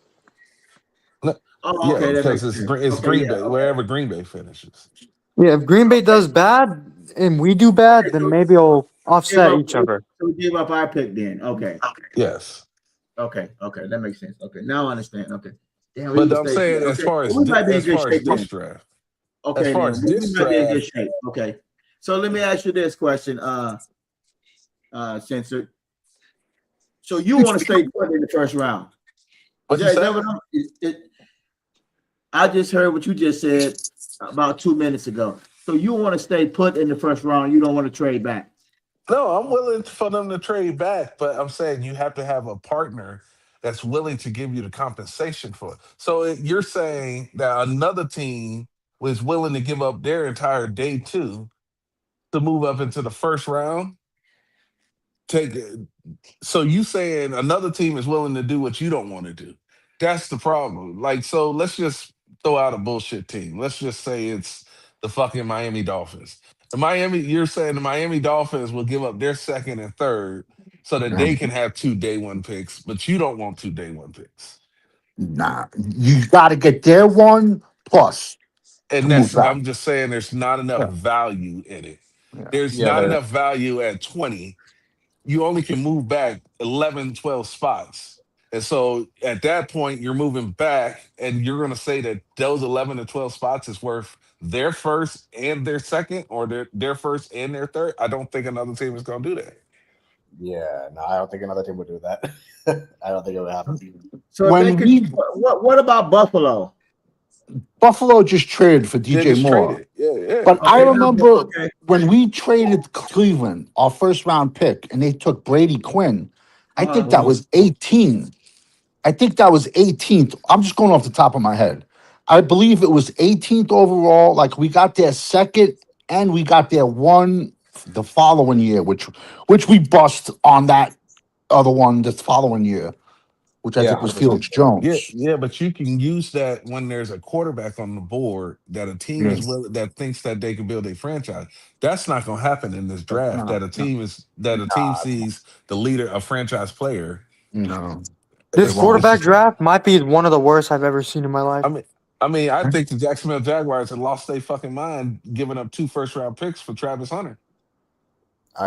Oh, okay. Yeah, because it's Green Bay, wherever Green Bay finishes. Yeah, if Green Bay does bad and we do bad, then maybe I'll offset each other. So we give up our pick then. Okay. Yes. Okay, that makes sense. Okay, now I understand. Okay. Damn, but I'm saying as far as this draft. Okay, as far as this draft. Okay. So let me ask you this question, Censor. So you want to stay put in the first round? I just heard what you just said about 2 minutes ago. So you want to stay put in the first round? You don't want to trade back? No, I'm willing for them to trade back, but I'm saying you have to have a partner that's willing to give you the compensation for it. So you're saying that another team was willing to give up their entire day 2 to move up into the first round? So you saying another team is willing to do what you don't want to do? That's the problem. Like, so let's just throw out a bullshit team. Let's just say it's the fucking Miami Dolphins. You're saying the Miami Dolphins will give up their second and third so that they can have 2 day 1 picks, but you don't want 2 day 1 picks. Nah, you got to get their 1 plus. And I'm just saying there's not enough value in it. There's not enough value at 20. You only can move back 11, 12 spots. And so at that point, you're moving back and you're going to say that those 11 to 12 spots is worth their first and their second, or their first and their third. I don't think another team is going to do that. Yeah, no, I don't think another team would do that. I don't think it would happen. So what about Buffalo? Buffalo just traded for They DJ just Moore. traded. Yeah. But I Okay, remember okay. when we traded Cleveland, our first round pick, and they took Brady Quinn. I think that was 18. I think that was 18th. I'm just going off the top of my head. I believe it was 18th overall. Like we got their second and we got their one the following year, which we bust on that other one the following year, which I Yeah, think was 100%. Felix Jones. Yeah, but you can use that when there's a quarterback on the board that a team is Yes. willing that thinks that they can build a franchise. That's not going to happen in this draft. No, That a team sees the leader, a franchise player. no. They This won't. quarterback draft might be one of the worst I've ever seen in my life. I think the Jacksonville Jaguars have lost their fucking mind giving up 2 first-round picks for Travis Hunter.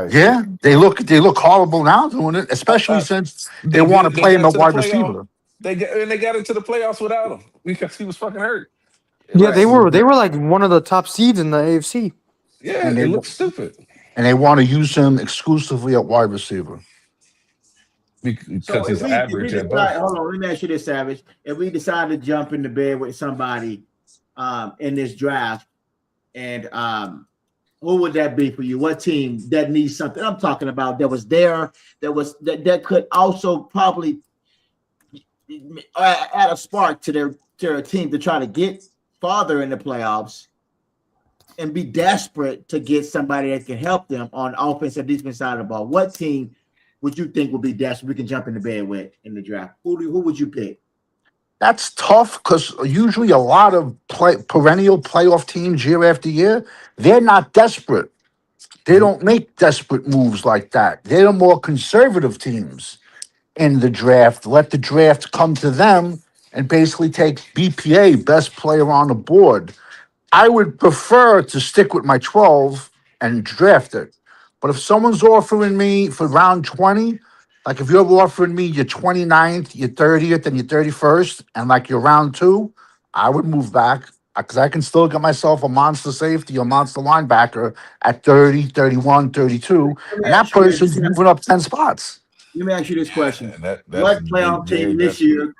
Yeah, they look horrible now doing it, especially since they want to play him got a to the wide playoff. receiver. They got into the playoffs without him because he was fucking hurt. Yeah, they were like one of the top seeds in the AFC. Yeah, And it they looks stupid and they want to use him exclusively at wide receiver. because So he's if we average at decide, both. hold on, let me ask you this, Savage. If we decide to jump into bed with somebody in this draft, and who would that be for you? What team that needs something? I'm talking about that could also probably add a spark to their team to try to get farther in the playoffs and be desperate to get somebody that can help them on offense and defense side of the ball. What team would you think would be desperate we can jump into bed with in the draft? Who would you pick? That's tough because usually a lot of perennial playoff teams year after year, they're not desperate. They don't make desperate moves like that. They're more conservative teams in the draft. Let the draft come to them and basically take BPA, best player on the board. I would prefer to stick with my 12 and draft it. But if someone's offering me for round 20, like if you're offering me your 29th, your 30th, and your 31st, and like your round 2, I would move back because I can still get myself a monster safety or monster linebacker at 30, 31, 32, and that person's moving up 10 spots. Let me ask you this question. That's What playoff very team this desperate. year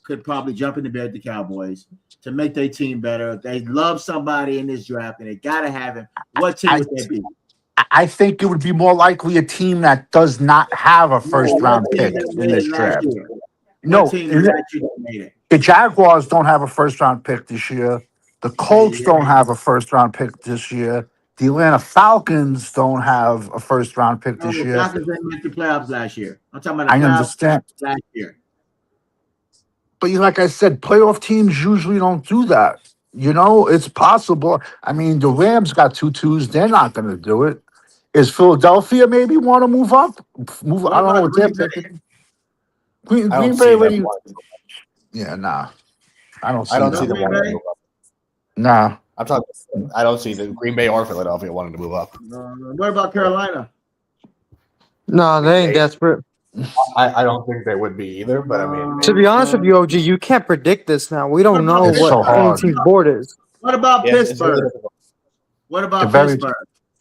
could probably jump into bed with the Cowboys to make their team better? They love somebody in this draft and they gotta have him. What team would that be? I think it would be more likely a team that does not have a first round pick in this draft. No, the Jaguars don't have a first round pick this year. The Colts don't have a first round pick this year. The Atlanta Falcons don't have a first round pick this year. The Falcons didn't make the playoffs last year. I'm talking about the I understand. last year. But like I said, playoff teams usually don't do that. You know, it's possible. I mean, the Rams got 2-2s. They're not going to do it. Is Philadelphia maybe want to move up? I don't know what they're picking. Green Bay already. Yeah, nah. I don't see the one. Nah. I'm talking. I don't see the Green Bay or Philadelphia wanting to move up. What about Carolina? No, they ain't desperate. I don't think they would be either. But I mean, to be honest with you, OG, you can't predict this now. We don't know what any team's board is. What about Pittsburgh? What about Pittsburgh?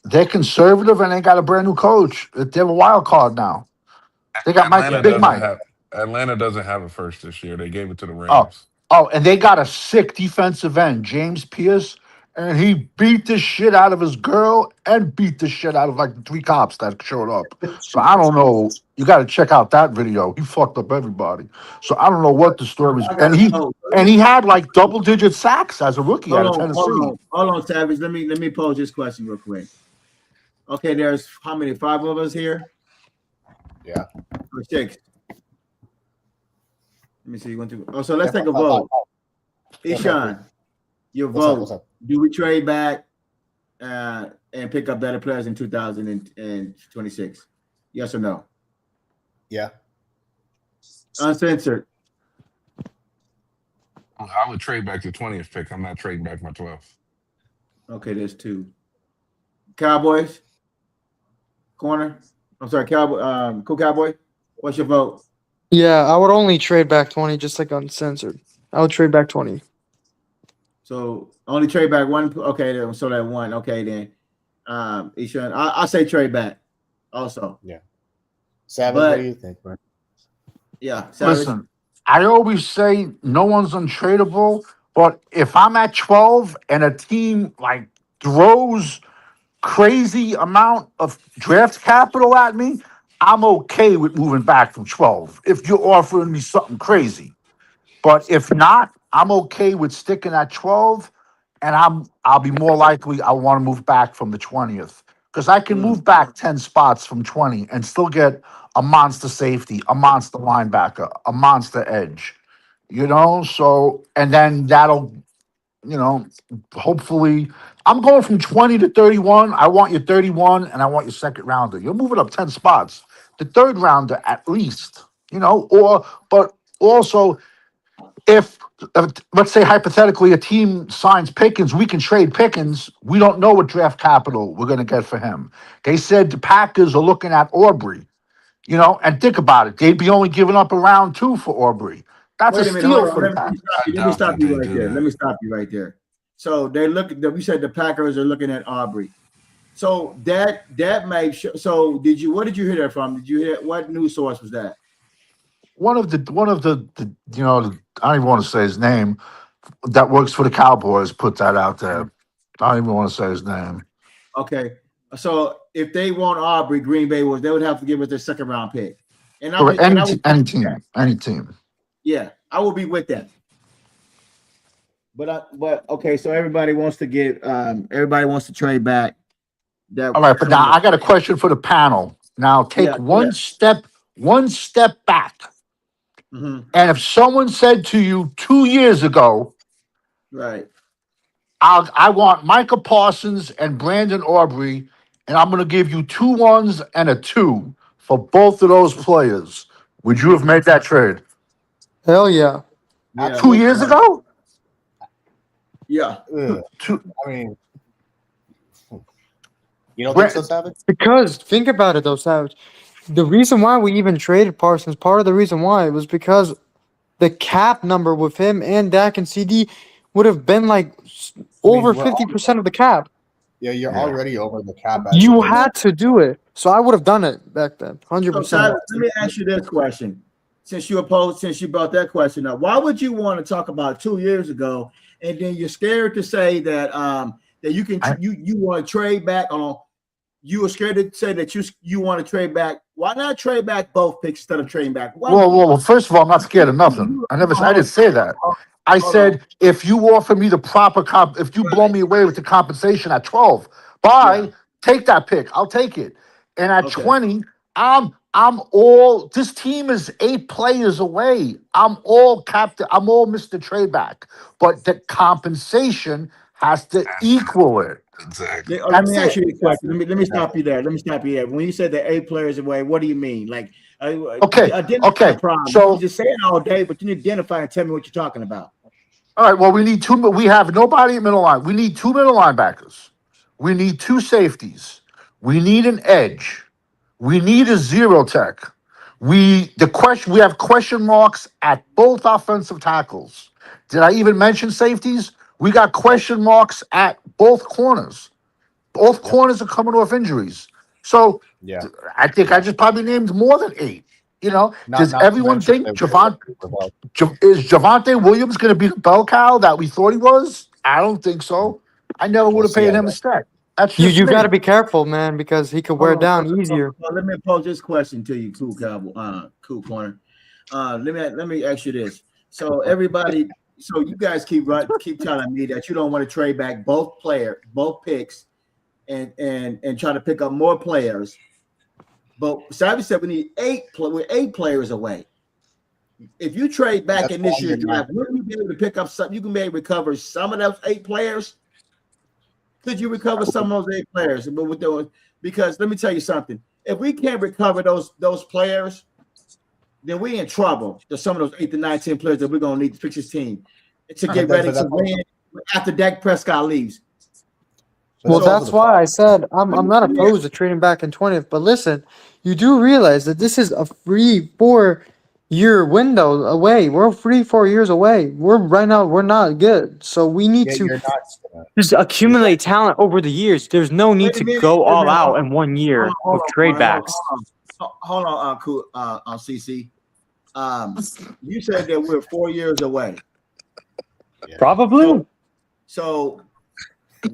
They're conservative and they got a brand new coach. They have a wild card now. They got Big Mike. Atlanta doesn't have a first this year. They gave it to the Rams. Oh, and they got a sick defensive end, James Pierce, and he beat the shit out of his girl and beat the shit out of like the 3 cops that showed up. So I don't know. You got to check out that video. He fucked up everybody. So I don't know what the story is. And he had like double-digit sacks as a rookie out of Tennessee. Hold on, Savage. Let me pose this question real quick. Okay, there's how many? 5 of us here? Yeah. Or 6. Let me see. 1, 2. Oh, so let's take a vote. Ishan, your vote. What's up? Do we trade back and pick up better players in 2026? Yes or no? Yeah. Uncensored. I would trade back the 20th pick. I'm not trading back my 12th. Okay, there's 2. Cowboys. Corner. I'm sorry, Cowboy. Cool Cowboy. What's your vote? Yeah, I would only trade back 20, just like uncensored. I would trade back 20. So only trade back 1. Okay, then, so that 1. Okay, then. Ishan, I say trade back. Also. Yeah. Savage, what do you think, man? Yeah. Savage. Listen, I always say no one's untradeable, but if I'm at 12 and a team like throws crazy amount of draft capital at me, I'm okay with moving back from 12 if you're offering me something crazy. But if not, I'm okay with sticking at 12, and I'll be more likely I want to move back from the 20th because I can move back 10 spots from 20 and still get a monster safety, a monster linebacker, a monster edge. So and then that'll, hopefully I'm going from 20 to 31. I want your 31 and I want your second rounder. You're moving up 10 spots. The third rounder at least, but also if let's say hypothetically a team signs Pickens, we can trade Pickens. We don't know what draft capital we're going to get for him. They said the Packers are looking at Aubrey, and think about it. They'd be only giving up a round 2 for Aubrey. That's a Wait a minute, hold steal on. for the Let me Packers. stop you. Let me stop you right there. Let me stop you right there. So they look. We said the Packers are looking at Aubrey. So that made sure. So did you? What did you hear that from? Did you hear what news source was that? One of the I don't even want to say his name, that works for the Cowboys put that out there. I don't even want to say his name. Okay. So if they want Aubrey, Green Bay they would have to give us their second round pick. And For any team. Yeah, I will be with that. But okay, so everybody wants to trade back. All right, but now I got a question for the panel. Now take one step back. Mm-hmm. And if someone said to you 2 years ago, right, I want Micah Parsons and Brandon Aubrey, and I'm going to give you 2 1s and a 2 for both of those players, would you have made that trade? Hell yeah. 2 years ago? Yeah. I mean, you don't think so, Savage? Because think about it though, Savage. The reason why we even traded Parsons, part of the reason why was because the cap number with him and Dak and CD would have been like over 50% of the cap. Yeah, you're already over the cap. You had to do it. So I would have done it back then, 100%. So, let me ask you this question. Since you brought that question up, why would you want to talk about 2 years ago, and then you're scared to say that that you can you want to trade back on? You were scared to say that you want to trade back. Why not trade back both picks instead of trading back? Well, first of all, I'm not scared of nothing. I didn't say that. I said if you offer me the proper if you blow me away with the compensation at 12, take that pick. I'll take it. And at 20, I'm all. This team is 8 players away. I'm all captain. I'm all Mr. Trade back, but the compensation has to equal it. Exactly. Let me ask you a question. Let me stop you there. When you said the 8 players away, what do you mean? Like, okay. Problem. So you just say it all day, but you need to identify and tell me what you're talking about. All right. Well, we need 2. We have nobody at middle line. We need 2 middle linebackers. We need 2 safeties. We need an edge. We need a zero tech. We have question marks at both offensive tackles. Did I even mention safeties? We got question marks at both corners. Both corners are coming off injuries. So I think I just probably named more than 8. Does everyone think is Javonte Williams going to be the bell cow that we thought he was? I don't think so. I never would have paid him a stack. That's just You me. got to be careful, man, because he could wear down easier. Let me pose this question to you, Cool Cowboy, Cool Corner. Let me ask you this. So everybody, you guys keep telling me that you don't want to trade back both picks, and try to pick up more players. But Savage said we need 8. We're 8 players away. If you trade back in this year's draft, wouldn't you be able to pick up something? You can maybe recover some of those 8 players. Could you recover some of those 8 players? Because let me tell you something. If we can't recover those players, then we're in trouble. There's some of those 8 to 9, 10 players that we're gonna need to fix this team to get ready to win after Dak Prescott leaves. Well, that's why I said I'm not opposed to trading back in 20th. But listen, you do realize that this is a free 4-year window away. We're 3-4 years away. We're not good. So we need to just accumulate talent over the years. There's no need to go all out in 1 year with trade backs. Hold on, cool, CC. You said that we're 4 years away. Probably. So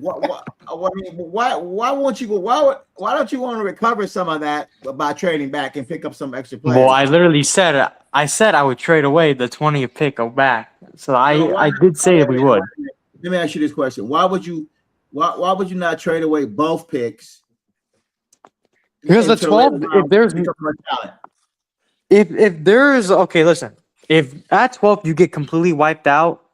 why won't you go? Why don't you want to recover some of that by trading back and pick up some extra players? Well, I literally said I would trade away the 20th pick back. So I did say we would. Let me ask you this question: Why would you not trade away both picks? Because the 12, if there's okay, listen, if at 12 you get completely wiped out,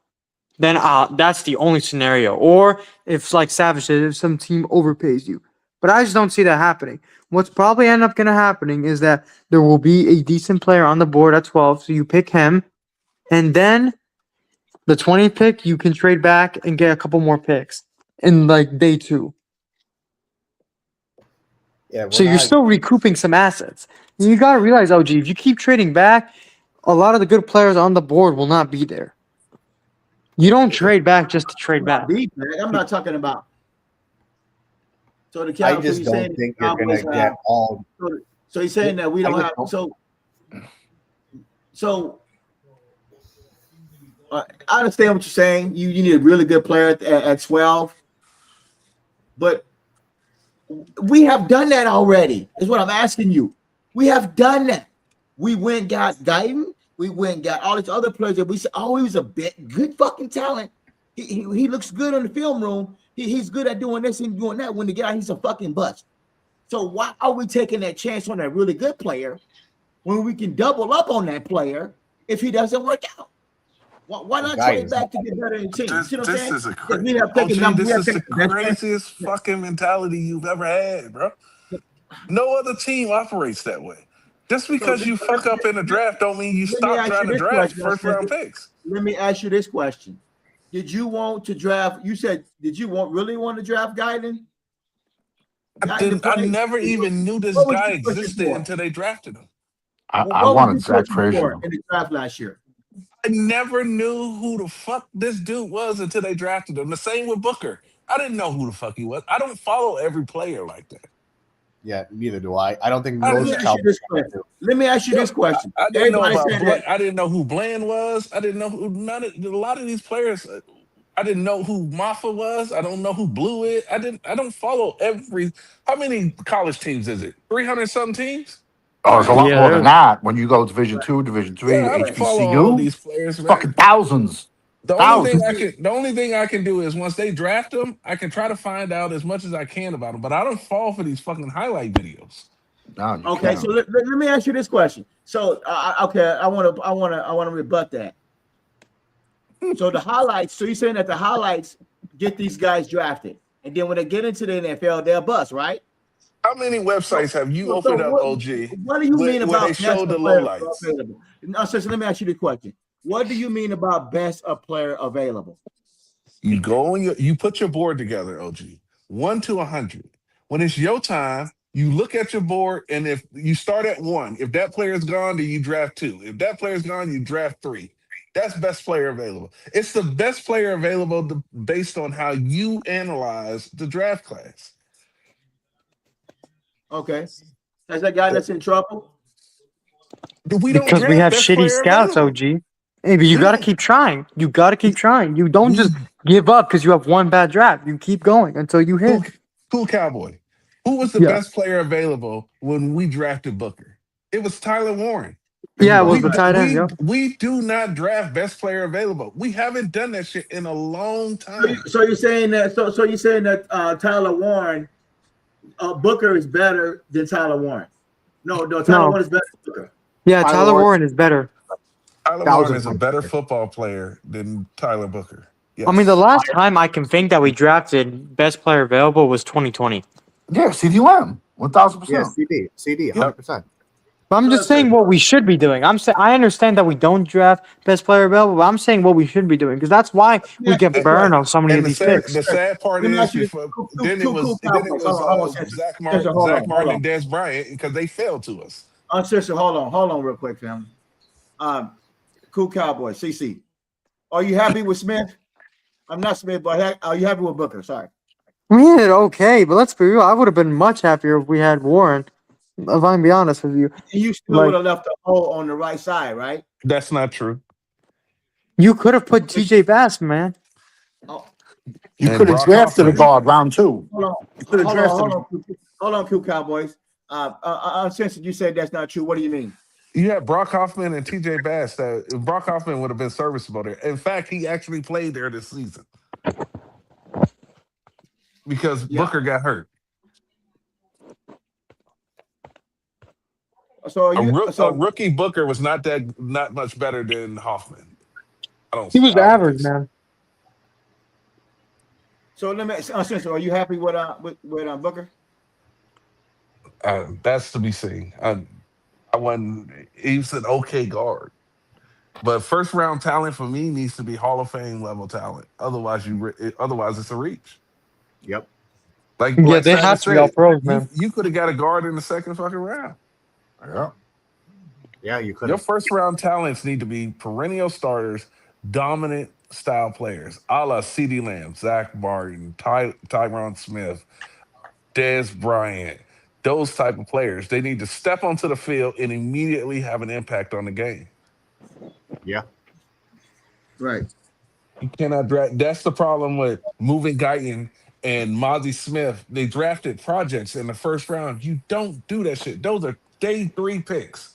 then that's the only scenario. Or if, like Savage said, if some team overpays you. But I just don't see that happening. What's probably end up going to happening is that there will be a decent player on the board at 12, so you pick him, and then the 20th pick, you can trade back and get a couple more picks in like day 2. Yeah, so you're still recouping some assets. You got to realize, OG, if you keep trading back, a lot of the good players on the board will not be there. You don't trade back just to trade back. I'm not talking about. So the I Cowboys, just don't think you're going to get all. So he's saying that we don't have. So I understand what you're saying. You need a really good player at 12, but we have done that already. Is what I'm asking you. We have done that. We went got Guyton. We went and got all these other players that we said, oh, he was a good fucking talent. He looks good on the film room. He's good at doing this and doing that. When the guy, he's a fucking bust. So why are we taking that chance on that really good player when we can double up on that player if he doesn't work out? Why not trade back to get better in the team? This is the craziest fucking mentality you've ever had, bro. No other team operates that way. Just because you fuck up in the draft don't mean you stop trying to draft first-round picks. Let me ask you this question. Did you want to draft? You said, did you really want to draft Guyton? I never even knew this guy existed until they drafted him. I wanted Dak Prescott in the draft last year. I never knew who the fuck this dude was until they drafted him. The same with Booker. I didn't know who the fuck he was. I don't follow every player like that. Yeah, neither do I. I don't think most Cowboys. Let me ask you this question. I didn't know who Bland was. I didn't know who a lot of these players. I didn't know who Maffa was. I don't know who Blue is. I don't follow every. How many college teams is it? 300 something teams. Oh, it's a lot more than that. When you go Division 2, Division 3, HBCU, these players, man. fucking thousands. The only thing I can do is once they draft them, I can try to find out as much as I can about them. But I don't fall for these fucking highlight videos. Okay, so let me ask you this question. So I want to rebut that. So the highlights. So you're saying that the highlights get these guys drafted, and then when they get into the NFL, they're bust, right? How many websites have you opened up, OG? What do you mean about they show the lowlights? No, so let me ask you the question. What do you mean about best of player available? You go and you put your board together, OG, 1 to 100. When it's your time, you look at your board, and if you start at 1, if that player is gone, then you draft 2. If that player is gone, you draft 3. That's best player available. It's the best player available based on how you analyze the draft class. Okay. That's that guy that's in trouble? Because we have shitty scouts, OG. Hey, but you got to keep trying. You got to keep trying. You don't just give up because you have one bad draft. You keep going until you hit. Cool Cowboy. Who was the best player available when we drafted Booker? It was Tyler Warren. Yeah, it was the tight end. We do not draft best player available. We haven't done that shit in a long time. So you're saying that? So you're saying that Tyler Warren, Booker is better than Tyler Warren? No, Tyler Warren is better than Booker. Yeah, Tyler Warren is better. Tyler Warren is a better football player than Tyler Booker. Yes. I mean, the last time I can think that we drafted best player available was 2020. Yeah, CD Lamb, 1,000%. Yeah, CD, 100%. But I'm just saying what we should be doing. I understand that we don't draft best player available, but I'm saying what we should be doing because that's why we get burned on so many of these picks. The sad part is, then it was Zach Martin and Des Bryant because they failed to us. Sister, hold on, real quick, family. Cool Cowboy, CC. Are you happy with Smith? I'm not Smith, but are you happy with Booker? Sorry. We did okay, but let's be real. I would have been much happier if we had Warren. If I'm be honest with you, You still like would have left a hole on the right side, right? That's not true. you could have put TJ Bass, man. Oh, You And could have Brock drafted a Hoffman. guard round 2. hold on, You could have drafted. hold on, Q Cowboys. Since you said that's not true, what do you mean? You had Brock Hoffman and TJ Bass. That Brock Hoffman would have been serviceable there. In fact, he actually played there this season because Yeah. Booker got hurt. So A rookie Booker was not much better than Hoffman. He was I don't average, think so. man. So let me. Spencer, are you happy with Booker? That's to be seen. I wasn't. He's an okay guard, but first round talent for me needs to be Hall of Fame level talent. Otherwise, it's a reach. Yep. Yeah, Like they have Savage to be all said, pros, man. you could have got a guard in the second fucking round. Yeah. Yeah, you could Your have. first round talents need to be perennial starters, dominant style players, a la CeeDee Lamb, Zach Martin, Tyron Smith, Dez Bryant. Those type of players. They need to step onto the field and immediately have an impact on the game. Yeah. Right. You cannot draft. That's the problem with moving Guyton and Mozzie Smith. They drafted projects in the first round. You don't do that shit. Those are day 3 picks.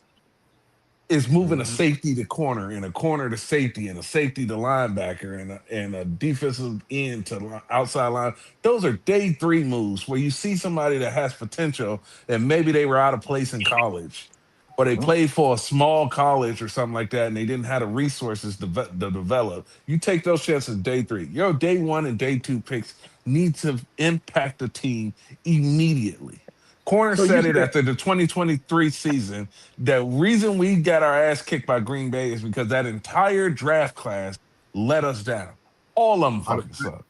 Is moving a safety to corner and a corner to safety and a safety to linebacker and a defensive end to outside line. Those are day 3 moves where you see somebody that has potential and maybe they were out of place in college or they played for a small college or something like that and they didn't have the resources to develop. You take those chances day 3. Your day 1 and day 2 picks need to impact the team immediately. Corner So you said it said after the 2023 season. The reason we got our ass kicked by Green Bay is because that entire draft class let us down. All of them fucking suck.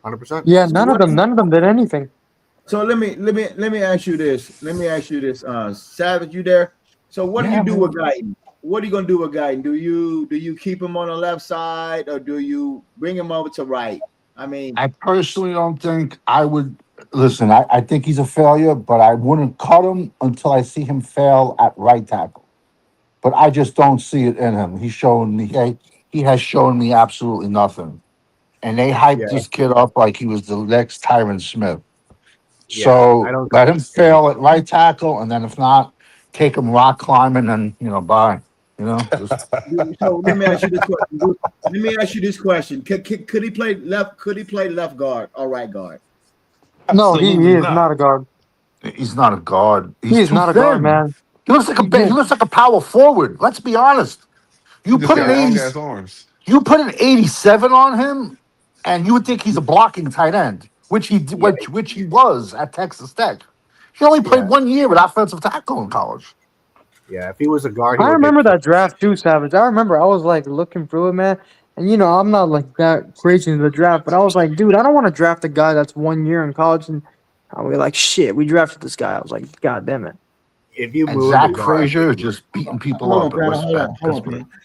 100%. Yeah, none of them did anything. so. Let me ask you this. Savage, you there? So what do you do with Guyton? What are you gonna do with Guyton? Do you keep him on the left side or do you bring him over to right? I mean, I personally don't think I would listen. I think he's a failure, but I wouldn't cut him until I see him fail at right tackle. But I just don't see it in him. He has shown me absolutely nothing. And they hyped Yeah. this kid up like he was the next Tyron Smith. Yeah. I So don't let him fail at right tackle, and then if not, take him rock climbing, and bye. Just so let me ask you this question. Could he play left? Could he play left guard or right guard? No, he Absolutely is not not. a guard. he's not a guard. He He's is too not a guard, thin. man. He looks like a power forward. Let's be honest. He You just put an got long 80, ass arms. you put an 87 on him, and you would think he's a blocking tight end, which which he was at Texas Tech. He only played Yeah. 1 year with offensive tackle in college. Yeah. If he was a guard, he I would remember get. that draft too, Savage. I remember I was like looking through it, man. And I'm not like that crazy into the draft, but I was like, dude, I don't want to draft a guy that's 1 year in college and we're like, shit, we drafted this guy. I was like, God damn it. If you And move a Zach guard, Frazier is just beating people Hold on, up at Brandon. respect. Hold on,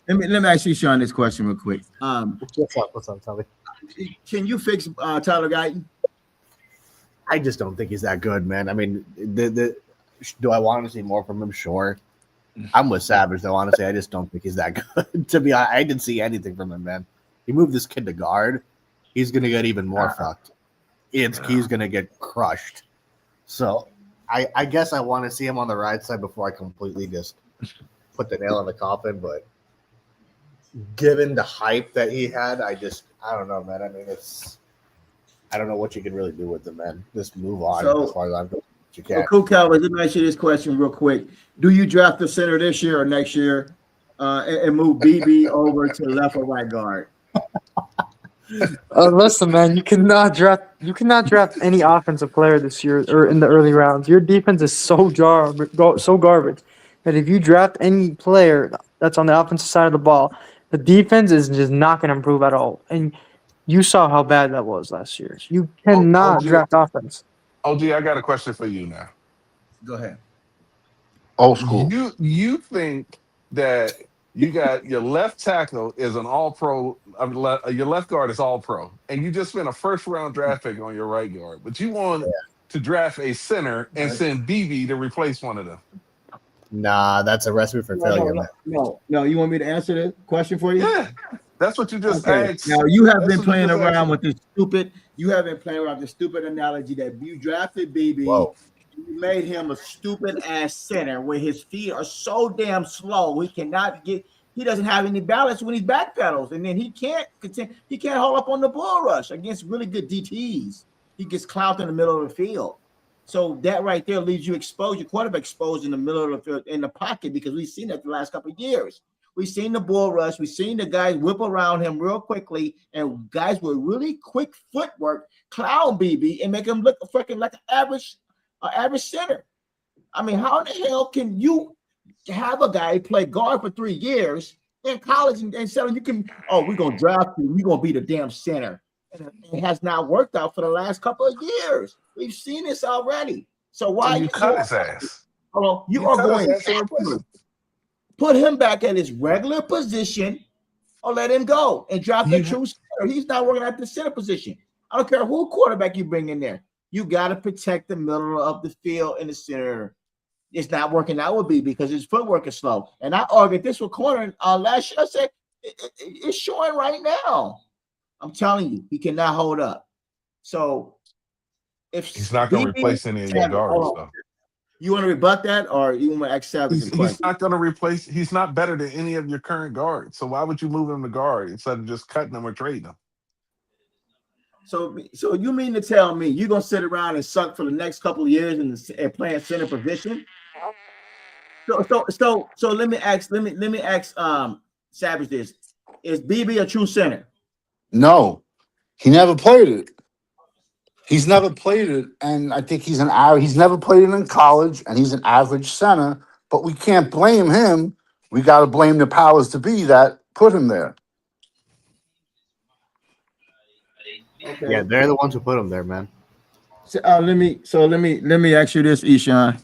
Brandon. Let me ask you, Sean, this question real quick. what's up, Tully? Can you fix Tyler Guyton? I just don't think he's that good, man. I mean, do I want to see more from him? Sure. I'm with Savage, though. Honestly, I just don't think he's that good. To be honest, I didn't see anything from him, man. He moved this kid to guard. He's going to get even more fucked. He's going to get crushed. So I guess I want to see him on the right side before I completely just put the nail in the coffin. But given the hype that he had, I don't know, man. I mean, I don't know what you can really do with him, man. Just move on as far as I'm concerned. You can't. Cool, Cowboys. Let me ask you this question real quick. Do you draft the center this year or next year and move BB over to left or right guard? Listen, man, you cannot draft any offensive player this year or in the early rounds. Your defense is so garbage that if you draft any player that's on the offensive side of the ball, the defense is just not going to improve at all. And you saw how bad that was last year. You cannot draft offense. OG, I got a question for you now. Go ahead. Old school. You think that you got your left tackle is an all-pro, your left guard is all-pro, and you just spent a first-round draft pick on your right guard, but you want to draft a center and send BB to replace one of them? Nah, that's a recipe for failure, man. No. You want me to answer the question for you? Yeah, that's what you just Okay. asked. Now you have been That's what you playing just around asked. with this stupid. You have been playing around with the stupid analogy that you drafted BB. Whoa. You made him a stupid ass center where his feet are so damn slow. He cannot get. He doesn't have any balance when he backpedals, and then he can't continue. He can't hold up on the bull rush against really good DTs. He gets clout in the middle of the field. So that right there leaves you exposed, your quarterback exposed in the middle of the field, in the pocket, because we've seen that the last couple of years. We've seen the bull rush. We've seen the guys whip around him real quickly, and guys with really quick footwork clown BB and make him look freaking like an average center. I mean, how in the hell can you have a guy play guard for 3 years in college and say you can, we're going to draft you, we're going to be the damn center? And it has not worked out for the last couple of years. We've seen this already. So why So you cut his ass? Hold on, you You are cut his going ass and replace him. put him back at his regular position or let him go and drop the true center. He's not working at the center position. I don't care who quarterback you bring in there. You got to protect the middle of the field in the center. It's not working out with B because his footwork is slow. And I argued this with corner last year. I said it's showing right now. I'm telling you, he cannot hold up. So if He's not going to replace any of your guards, though. You want to rebut that, or you want to ask Savage a question? He's not going to replace. He's not better than any of your current guards. So why would you move him to guard instead of just cutting him or trading him? So you mean to tell me you're gonna sit around and suck for the next couple of years and playing center position? So let me ask Savage this: is BB a true center? No, he never played it. He's never played it, and I think he's never played it in college, and he's an average center. But we can't blame him. We got to blame the powers to be that put him there. Okay. Yeah, they're the ones who put him there, man. So let me ask you this, Eshawn.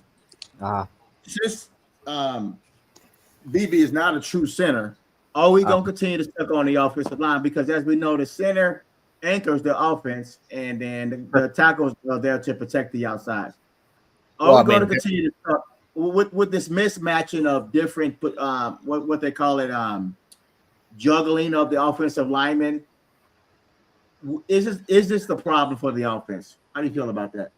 Since BB is not a true center, are we gonna continue to stuck on the offensive line? Because as we know, the center anchors the offense, and then the tackles are there to protect the outside. Are we going to continue to stuck with this mismatching of different what they call it juggling of the offensive linemen? Is this the problem for the offense? How do you feel about that?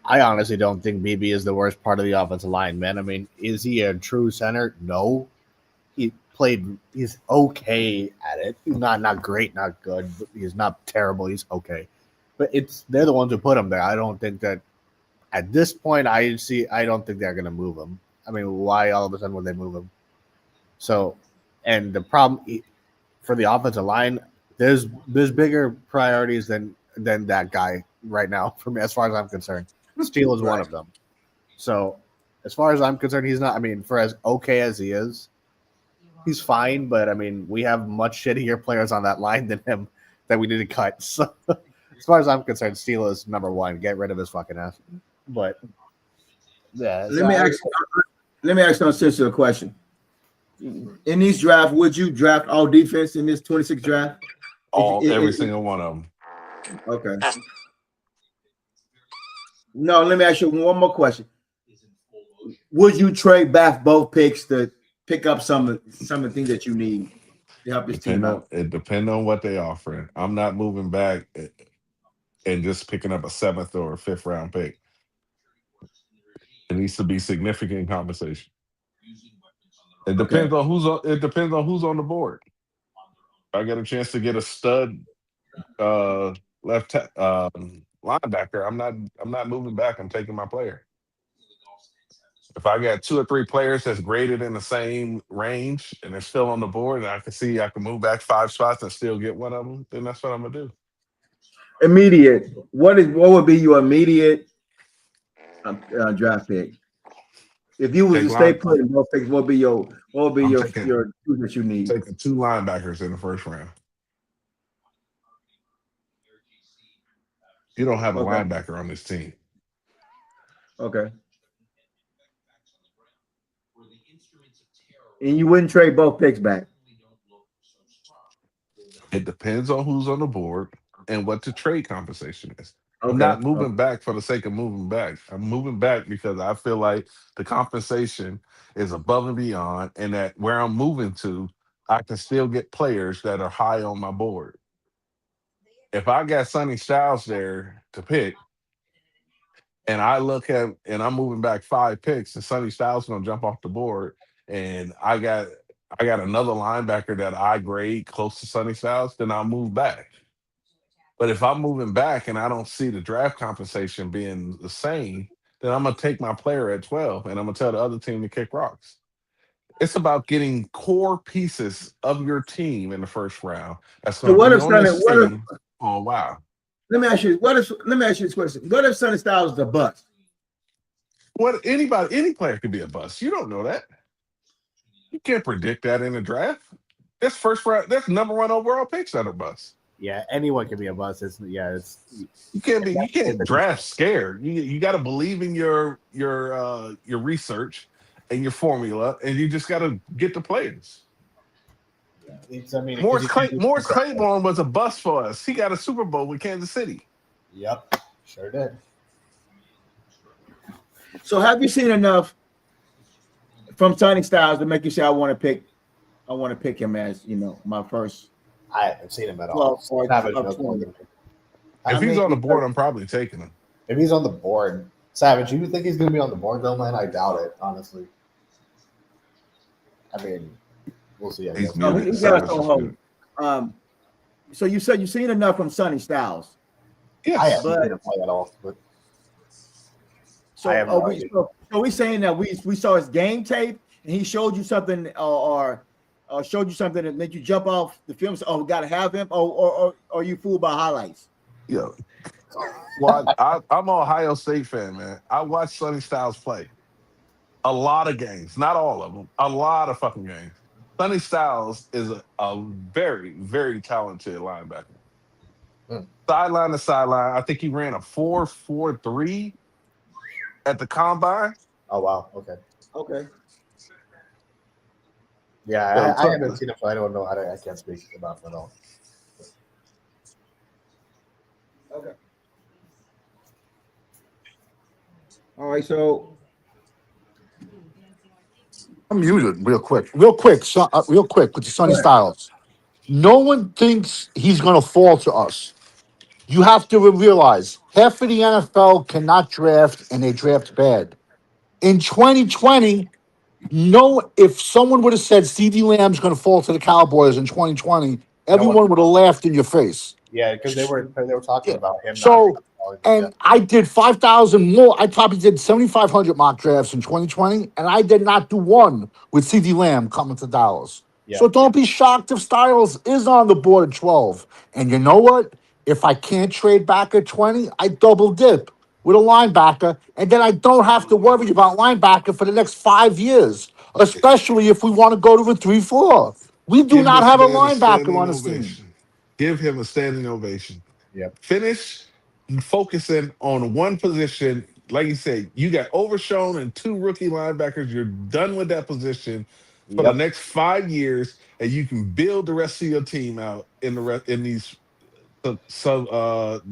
I honestly don't think BB is the worst part of the offensive line, man. I mean, is he a true center? No. He's okay at it. He's not great, not good, but he's not terrible. He's okay. But they're the ones who put him there. I don't think that at this point I don't think they're gonna move him. I mean, why all of a sudden would they move him? So, and the problem for the offensive line, there's bigger priorities than that guy right now for me, as far as I'm concerned. Steele is one of them. So as far as I'm concerned, he's not, I mean, for as okay as he is, he's fine, but I mean, we have much shittier players on that line than him that we need to cut. So as far as I'm concerned, Steele is number one. Get rid of his fucking ass. But yeah. Let me ask you a sensitive question. In these drafts, would you draft all defense in this 26 draft? Every single one of them. Okay. No, let me ask you one more question. Would you trade back both picks to pick up some of the things that you need to help this team out? It depends on what they offering. I'm not moving back and just picking up a 7th or a 5th round pick. It needs to be significant compensation. It depends on who's on the board. If I get a chance to get a stud linebacker, I'm not moving back. I'm taking my player. If I got 2 or 3 players that's graded in the same range and they're still on the board, and I can move back 5 spots and still get one of them, then that's what I'm gonna do. Immediate. What would be your immediate draft pick? If you was to stay put in both picks, what would be your two that you need? Taking 2 linebackers in the first round. You don't have a linebacker on this team. Okay. And you wouldn't trade both picks back? It depends on who's on the board and what the trade compensation is. I'm Okay. not moving back for the sake of moving back. I'm moving back because I feel like the compensation is above and beyond, and that where I'm moving to, I can still get players that are high on my board. If I got Sonny Styles there to pick, and I look at and I'm moving back 5 picks, and Sonny Styles gonna jump off the board, and I got another linebacker that I grade close to Sonny Styles, then I'll move back. But if I'm moving back and I don't see the draft compensation being the same, then I'm gonna take my player at 12 and I'm gonna tell the other team to kick rocks. It's about getting core pieces of your team in the first round that's So gonna what be if on Sonny? this What if? team for a while. Let me ask you. Let me ask you this question. What if Sonny Styles is a bust? Any player could be a bust. You don't know that. You can't predict that in the draft. That's first round, that's number one overall picks that are bust. Yeah, anyone can be a bust. It's You can't draft scared. You got to believe in your research and your formula, and you just got to get the players. I mean, Morris Claiborne was a bust for us. He got a Super Bowl with Kansas City. Yep, sure did. So have you seen enough from Sonny Styles to make you say I want to pick him as my first? I haven't seen him at all. If he's on the board, I'm probably taking him. If he's on the board, Savage, you think he's going to be on the board though, man? I doubt it, honestly. I mean, we'll see. I guess. He's got us on hold. So you said you've seen enough from Sonny Styles. Yes, I haven't seen him play at all. But so we saying that we saw his game tape and he showed you something or showed you something that made you jump off the film. So, we got to have him. Or are you fooled by highlights? Yeah. Well, I'm an Ohio State fan, man. I watched Sonny Styles play a lot of games, not all of them, a lot of fucking games. Sonny Styles is a very, very talented linebacker. Sideline to sideline, I think he ran a 4.43 at the combine. Oh wow, okay. Yeah, Yeah, I haven't seen him, so I don't know. I can't speak about him at all. Okay. All right, so I'm muted real quick with the Sonny Styles. No one thinks he's going to fall to us. You have to realize half of the NFL cannot draft and they draft bad. In 2020, if someone would have said CeeDee Lamb's going to fall to the Cowboys in 2020, everyone would have laughed in your face. Yeah, because they were talking about him. I did 5,000 more. I probably did 7,500 mock drafts in 2020, and I did not do one with CeeDee Lamb coming to Dallas. Yeah. So don't be shocked if Styles is on the board at 12. And you know what? If I can't trade back at 20, I double dip with a linebacker, and then I don't have to worry about linebacker for the next 5 years, especially if we want to go to a 3-4. We do not have a linebacker on this team. Give him a standing ovation. Yep. Finish focusing on one position. Like you said, you got overshown and 2 rookie linebackers. You're done with that position for the next 5 years, and you can build the rest of your team out in the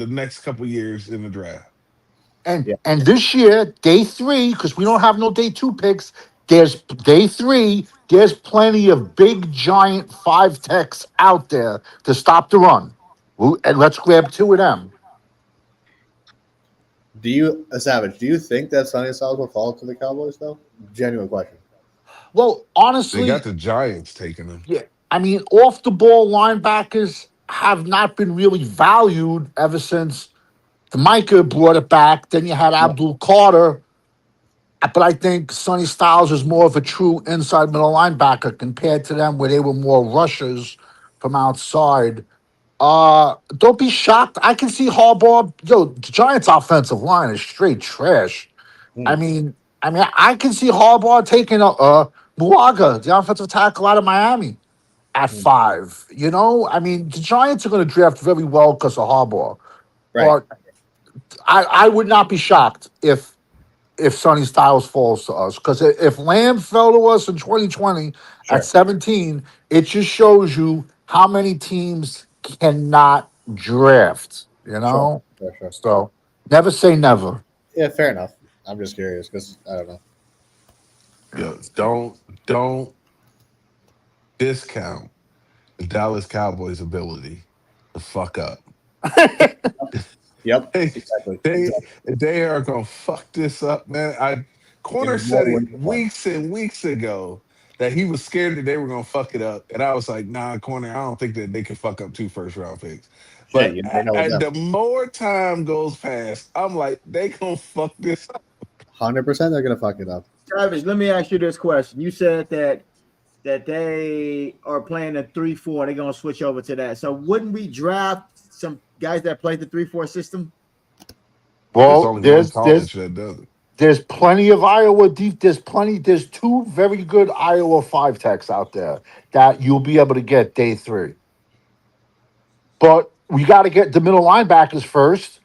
next couple years in the draft. And this year, day 3, because we don't have no day 2 picks, there's day 3, there's plenty of big, giant 5 techs out there to stop the run. And let's grab 2 of them. Do you think that Sonny Styles will fall to the Cowboys, though? Genuine question. Well, honestly, they got the Giants taking him. Yeah, I mean, off the ball linebackers have not been really valued ever since the Micah brought it back. Then you had Abdul Carter. But I think Sonny Styles is more of a true inside middle linebacker compared to them, where they were more rushers from outside. Don't be shocked. I can see Harbaugh. The Giants' offensive line is straight trash. I mean, I can see Harbaugh taking Muaga, the offensive tackle out of Miami, at 5. I mean, the Giants are going to draft very well because of Harbaugh. Right. But I would not be shocked if Sonny Styles falls to us, because if Lamb fell to us in 2020 at 17, it just shows you how many teams cannot draft. Sure. So Never say never. Yeah, fair enough. I'm just curious because I don't know. Yo, don't discount the Dallas Cowboys' ability to fuck up. Yep, They exactly. they are gonna fuck this up, man. Corner In more said ways it than one. weeks and weeks ago that he was scared that they were gonna fuck it up, and I was like, nah, Corner, I don't think that they can fuck up 2 first-round picks. Shit, But you never know with them. the more time goes past, I'm like, they gonna fuck this up. 100%, they're gonna fuck it up. Travis, let me ask you this question. You said that they are playing a 3-4. They're gonna switch over to that. So wouldn't we draft some guys that play the 3-4 system? There's Well, only one college that does it. there's plenty of Iowa deep. There's 2 very good Iowa 5 techs out there that you'll be able to get day 3. But we got to get the middle linebackers first.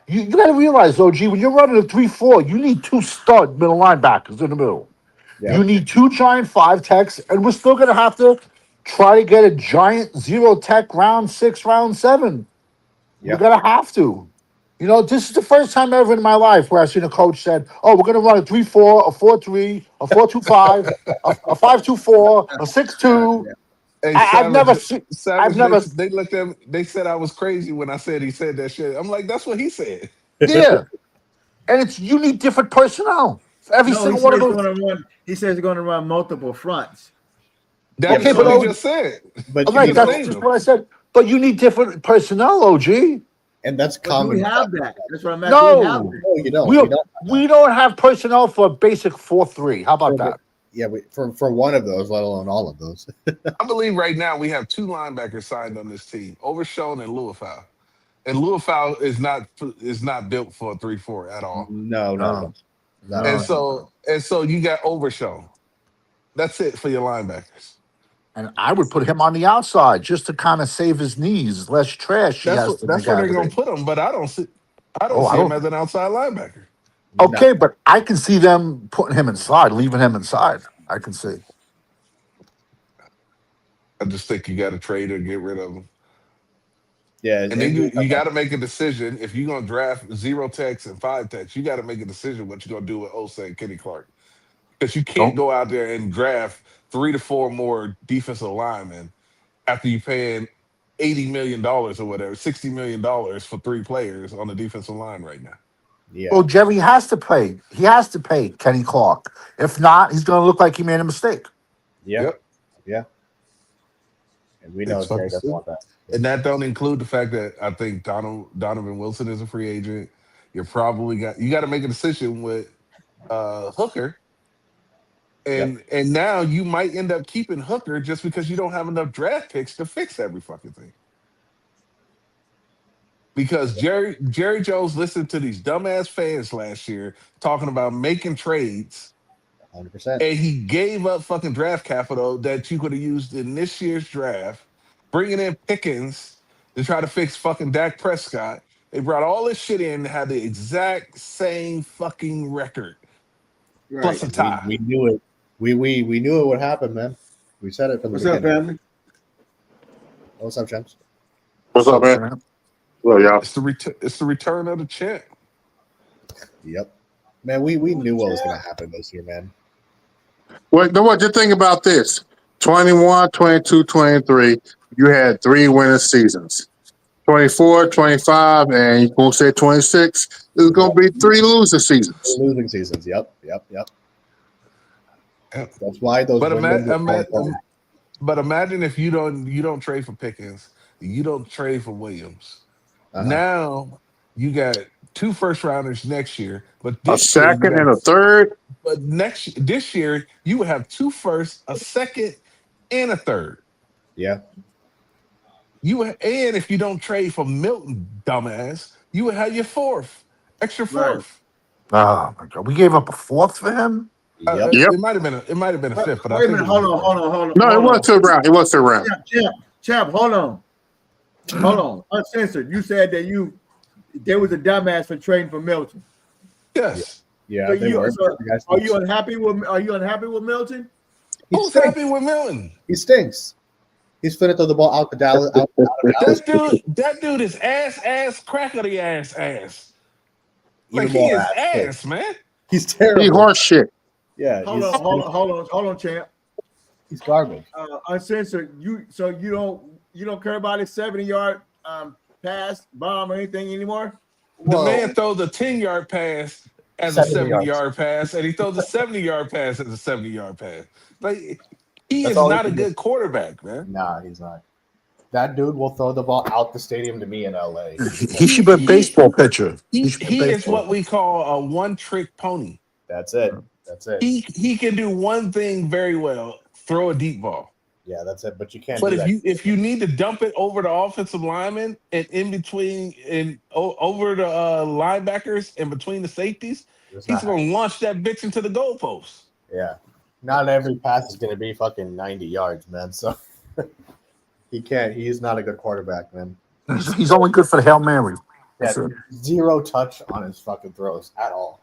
You got to realize, OG, when you're running a 3-4, you need 2 stud middle linebackers in the middle. Yeah. You need 2 giant 5 techs, and we're still going to have to try to get a giant 0 tech round 6, round 7. Yeah. We're going to have to. You know, this is the first time ever in my life where I've seen a coach said, "Oh, we're going to run a 3-4, a 4-3, a 4-2-5, a 5-2-4, a 6-2." Hey, I've never seen. Savage, Never. they looked at me, they said I was crazy when I said he said that shit. I'm like, that's what he said. Yeah, and you need different personnel for every No, he single says one of he's those. going to run. He says he's going to run multiple fronts. That's Okay, what but he just said. But right, you that's know, just what I said. But you need different personnel, OG. and that's But do common. we have that? That's what I'm asking. We have No, that. No, you don't. we don't have personnel for a basic 4-3. How about that? Yeah, for one of those, let alone all of those. I believe right now we have 2 linebackers signed on this team, Overshown and Louisville. And Louisville is not built for a 3-4 at all. No, no. And so you got Overshown. That's it for your linebackers. And I would put him on the outside just to kind of save his knees, less trash he has to That's where they're gonna navigate. put him, but I don't see I him don't. as an outside linebacker. Okay, but I can see them putting him inside, leaving him inside. I can see. I just think you got to trade or get rid of him. Yeah, and then you got to make a decision if you're gonna draft 0 techs and 5 techs. You got to make a decision what you're gonna do with Osa and Kenny Clark, because you can't go out there and draft 3 to 4 more defensive linemen after you paying $80 million or whatever, $60 million for 3 players on the defensive line right now. Yeah. Well, Jerry has to pay. He has to pay Kenny Clark. If not, he's going to look like he made a mistake. Yep. Yeah. And we know Jerry doesn't want that. And that don't include the fact that I think Donovan Wilson is a free agent. You got to make a decision with Hooker. And now you might end up keeping Hooker just because you don't have enough draft picks to fix every fucking thing. Because Jerry Jones listened to these dumbass fans last year talking about making trades. 100%. And he gave up fucking draft capital that you could have used in this year's draft, bringing in Pickens to try to fix fucking Dak Prescott. They brought all this shit in to have the exact same fucking record. Right. Plus a tie. We knew it. We knew it would happen, man. We said it from the beginning. What's up, family? What's up, champs? What's up, man? Well, y'all. It's the return of the champ. Yep. Man, we knew what was going to happen this year, man. Well, know what you think about this? 21, 22, 23, you had 3 winning seasons. 24, 25, and you're going to say 26, there's going to be 3 losing seasons. 3 losing seasons, yep. That's why those But but imagine if you don't trade for Pickens, you don't trade for Williams. Now you got 2 first rounders next year, but A second and a third. But this year you would have 2 firsts, a second, and a third. Yeah. And if you don't trade for Milton, dumbass, you would have your extra fourth. Oh my God, we gave up a 4th for him. Yep. It might have been a 5th, but Wait a minute, hold on. No, it was 2 rounds. It was 2 rounds. Champ, hold on. Uncensored. You said that there was a dumbass for trading for Milton. Yes. Yeah. Are you unhappy with Milton? Who's happy with Milton? He stinks. He's finna throw the ball out the Dallas. That dude is ass crack of the ass. Like, he is ass, man. He's terrible. He horse shit. Yeah, Hold on, champ. He's garbage. Uncensored. You don't care about his 70-yard pass, bomb, or anything anymore? The man throws a 10-yard pass as a 70-yard pass, and he throws a 70-yard pass as a 70-yard pass. Like, he is not a good quarterback, man. Nah, he's not. That dude will throw the ball out the stadium to me in LA. He should be a baseball pitcher. He is what we call a one-trick pony. That's it. That's it. He can do one thing very well: throw a deep ball. Yeah, that's it. But you can't. But if you need to dump it over the offensive lineman and in between and over the linebackers and between the safeties, he's going to launch that bitch into the goalpost. Yeah, not every pass is going to be fucking 90 yards, man. So he can't. He's not a good quarterback, man. He's only good for the Hail Mary. Yeah, zero touch on his fucking throws at all.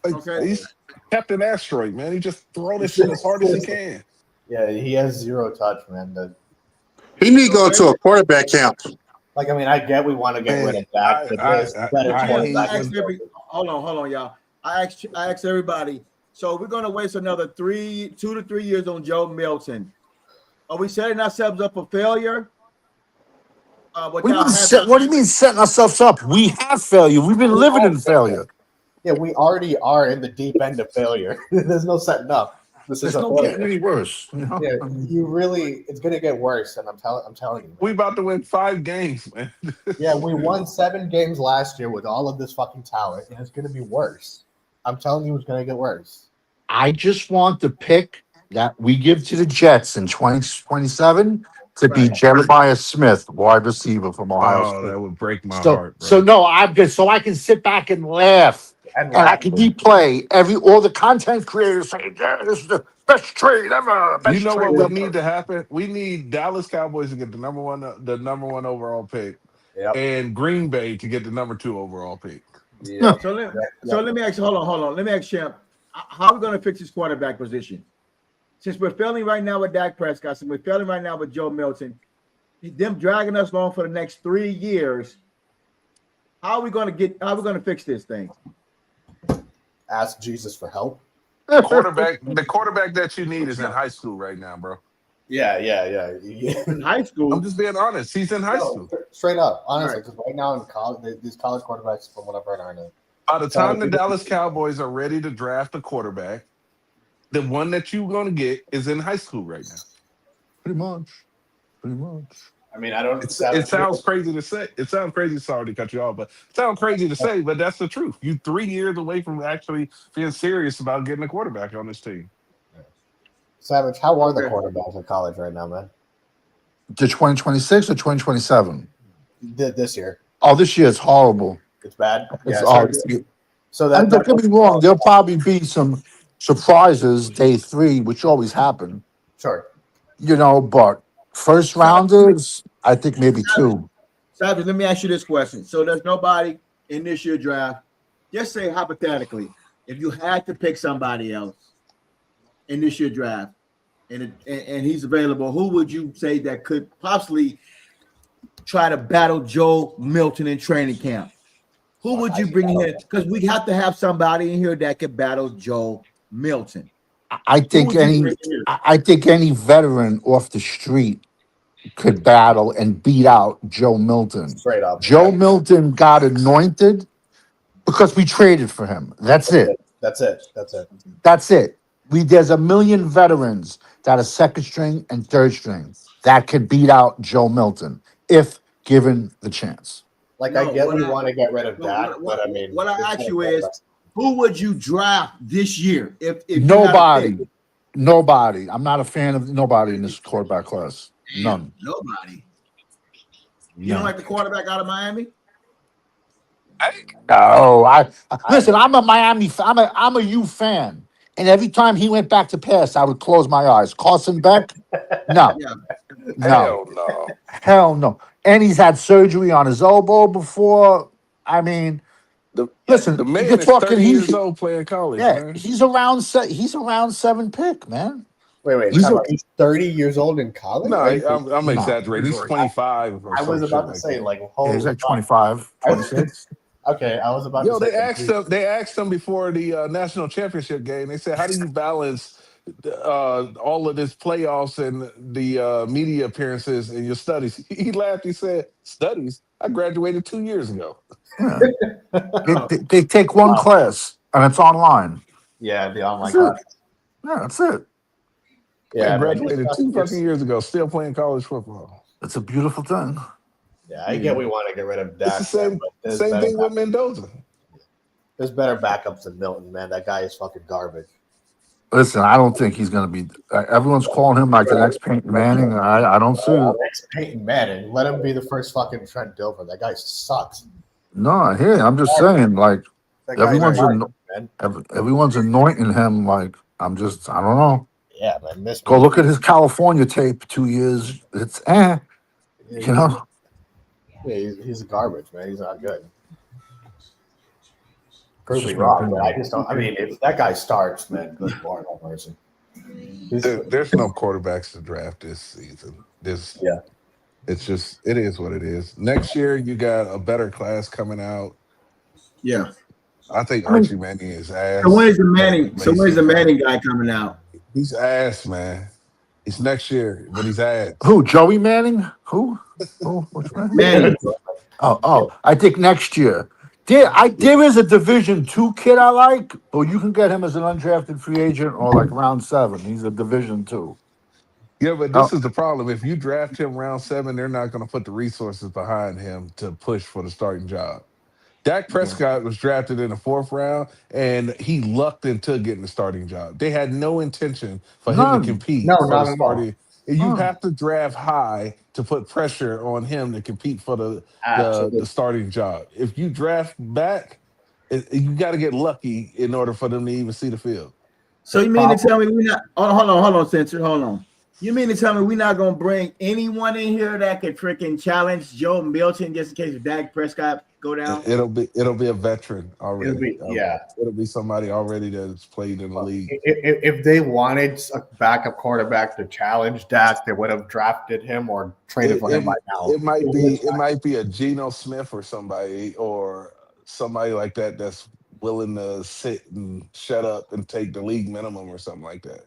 Okay, he's Captain Asteroid, man. He just throw this shit as hard as he can. Yeah, he has zero touch, man. He need to go to a quarterback camp. Like, I mean, I get we want to get rid of Dak, but there's better quarterbacks. Hold on, y'all. I asked everybody. So we're gonna waste another 2 to 3 years on Joe Milton. Are we setting ourselves up for failure? What do you mean setting ourselves up? We have failure. We've been living in failure. Yeah, we already are in the deep end of failure. There's no setting up. This is no getting any worse. You know? Yeah, it's gonna get worse, and I'm telling you. We about to win 5 games, man. Yeah, we won 7 games last year with all of this fucking talent, and it's gonna be worse. I'm telling you, it's gonna get worse. I just want the pick that we give to the Jets in 2027 to be Jeremiah Smith, wide receiver from Ohio State. That would break my heart, bro. So no, I'm good. So I can sit back and laugh. And I can replay all the content creators saying, yeah, this is the best trade ever. You know what would need to happen? We need Dallas Cowboys to get the number one overall pick, and Green Bay to get the number 2 overall pick. Yeah. So let me ask you, hold on. Let me ask Champ, how are we going to fix this quarterback position? Since we're failing right now with Dak Prescott, and we're failing right now with Joe Milton, them dragging us along for the next 3 years, how are we going to fix this thing? Ask Jesus for help. The quarterback that you need is in high school right now, bro. Yeah. In high school? I'm just being honest. He's in high school. Straight up, honestly, because right now in college, these college quarterbacks, from what I've heard, aren't it? By the time the Dallas Cowboys are ready to draft a quarterback, the one that you're going to get is in high school right now. Pretty much. I mean, I don't. It sounds crazy to say. It sounds crazy. Sorry to cut you off, but it sounds crazy to say, but that's the truth. You 3 years away from actually being serious about getting a quarterback on this team. Savage, how are the quarterbacks in college right now, man? The 2026 or 2027? This year. Oh, this year is horrible. It's bad. It's horrible. So don't get me wrong. There'll probably be some surprises day 3, which always happen. Sure. You know, but first rounders, I think maybe 2. Savage, let me ask you this question. So there's nobody in this year's draft. Just say hypothetically, if you had to pick somebody else in this year's draft and he's available, who would you say that could possibly try to battle Joe Milton in training camp? Who would you bring in? Because we have to have somebody in here that could battle Joe Milton. I think any veteran off the street could battle and beat out Joe Milton. Straight up. Joe Milton got anointed because we traded for him. That's it. That's it. There's a million veterans that are second string and third string that could beat out Joe Milton if given the chance. Like, I get we want to get rid of Dak, but I mean, what I ask you is, who would you draft this year? If Nobody. I'm not a fan of nobody in this quarterback class. None. Nobody. You don't like the quarterback out of Miami? No. Listen. I'm a Miami. I'm a U fan, and every time he went back to pass, I would close my eyes. Carson Beck. No. Hell no. And he's had surgery on his elbow before. I mean. Listen, the man you're is talking. 30 years old playing college. Yeah, man. he's around 7 pick, man. Wait. He's 30 years old in college? No, I'm exaggerating. He's 25. I was about to say, like, he's like 25, 26. Okay, I was about Yo, to say. they asked him before the national championship game. They said, "How do you balance all of this playoffs and the media appearances in your studies?" He laughed. He said, "Studies? I graduated 2 years ago." Yeah. They take one class and it's online. Yeah, the online That's class. it. Yeah, that's it. I Yeah, graduated 2 fucking years ago, still playing college football. It's a beautiful thing. Yeah, I get we want to get rid of Dak. It's the same, man, but same thing with Mendoza. There's better backups than Milton, man. That guy is fucking garbage. Listen, I don't think he's going to be. Everyone's calling him like the next Peyton Manning. I don't see it. Next Peyton Manning. Let him be the first fucking Trent Dilfer. That guy sucks. No, hey, I'm just saying, like That guy everyone's is garbage, man. everyone's anointing him. Like I don't know. Yeah, man. Go look at his California tape. 2 years. It's you know. Yeah, he's garbage, man. He's not good. Prove It's me just wrong, my but I just don't. I mean, if that guy starts, man, good Lord, have mercy. There's no quarterbacks to draft this season. It's just it is what it is. Next year you got a better class coming out. Yeah. I think Archie Manning is ass. So where's the Manning? So where's the Manning guy coming out? He's ass, man. It's next year, but he's ass. Who? Joey Manning? Who? Which one? Manning. Oh, I think next year. There is a Division II kid I like, but you can get him as an undrafted free agent or like round 7. He's a Division II. Yeah, but this is the problem. If you draft him round 7, they're not going to put the resources behind him to push for the starting job. Dak Prescott was drafted in the 4th round, and he lucked into getting the starting job. They had no intention for him to compete for the starting. You have to draft high to put pressure on him to compete for the starting job. If you draft back, you got to get lucky in order for them to even see the field. So you mean to tell me we're not? Hold on, Censor. Hold on. You mean to tell me we're not gonna bring anyone in here that could freaking challenge Joe Milton just in case if Dak Prescott go down? It'll be a veteran already. It'll be somebody already that's played in the league. If they wanted a backup quarterback to challenge Dak, they would have drafted him or traded for him by now. It might be a Geno Smith or somebody like that that's willing to sit and shut up and take the league minimum or something like that.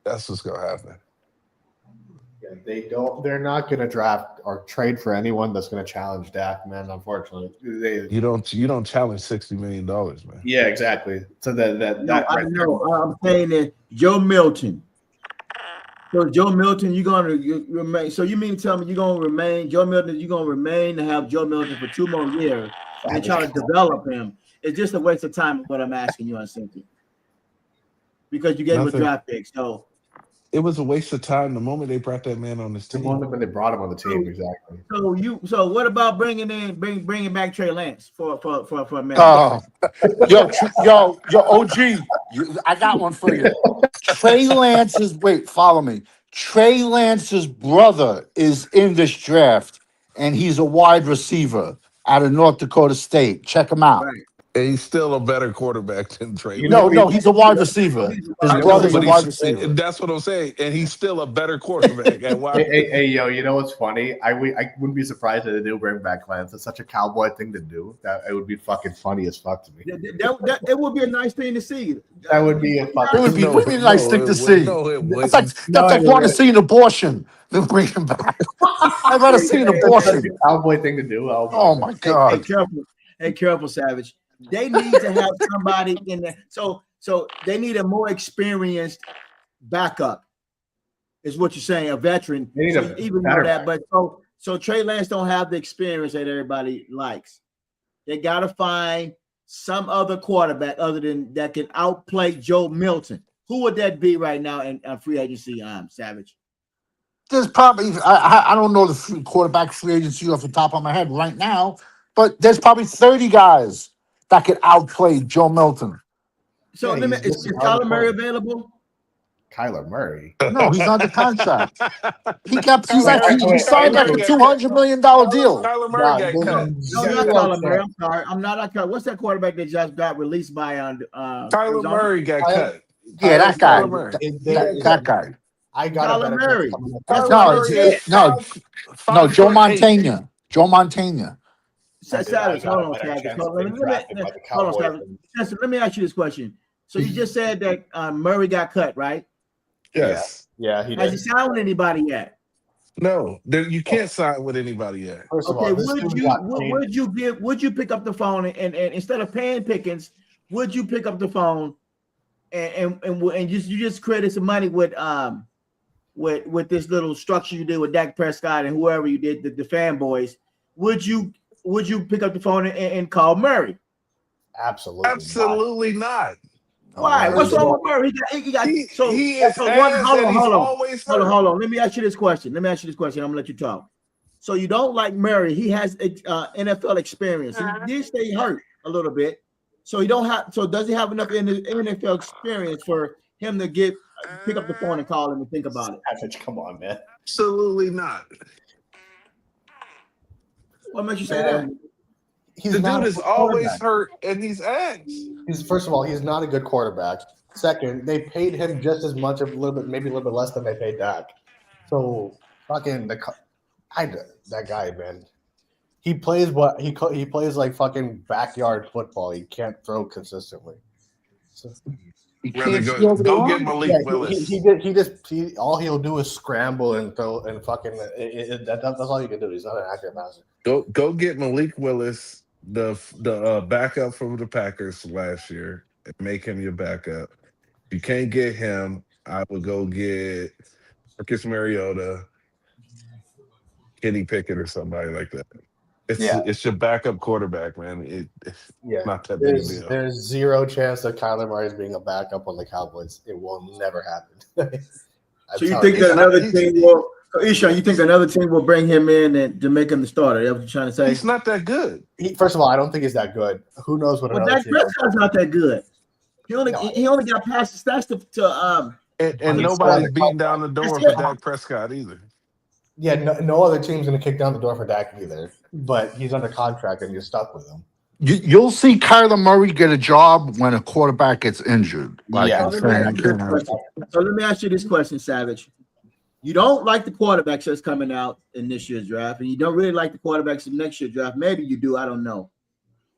That's what's gonna happen. Yeah, they're not going to draft or trade for anyone that's going to challenge Dak, man. Unfortunately, you don't challenge $60 million, man. Yeah, exactly. So I know. I'm saying that Joe Milton. So Joe Milton, you're gonna remain. So you mean to tell me you're gonna remain Joe Milton? You're gonna remain to have Joe Milton for 2 more years and try to develop him? It's just a waste of time. What I'm asking you on something because you gave him a draft pick. So. It was a waste of time the moment they brought that man on this team. The moment when they brought him on the team, exactly. So what about bringing back Trey Lance for a minute? Yo, OG, I got one for you. Follow me. Trey Lance's brother is in this draft, and he's a wide receiver out of North Dakota State. Check him out. Right. And he's still a better quarterback than Trey. No, he's a wide receiver. His brother's a wide receiver. That's what I'm saying. And he's still a better quarterback at wide receiver. Hey, yo, you know what's funny? I wouldn't be surprised if they do bring back Lance. It's such a cowboy thing to do. That it would be fucking funny as fuck to me. That would be a nice thing to see. That would be a fucking. It would be a nice thing to see. That's like wanting to see an abortion. Then bring him back. I'd rather see an abortion. Cowboy thing to do. Oh my God. Hey, careful, Savage. They need to have somebody in there. So they need a more experienced backup, is what you're saying, a veteran. They need so even know that, but so Trey Lance don't have the experience that everybody likes. They got to find some other quarterback other than that can outplay Joe Milton. Who would that be right now in free agency? Savage. There's probably I don't know the quarterback free agency off the top of my head right now, but there's probably 30 guys that could outplay Joe Milton. So is Kyler Murray available? Kyler Murray? No, he's under contract. He signed like a $200 million deal. Kyler Murray got cut. No, not Kyler Murray. I'm sorry. I'm not cut. What's that quarterback that just got released by Kyler Murray got cut. Yeah, that guy. That guy. I got Kyler Murray. No, Joe Montana. Joe Montana. Savage, hold on, Savage. Hold on, Savage. Listen, let me ask you this question. So you just said that Murray got cut, right? Yes. Yeah, he Has did. he signed with anybody yet? No, you can't sign with anybody yet. First of Okay, all, this dude got paid. would you pick up the phone and instead of paying Pickens, would you pick up the phone and just created some money with this little structure you did with Dak Prescott and whoever you did, the fanboys? Would you pick up the phone and call Murray? Absolutely not. Why? What's wrong with Murray? He is ass and he's always hurt. Hold on. Let me ask you this question. I'm gonna let you talk. So you don't like Murray? He has NFL experience. He did stay hurt a little bit. So does he have enough NFL experience for him to pick up the phone and call him and think about it? Come on, man. Absolutely not. What makes you say that? The dude is always hurt and he's ass. First of all, he's not a good quarterback. Second, they paid him just as much, maybe a little bit less than they paid Dak. So fucking that guy, man. He plays he plays like fucking backyard football. He can't throw consistently. So, go get Malik Willis. All he'll do is scramble and throw and fucking. That's all you can do. He's not an accurate passer. Go get Malik Willis, the backup from the Packers last year, and make him your backup. If you can't get him, I would go get Marcus Mariota, Kenny Pickett, or somebody like that. It's your backup quarterback, man. It's not that big a deal. There's zero chance that Kyler Murray is being a backup on the Cowboys. It will never happen. So you think that another team will? Ishan, you think another team will bring him in and to make him the starter? That's what you're trying to say? He's not that good. First of all, I don't think he's that good. Who knows what another Dak team? Prescott's not that good. He only got past the stats to and nobody's beating down the door for Dak Prescott either. Yeah, no other team's going to kick down the door for Dak either. But he's under contract and you're stuck with him. You'll see Kyler Murray get a job when a quarterback gets injured. So let me ask you this question, Savage. You don't like the quarterbacks that's coming out in this year's draft, and you don't really like the quarterbacks in next year's draft. Maybe you do. I don't know.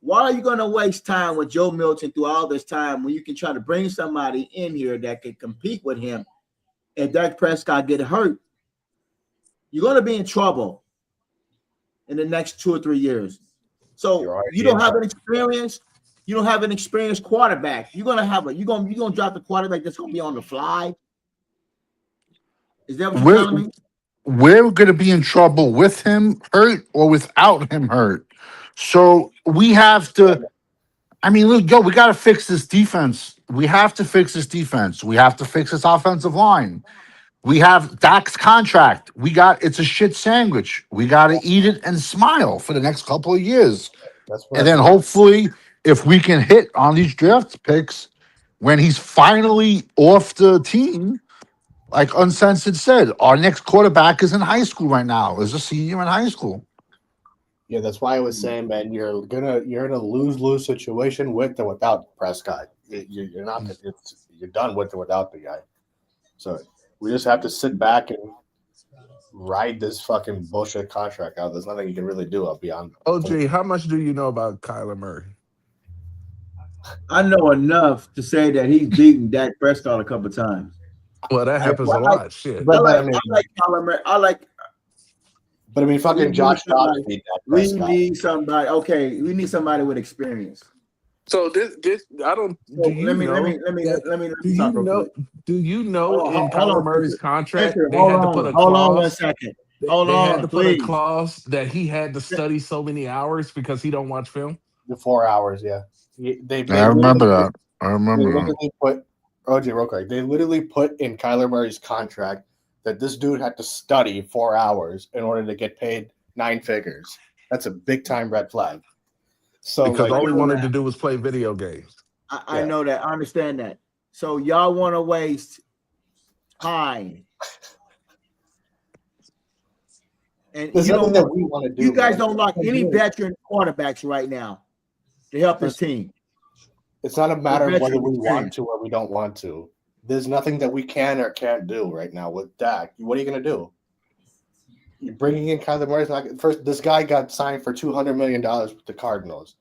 Why are you going to waste time with Joe Milton through all this time when you can try to bring somebody in here that can compete with him if Dak Prescott get hurt? You're going to be in trouble in the next 2 or 3 years. So you don't have an experience. You don't have an experienced quarterback. You're gonna drop the quarterback that's gonna be on the fly. Is that what you're telling me? We're going to be in trouble with him hurt or without him hurt. So we have to. I mean, look, we got to fix this defense. We have to fix this defense. We have to fix this offensive line. We have Dak's contract. It's a shit sandwich. We got to eat it and smile for the next couple of years. And then hopefully, if we can hit on these draft picks when he's finally off the team, like Uncensored said, our next quarterback is in high school right now. Is a senior in high school. Yeah, that's why I was saying, man, you're in a lose-lose situation with or without Prescott. You're not. You're done with or without the guy. So we just have to sit back and ride this fucking bullshit contract out. There's nothing you can really do beyond. OG, how much do you know about Kyler Murray? I know enough to say that he's beaten Dak Prescott a couple times. Well, that happens a lot. Shit. I like Kyler Murray. But I mean, fucking Josh Dobbs beat Dak Prescott. We need somebody. Okay, we need somebody with experience. So this I don't. Do you know in Kyler Murray's contract they had to put a clause? Hold on 1 second. Hold on, had to put a clause that he had to study so many hours because he don't watch film. The 4 hours, yeah. I remember that. OJ, real quick. They literally put in Kyler Murray's contract that this dude had to study 4 hours in order to get paid 9 figures. That's a big time red flag. So because all he wanted to do was play video games. I know that. I understand that. So y'all want to waste time. And there's nothing that we want to do. You guys don't like any veteran quarterbacks right now to help this team. It's not a matter of whether we want to or we don't want to. There's nothing that we can or can't do right now with Dak. What are you going to do? bringing in Kyler Murray's not first. This guy got signed for $200 million with the Cardinals.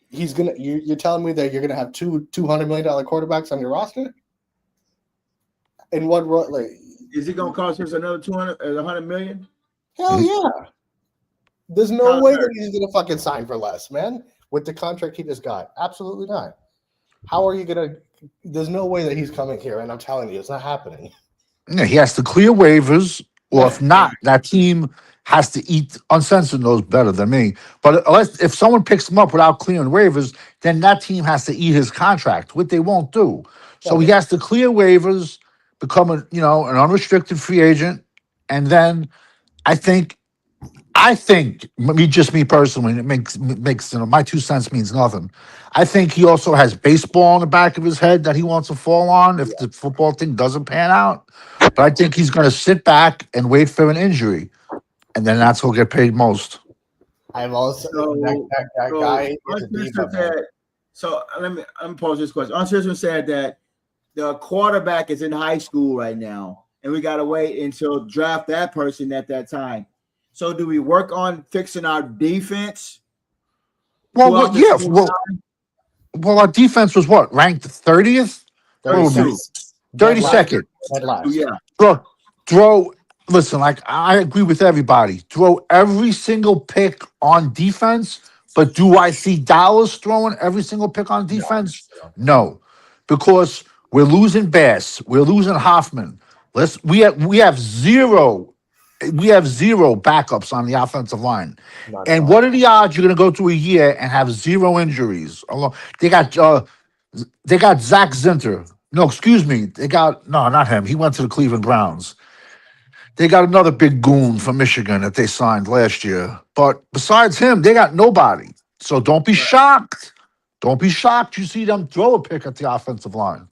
He's gonna. You're telling me that you're gonna have $200 million quarterbacks on your roster? In what like? Is he gonna cost us another 100 million? Hell yeah! There's no way that he's gonna fucking sign for less, man. With the contract he just got, absolutely not. How are you gonna? There's no way that he's coming here, and I'm telling you, it's not happening. Yeah, he has to clear waivers, or if not, that team has to eat. Uncensored knows better than me. But if someone picks him up without clearing waivers, then that team has to eat his contract, which they won't do. So he has to clear waivers, become an unrestricted free agent, and then I think me personally, it makes my 2 cents means nothing. I think he also has baseball in the back of his head that he wants to fall on if the football thing doesn't pan out. But I think he's going to sit back and wait for an injury, and then that's who'll get paid most. I'm also that guy is a diva. So let me pose this question. Uncensored said that the quarterback is in high school right now, and we got to wait until draft that person at that time. So do we work on fixing our defense? Well, our defense was what, ranked 30th? 32nd. Yeah. Listen, like I agree with everybody. Throw every single pick on defense, but do I see Dallas throwing every single pick on defense? No. Because we're losing Bass, we're losing Hoffman. We have zero backups on the offensive line. And what are the odds you're going to go through a year and have zero injuries? They got Zach Zinter. No, excuse me. Not him. He went to the Cleveland Browns. They got another big goon from Michigan that they signed last year. But besides him, they got nobody. So don't be shocked. Don't be shocked you see them throw a pick at the offensive line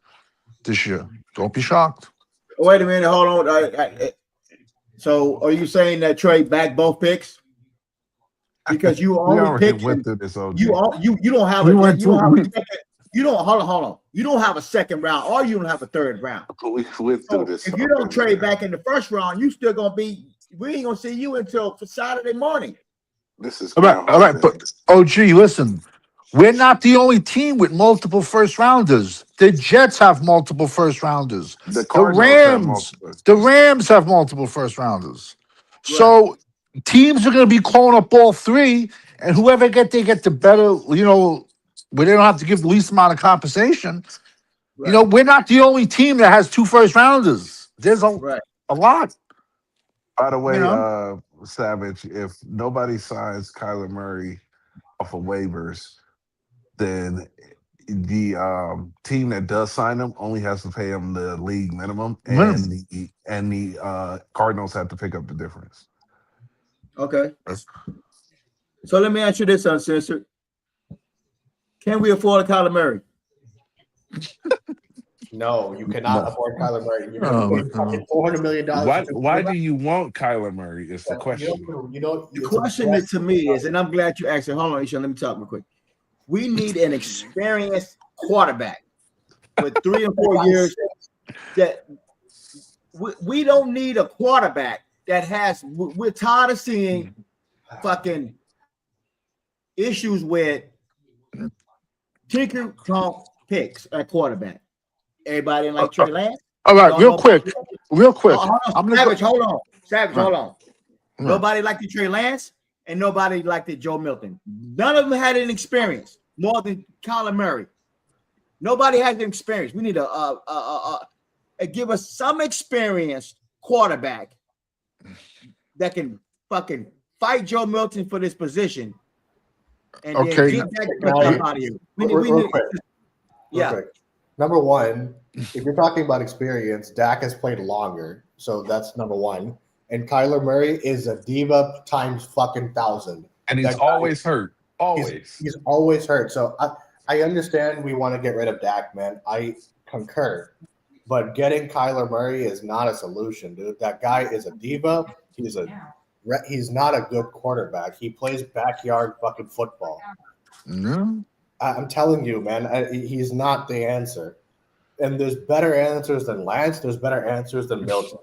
this year. Don't be shocked. Wait a minute. Hold on. So are you saying that trade back both picks? Because you only pick you don't have hold on. You don't have a second round or you don't have a third round. We went through this. If you don't trade back in the first round, you still gonna be. We ain't gonna see you until Saturday morning. This is all right. But OG, listen, we're not the only team with multiple first rounders. The Jets have multiple first rounders. The Rams have multiple first rounders. Right. So teams are going to be calling up all three, and whoever get the better, where they don't have to give the least amount of compensation. Right. We're not the only team that has 2 first rounders. There's a lot. By the way, Savage, if nobody signs Kyler Murray off of waivers, then the team that does sign him only has to pay him the league minimum, and the Cardinals have to pick up the difference. Okay. So let me ask you this, Uncensored. Can we afford a Kyler Murray? No, you cannot afford Kyler Murray. You're going to pay $400 million. Why do you want Kyler Murray? Is the question. The question to me is, and I'm glad you asked it. Hold on, Ishan, let me talk real quick. We need an experienced quarterback with 3 or 4 years. That we don't need a quarterback that has. We're tired of seeing fucking issues with tinker clonk picks at quarterback. Everybody didn't like Trey Lance. All right, real quick. Savage, hold on. Nobody liked the Trey Lance, and nobody liked the Joe Milton. None of them had an experience more than Kyler Murray. Nobody has an experience. We need a give us some experienced quarterback that can fucking fight Joe Milton for this position. And then get that out of you. Quick. Number one, if you're talking about experience, Dak has played longer, so that's number one. And Kyler Murray is a diva times fucking 1,000. And he's always hurt. Always. He's always hurt. So I understand we want to get rid of Dak, man. I concur. But getting Kyler Murray is not a solution, dude. That guy is a diva. He's not a good quarterback. He plays backyard fucking football. No. I'm telling you, man, he's not the answer. And there's better answers than Lance. There's better answers than Milton.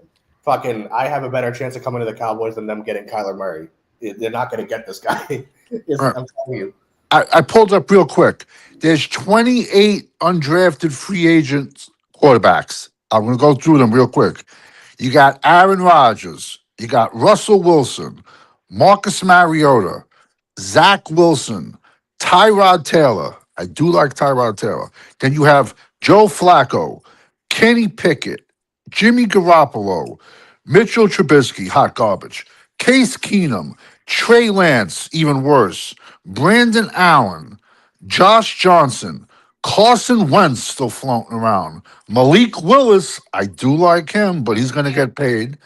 fucking, I have a better chance of coming to the Cowboys than them getting Kyler Murray. They're not going to get this guy. Right. I'm telling you. I pulled up real quick. There's 28 undrafted free agent quarterbacks. I'm going to go through them real quick. You got Aaron Rodgers. You got Russell Wilson, Marcus Mariota, Zach Wilson, Tyrod Taylor. I do like Tyrod Taylor. Then you have Joe Flacco, Kenny Pickett, Jimmy Garoppolo, Mitchell Trubisky, hot garbage, Case Keenum, Trey Lance, even worse, Brandon Allen, Josh Johnson, Carson Wentz still floating around, Malik Willis, I do like him, but he's going to get paid,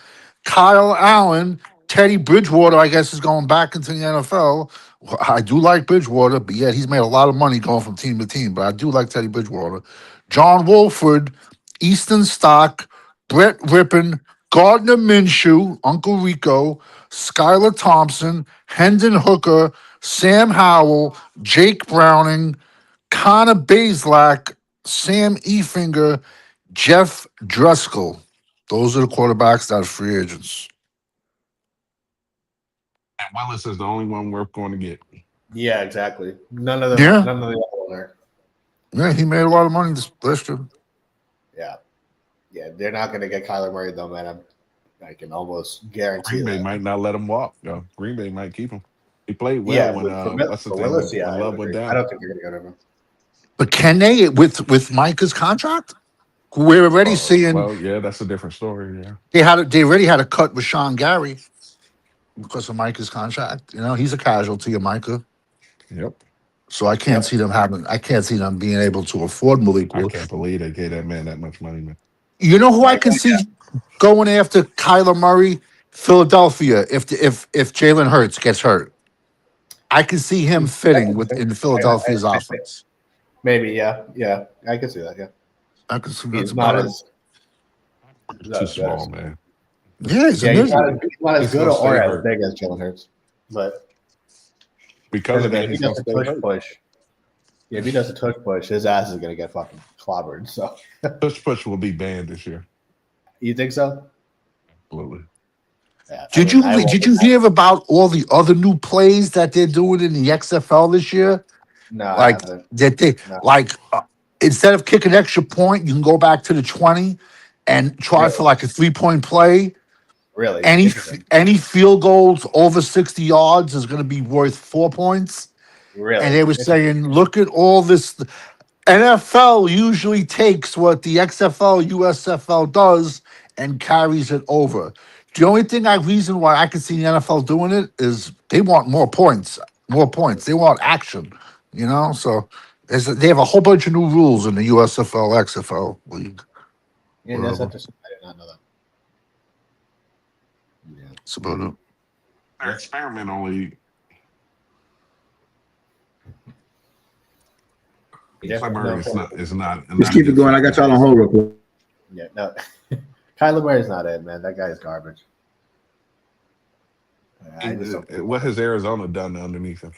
Kyle Allen, Teddy Bridgewater, I guess, is going back into the NFL. Well, I do like Bridgewater, but yeah, he's made a lot of money going from team to team, but I do like Teddy Bridgewater. John Wolford, Easton Stock, Brett Rippon, Gardner Minshew, Uncle Rico, Skylar Thompson, Hendon Hooker, Sam Howell, Jake Browning, Connor Bazelak, Sam Efinger, Jeff Driscoll. Those are the quarterbacks that are free agents. And Willis is the only one worth going to get. Yeah, exactly. None of them. Yeah. None of the other one are. Yeah, he made a lot of money this last year. Yeah. Yeah, they're not going to get Kyler Murray, though, man. I can almost guarantee Green Bay that. might not let him walk, though. Green Bay might keep him. He played well Yeah, when what's the for thing? Willis, When yeah, Love went down. I don't think they're going to go to him. But can they with Micah's contract? We're already seeing Well, yeah, that's a different story. Yeah, they already had a cut with Sean Gary because of Micah's contract. You know, he's a casualty of Micah. Yep. So I can't see them being able to afford Malik I Willis. can't believe they gave that man that much money, man. You know who I can see going after Kyler Murray? Philadelphia. If Jalen Hurts gets hurt, I can see him fitting within Philadelphia's offense. Maybe, yeah. I can see that, yeah. I can see He's that's not about as Too small, man. Yeah, he's he's amazing. not as He's good gonna or stay as hurt. big as Jalen Hurts. But Because of that, if he he's going does to a stay tush hurt. push, if he does a tush push, his ass is going to get fucking clobbered. So Push will be banned this year. you think so? Absolutely. Yeah, Did you hear about all the other new plays that they're doing in the XFL this year? No, I Like haven't. that they instead of kicking an extra point, you can go back to the 20 and try for like a 3-point play. Really? Any field goals over 60 yards is going to be worth 4 points. Really? And they were saying, look at all this. NFL usually takes what the XFL, USFL does and carries it over. The only reason why I can see the NFL doing it is they want more points. They want action, you know? So they have a whole bunch of new rules in the USFL, XFL league. Yeah, that's interesting. I did not know that. Yeah. That's about it. Their experimental league. Kyler Murray is not. Just keep it going. I got y'all on hold real quick. Yeah, no. Kyler Murray's not it, man. That guy is garbage. What has Arizona done underneath him?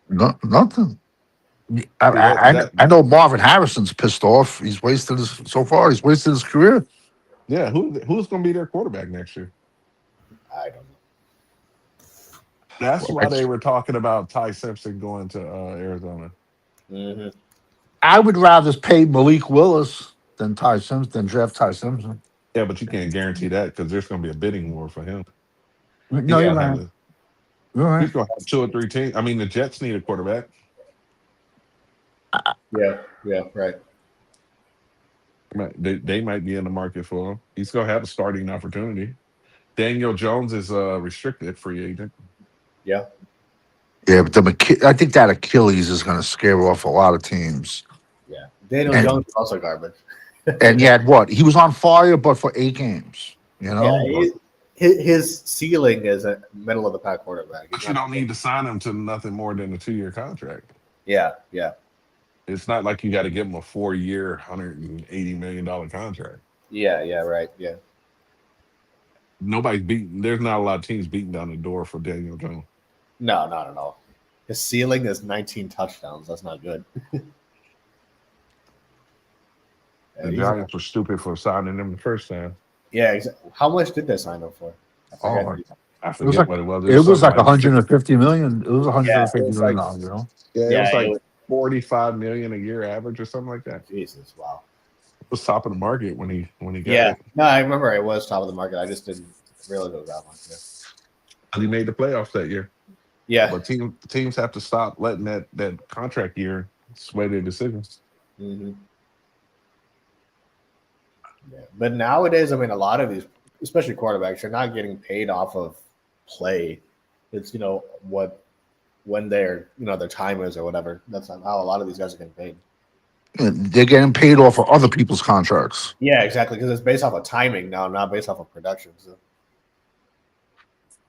Nothing. I know Marvin Harrison's pissed off. He's wasted his career. Yeah, who's going to be their quarterback next year? I don't know. That's why they were talking about Ty Simpson going to Arizona. Mm-hmm. I would rather pay Malik Willis than draft Ty Simpson. Yeah, but you can't guarantee that because there's going to be a bidding war for him. No, you're right. He's going to have 2 or 3 teams. I mean, the Jets need a quarterback. Yeah, right. They might be in the market for him. He's going to have a starting opportunity. Daniel Jones is a restricted free agent. Yeah. Yeah, but I think that Achilles is going to scare off a lot of teams. Yeah. Daniel Jones is also garbage. And yet, he was on fire, but for 8 games. You know, yeah, his ceiling is a middle of the pack quarterback. But you don't need to sign him to nothing more than a 2-year contract. Yeah. It's not like you got to give him a 4-year, $180 million contract. Yeah, right. Yeah. There's not a lot of teams beating down the door for Daniel Jones. No, not at all. His ceiling is 19 touchdowns. That's not good. The Giants were stupid for signing him the first time. Yeah, how much did they sign him for? I forget. I It was forget like what it was. it was Something like like 150 million. It was Yeah, 150 it was million like dollars, you know. it was it like was 45 million a year average or something like that. Jesus, wow. It was top of the market when he got Yeah, it. no, I remember it was top of the market. I just didn't realize it was that much. And he made the playoffs that year. Yeah. But teams have to stop letting that contract year sway their decisions. Mm-hmm. Yeah. But nowadays, I mean, a lot of these, especially quarterbacks, are not getting paid off of play. It's when their their time is or whatever. That's not how a lot of these guys are getting paid. They're getting paid off of other people's contracts. Yeah, exactly, because it's based off of timing now, not based off of production.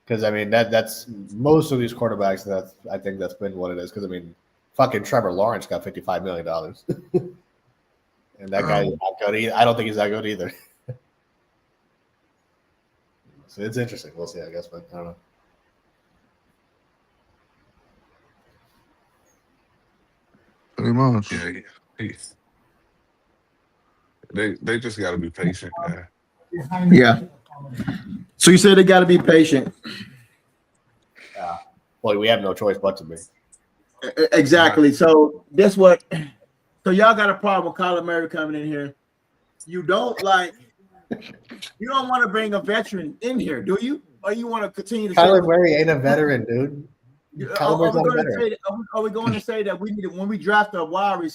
Because I mean that's most of these quarterbacks. I think that's been what it is. Because I mean, fucking Trevor Lawrence got $55 million, and that guy is not good. I don't think he's that good either. So it's interesting. We'll see, I guess, but I don't know. Pretty much. Yeah, they just got to be patient, man. Yeah. So you said they got to be patient. Well, we have no choice but to be. Exactly. So that's what. So y'all got a problem with Kyler Murray coming in here. You don't want to bring a veteran in here, do you? Or you want to continue to Kyler Murray ain't a veteran, dude. Are we going to say that we need when we draft a wide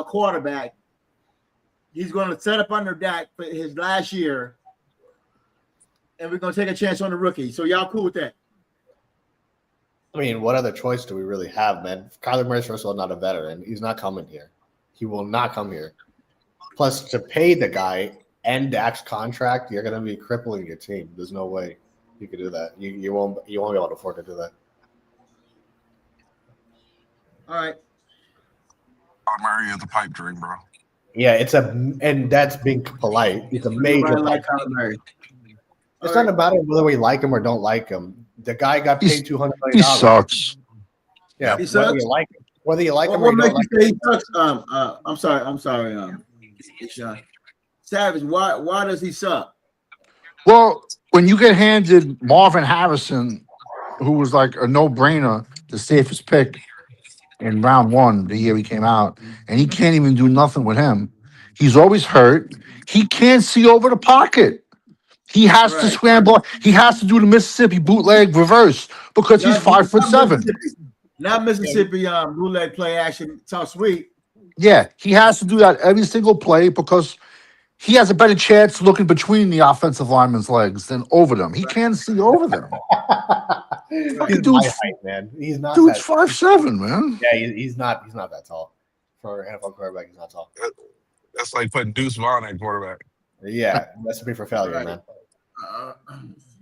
quarterback, he's going to set up under Dak for his last year, and we're going to take a chance on the rookie? So y'all cool with that? I mean, what other choice do we really have, man? Kyler Murray's first of all not a veteran. He's not coming here. He will not come here. Plus, to pay the guy and Dak's contract, you're going to be crippling your team. There's no way you could do that. You won't be able to afford to do that. All right. Murray is a pipe dream, bro. Yeah, and that's being polite. It's a major. Kyler Murray. It's not about whether we like him or don't like him. The guy got paid $200 million. He sucks. Yeah, he sucks. Whether you like him what or you makes don't like you say him. he sucks? I'm sorry. Sean. Savage, why does he suck? Well, when you get handed Marvin Harrison, who was like a no-brainer, the safest pick in round one the year he came out, and he can't even do nothing with him. He's always hurt. He can't see over the pocket. He has to scramble. He has to do the Mississippi bootleg reverse because he's 5'7". Not Mississippi bootleg play action tough sweet. Yeah, he has to do that every single play because he has a better chance looking between the offensive lineman's legs than over them. He can't see over them. He's my height, man. He's not. Dude's 5'7", man. Yeah, he's not that tall. For an NFL quarterback, he's not tall. That's like putting Deuce Vaughn at quarterback. Yeah, recipe for failure, man.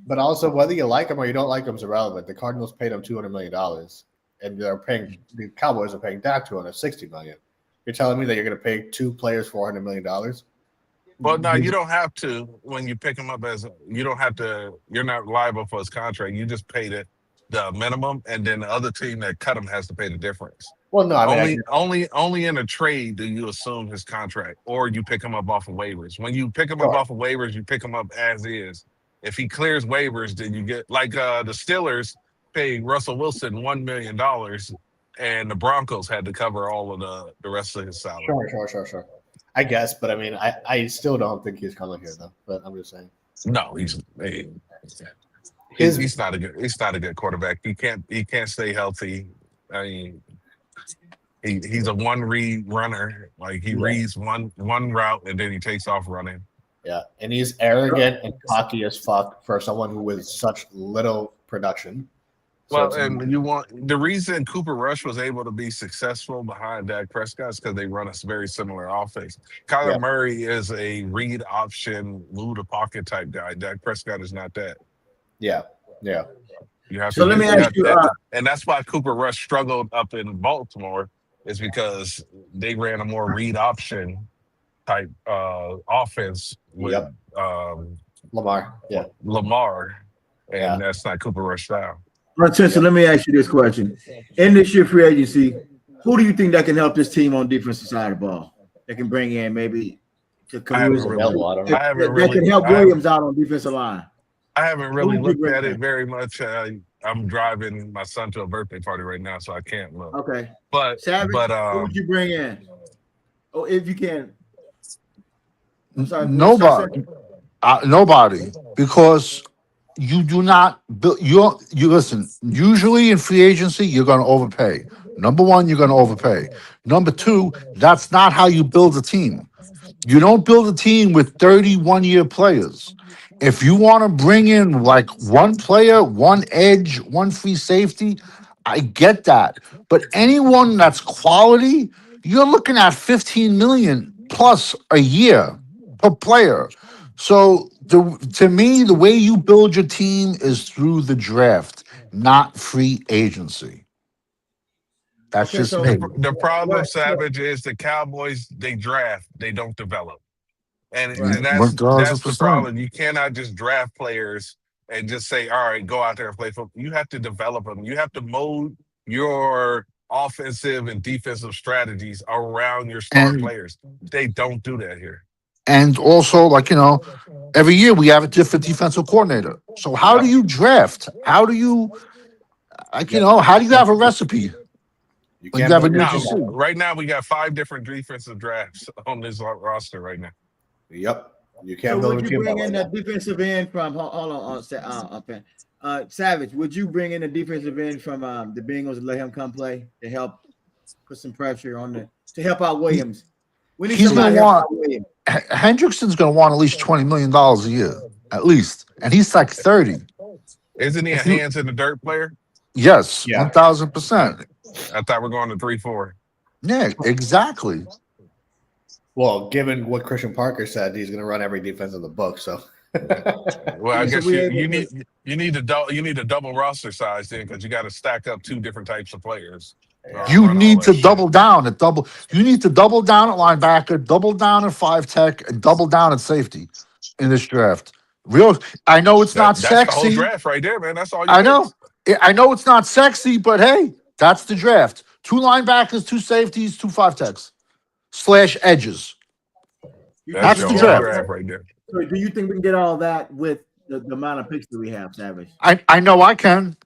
But also, whether you like him or you don't like him is irrelevant. The Cardinals paid him $200 million, and the Cowboys are paying Dak $260 million. You're telling me that you're going to pay two players $400 million? Well, no, you don't have to. When you pick him up you don't have to. You're not liable for his contract. You just pay the minimum, and then the other team that cut him has to pay the difference. Well, no, I mean, only in a trade do you assume his contract, or you pick him up off of waivers. When you pick him up off of waivers, you pick him up as is. If he clears waivers, then you get like the Steelers paid Russell Wilson $1 million, and the Broncos had to cover all of the rest of his salary. Sure. I guess, but I mean, I still don't think he's coming here though. But I'm just saying. No, he's not a good quarterback. He can't stay healthy. I mean, he's a one read runner. Like he reads one route and then he takes off running. Yeah, and he's arrogant and cocky as fuck for someone who with such little production. Well, and the reason Cooper Rush was able to be successful behind Dak Prescott is because they run a very similar offense. Kyler Murray is a read option, move the pocket type guy. Dak Prescott is not that. Yeah. You have so let me ask you, and that's why Cooper Rush struggled up in Baltimore, is because they ran a more read option type offense with Lamar. Yeah, Lamar, and that's not Cooper Rush style. So let me ask you this question: in this year free agency, who do you think that can help this team on defensive side of the ball? That can bring in maybe I haven't really, that can help Williams out on defensive line. I haven't really Who would you looked bring at in? it very much. I'm driving my son to a birthday party right now, so I can't look. Okay. But Savage, who would you bring in? Oh, if you can. I'm sorry. Nobody. Nobody. Because you do not build you listen, usually in free agency, you're gonna overpay. Number one, you're gonna overpay. Number two, that's not how you build a team. You don't build a team with 31-year players. If you want to bring in like one player, one edge, one free safety, I get that. But anyone that's quality, you're looking at 15 million plus a year per player. So to me, the way you build your team is through the draft, not free agency. That's Okay, just so me. The problem, Right. Savage, is the Cowboys, they draft, they don't develop. And Right. that's 1000%. the problem. You cannot just draft players and just say, all right, go out there and play football. You have to develop them. You have to mold your offensive and defensive strategies around your star And players. They don't do that here. And also, like, every year we have a different defensive coordinator. So how do Yep. you draft? How do you, how do you have a recipe? You When you can't have a build new your team. DC? Right now, we got 5 different defensive drafts on this roster right now. Yep. You So can't build would a you team. bring that in way. the defensive end from Savage? Would you bring in the defensive end from the Bengals and let him come play to help put some pressure on to help out Williams? We need He's somebody going to to help want, out Williams. Hendrickson's going to want at least $20 million a year, at least. And he's like 30. Isn't he a If you, hands in the dirt player? yes, Yeah. 1000%. I thought we're going to 3-4. Yeah, exactly. Well, given what Christian Parker said, he's going to run every defense in the book. So, Well, I Yeah, so guess we you able to- need a double roster size then, because you got to stack up 2 different types of players. You Run all need that to shit. double down at double. You need to double down at linebacker, double down at 5 tech, and double down at safety in this draft. I know it's not That's the whole sexy. draft right there, man. That's all you I get. know. I know it's not sexy, but hey, that's the draft. 2 linebackers, 2 safeties, 2 5 techs / edges. You That's That's your the think whole draft. draft right there. So do you think we can get all that with the amount of picks that we have, Savage? I know I can.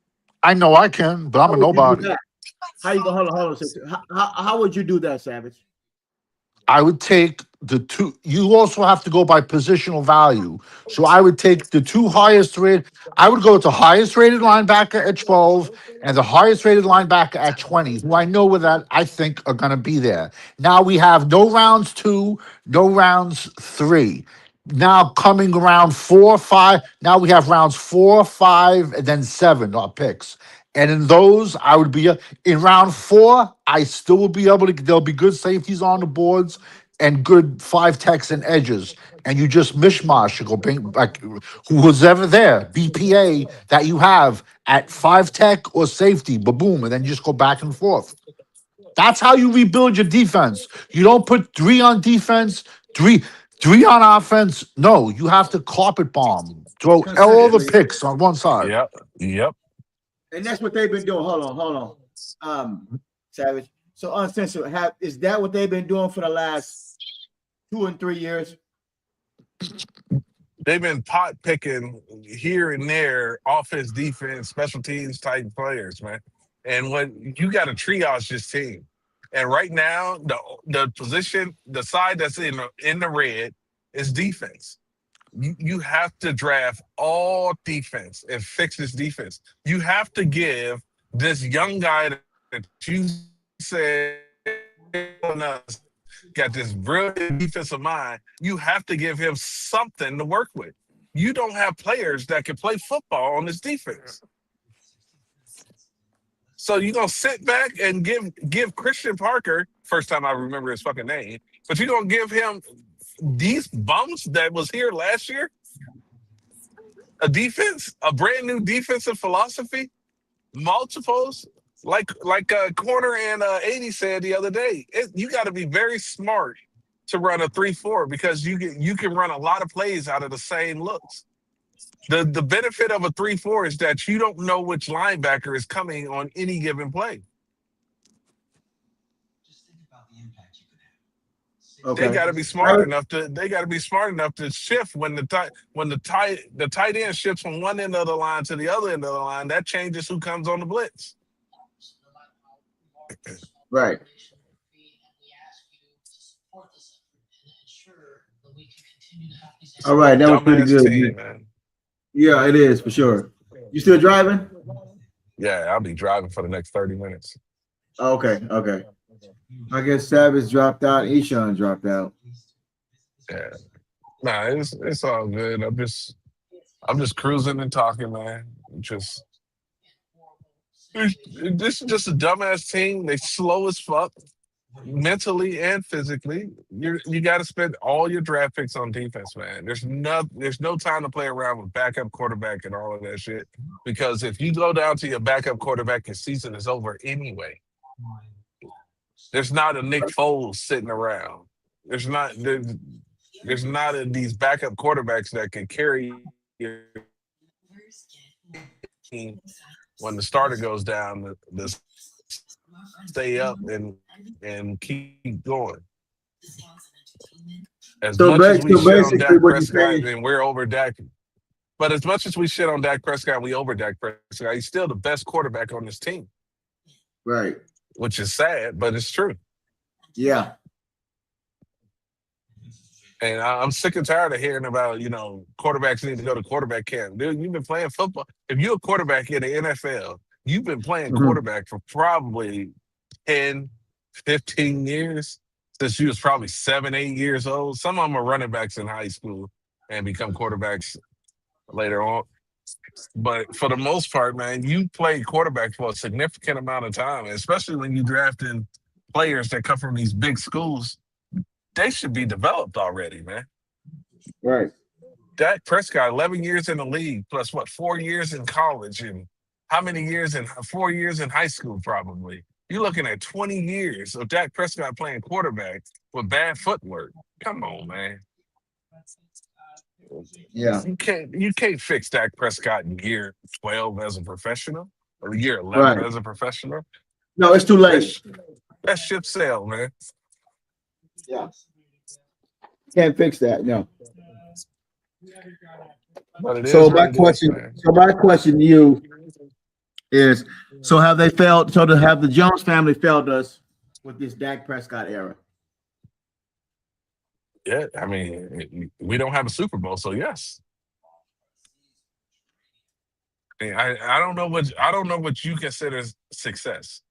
I know I can, but I'm How a would you do nobody. that? How you go? Hold on, sister. How would you do that, Savage? I would take the 2. You also have to go by positional value. So I would take the 2 highest rated. I would go with the highest rated linebacker at 12 and the highest rated linebacker at 20, who I know where that I think are going to be there. Now we have no rounds 2, no rounds 3. Now coming around 4, 5. Now we have rounds 4, 5, and then 7 picks. And in those, I would be in round 4. I still will be able to. There'll be good safeties on the boards and good 5 techs and edges. And you just mishmash. You go bring like who was ever there, BPA that you have at 5 tech or safety, boom, and then you just go back and forth. That's how you rebuild your defense. You don't put 3 on defense, 3 on offense. No, you have to carpet bomb. Throw all the Consistently. picks on one side. Yep. And that's what they've been doing. Hold on. Savage. So uncensored. Is that what they've been doing for the last 2 and 3 years? They've been pot picking here and there, offense, defense, special teams type players, man. And when you got to triage this team, and right now the position, the side that's in the red is defense. You have to draft all defense and fix this defense. You have to give this young guy that you said got this brilliant defensive mind. You have to give him something to work with. You don't have players that can play football on this defense. So you're gonna sit back and give Christian Parker, first time I remember his fucking name, but you're gonna give him these bums that was here last year? A defense, a brand new defensive philosophy, multiples, like Corner and 80 said the other day. You got to be very smart to run a 3-4 because you can run a lot of plays out of the same looks. The benefit of a 3-4 is that you don't know which linebacker is coming on any given play. They Okay. got to be smart enough to. They got to be smart enough to shift when the tight end shifts from one end of the line to the other end of the line. That changes who comes on the blitz. Right. All right, that was pretty Dumbass good. team, man. Yeah, it is for sure. You still driving? Yeah, I'll be driving for the next 30 minutes. Okay, okay. I guess Savage dropped out. Eshawn dropped out. Yeah. Nah, it's all good. I'm just cruising and talking, man. This is just a dumbass team. They slow as fuck, mentally and physically. You got to spend all your draft picks on defense, man. There's no time to play around with backup quarterback and all of that shit. Because if you go down to your backup quarterback, your season is over anyway. There's not a Nick Foles sitting around. There's not these backup quarterbacks that can carry your team when the starter goes down to stay up and keep going. As much as we shit on Dak Prescott and we're over Dak, but as much as we shit on Dak Prescott and we over Dak Prescott, he's still the best quarterback on this team. Right. Which is sad, but it's true. Yeah. And I'm sick and tired of hearing about, quarterbacks need to go to quarterback camp. Dude, you've been playing football. If you're a quarterback in the NFL, you've been playing quarterback for probably 10, 15 years, since you was probably 7, 8 years old. Some of them are running backs in high school and become quarterbacks later on. But for the most part, man, you play quarterback for a significant amount of time, especially when you drafting players that come from these big schools. They should be developed already, man. Right. Dak Prescott, 11 years in the league, plus 4 years in college, and how many years 4 years in high school, probably. You're looking at 20 years of Dak Prescott playing quarterback with bad footwork. Come on, man. Yeah. You can't fix Dak Prescott in year 12 as a professional or year 11 as a professional. No, it's too late. That ship sailed, man. Yeah. Can't fix that, no. So my question to you is, so have they failed? So have the Jones family failed us with this Dak Prescott era? Yeah, I mean, we don't have a Super Bowl, so yes. I don't know what you consider success.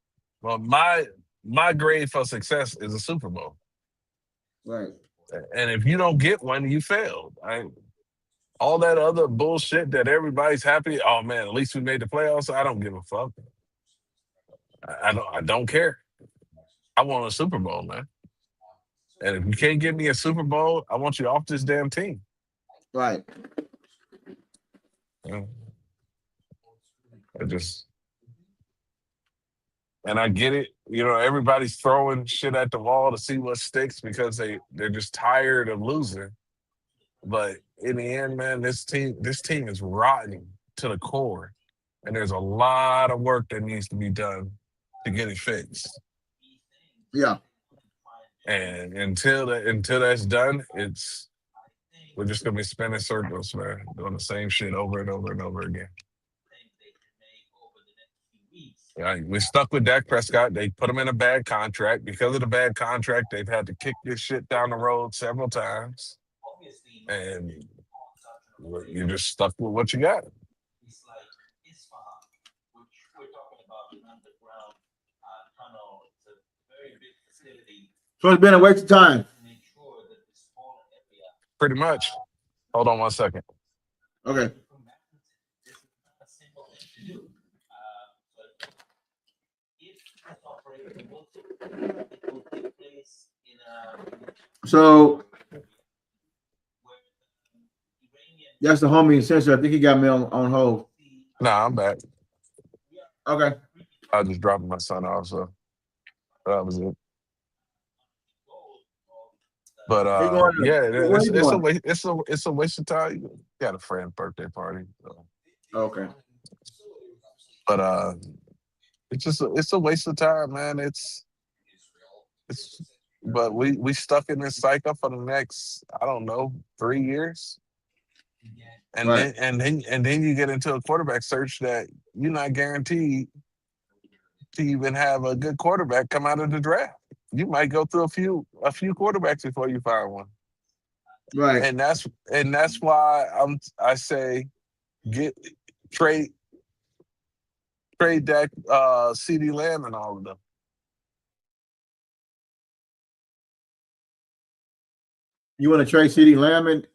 Well, my grade for success is a Super Bowl. Right. And if you don't get one, you failed. All that other bullshit that everybody's happy. Oh man, at least we made the playoffs. I don't give a fuck. I don't care. I want a Super Bowl, man. And if you can't give me a Super Bowl, I want you off this damn team. Right. Yeah. And I get it. Everybody's throwing shit at the wall to see what sticks because they're just tired of losing. But in the end, man, this team is rotten to the core. And there's a lot of work that needs to be done to get it fixed. Yeah. And until that's done, we're just gonna be spinning circles, man, doing the same shit over and over and over again. Yeah, we're stuck with Dak Prescott. They put him in a bad contract. Because of the bad contract, they've had to kick this shit down the road several times. And you're just stuck with what you got. So it's been a waste of time. Pretty much. Hold on 1 second. Okay. So that's the homie sensor. I think he got me on hold. Nah, I'm back. Okay. I was just dropping my son off, so that was it. But yeah, it's a waste of time. You got a friend's birthday party. So. Okay. But it's a waste of time, man. But we stuck in this cycle for the next, I don't know, 3 years. And Right. then you get into a quarterback search that you're not guaranteed to even have a good quarterback come out of the draft. You might go through a few quarterbacks before you find one. Right. And that's why I say trade Dak, CD Lamb and all of them. You want to trade CD Lamb and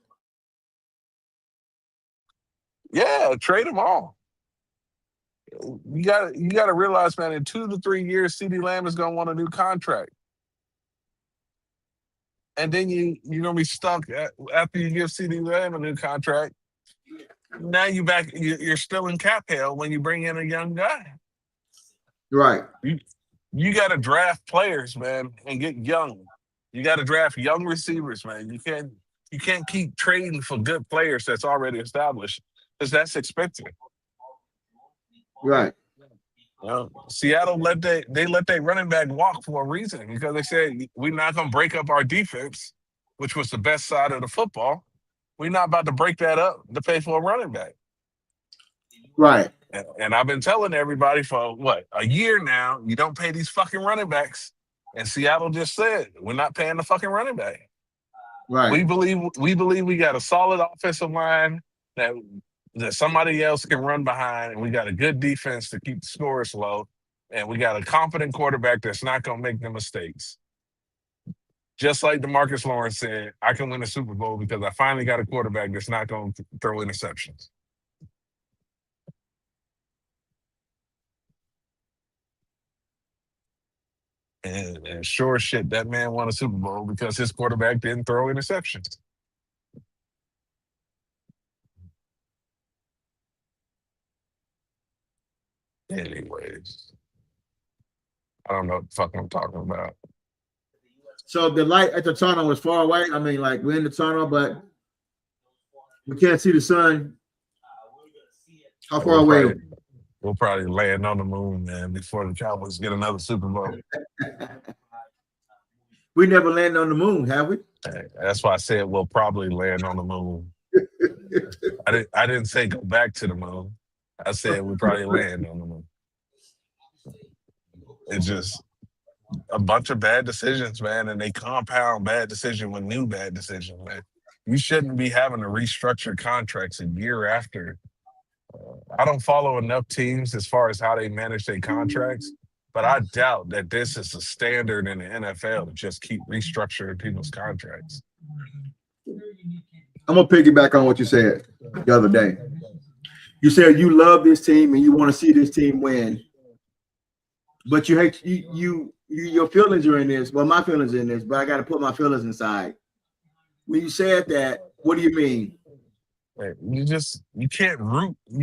Yeah, trade them all. You gotta realize, man, in 2 to 3 years, CD Lamb is gonna want a new contract. And then you're gonna be stuck after you give CD Lamb a new contract. Now you're still in cap hell when you bring in a young guy. right. You got to draft players, man, and get young. You got to draft young receivers, man. You can't keep trading for good players that's already established because that's expensive. Right. Seattle let their running back walk for a reason because they said we're not gonna break up our defense, which was the best side of the football. We're not about to break that up to pay for a running back. Right. And I've been telling everybody for a year now, you don't pay these fucking running backs. And Seattle just said, we're not paying the fucking running back. Right. We believe we got a solid offensive line that somebody else can run behind, and we got a good defense to keep the scores low, and we got a confident quarterback that's not gonna make the mistakes. Just like DeMarcus Lawrence said, I can win a Super Bowl because I finally got a quarterback that's not going to throw interceptions. And sure shit, that man won a Super Bowl because his quarterback didn't throw interceptions. Anyways, I don't know what the fuck I'm talking about. So the light at the tunnel was far away. I mean, like we're in the tunnel, but we can't see the sun. How far away? We'll probably land on the moon, man, before the Cowboys get another Super Bowl. We never landed on the moon, have we? That's why I said we'll probably land on the moon. I didn't say go back to the moon. I said we probably land on the moon. It's just a bunch of bad decisions, man, and they compound bad decision with new bad decisions, man. You shouldn't be having to restructure contracts a year after. I don't follow enough teams as far as how they manage their contracts, but I doubt that this is a standard in the NFL to just keep restructuring people's contracts. I'm gonna piggyback on what you said the other day. You said you love this team and you want to see this team win, but you hate your feelings are in this. Well, my feelings are in this, but I got to put my feelings inside. When you said that, what do you mean? You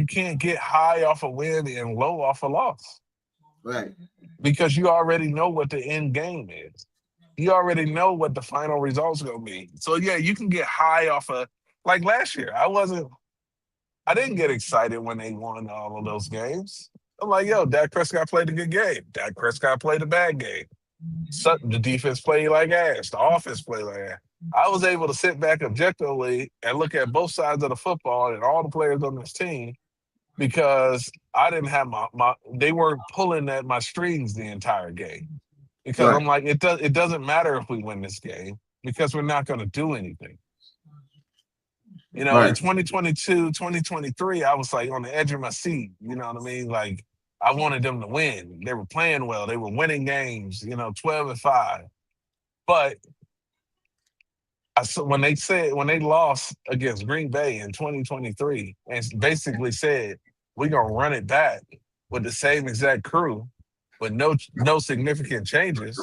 can't get high off a win and low off a loss. Right. Because you already know what the end game is. You already know what the final result's gonna be. So yeah, you can get high off like last year. I didn't get excited when they won all of those games. I'm like, yo, Dak Prescott played a good game. Dak Prescott played a bad game. The defense played like ass. The offense played like ass. I was able to sit back objectively and look at both sides of the football and all the players on this team because I didn't have they weren't pulling at my strings the entire game. Because right. I'm like, it doesn't matter if we win this game because we're not going to do anything. You know, right. In 2022, 2023, I was like on the edge of my seat. You know what I mean? Like I wanted them to win. They were playing well. They were winning games, 12-5. But when they lost against Green Bay in 2023 and basically said, we're going to run it back with the same exact crew with no significant changes,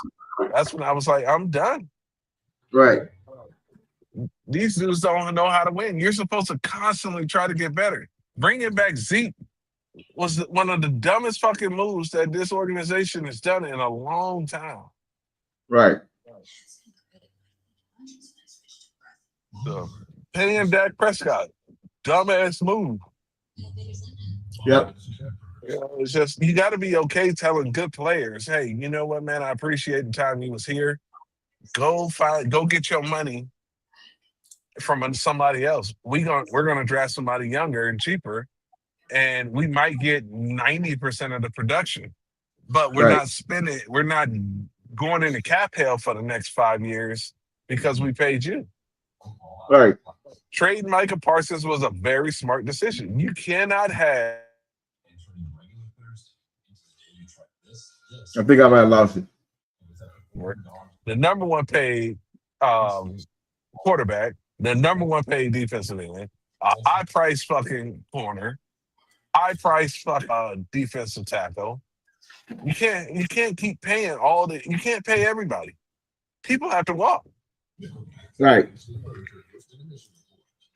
that's when I was like, I'm done. Right. These dudes don't know how to win. You're supposed to constantly try to get better. Bringing back Zeke was one of the dumbest fucking moves that this organization has done in a long time. Right. So, paying Dak Prescott, dumbass move. Yep. It's just you got to be okay telling good players, hey, you know what, man? I appreciate the time you was here, Go get your money from somebody else. We're gonna draft somebody younger and cheaper, and we might get 90% of the production. But Right. we're not going into cap hell for the next 5 years because we paid you. Right. Trading Micah Parsons was a very smart decision. You cannot have I think I might have lost it. the number one paid um, quarterback, the number one paid defensive end, a high price fucking corner, high price defensive tackle. You can't keep paying you can't pay everybody. People have to walk. Right.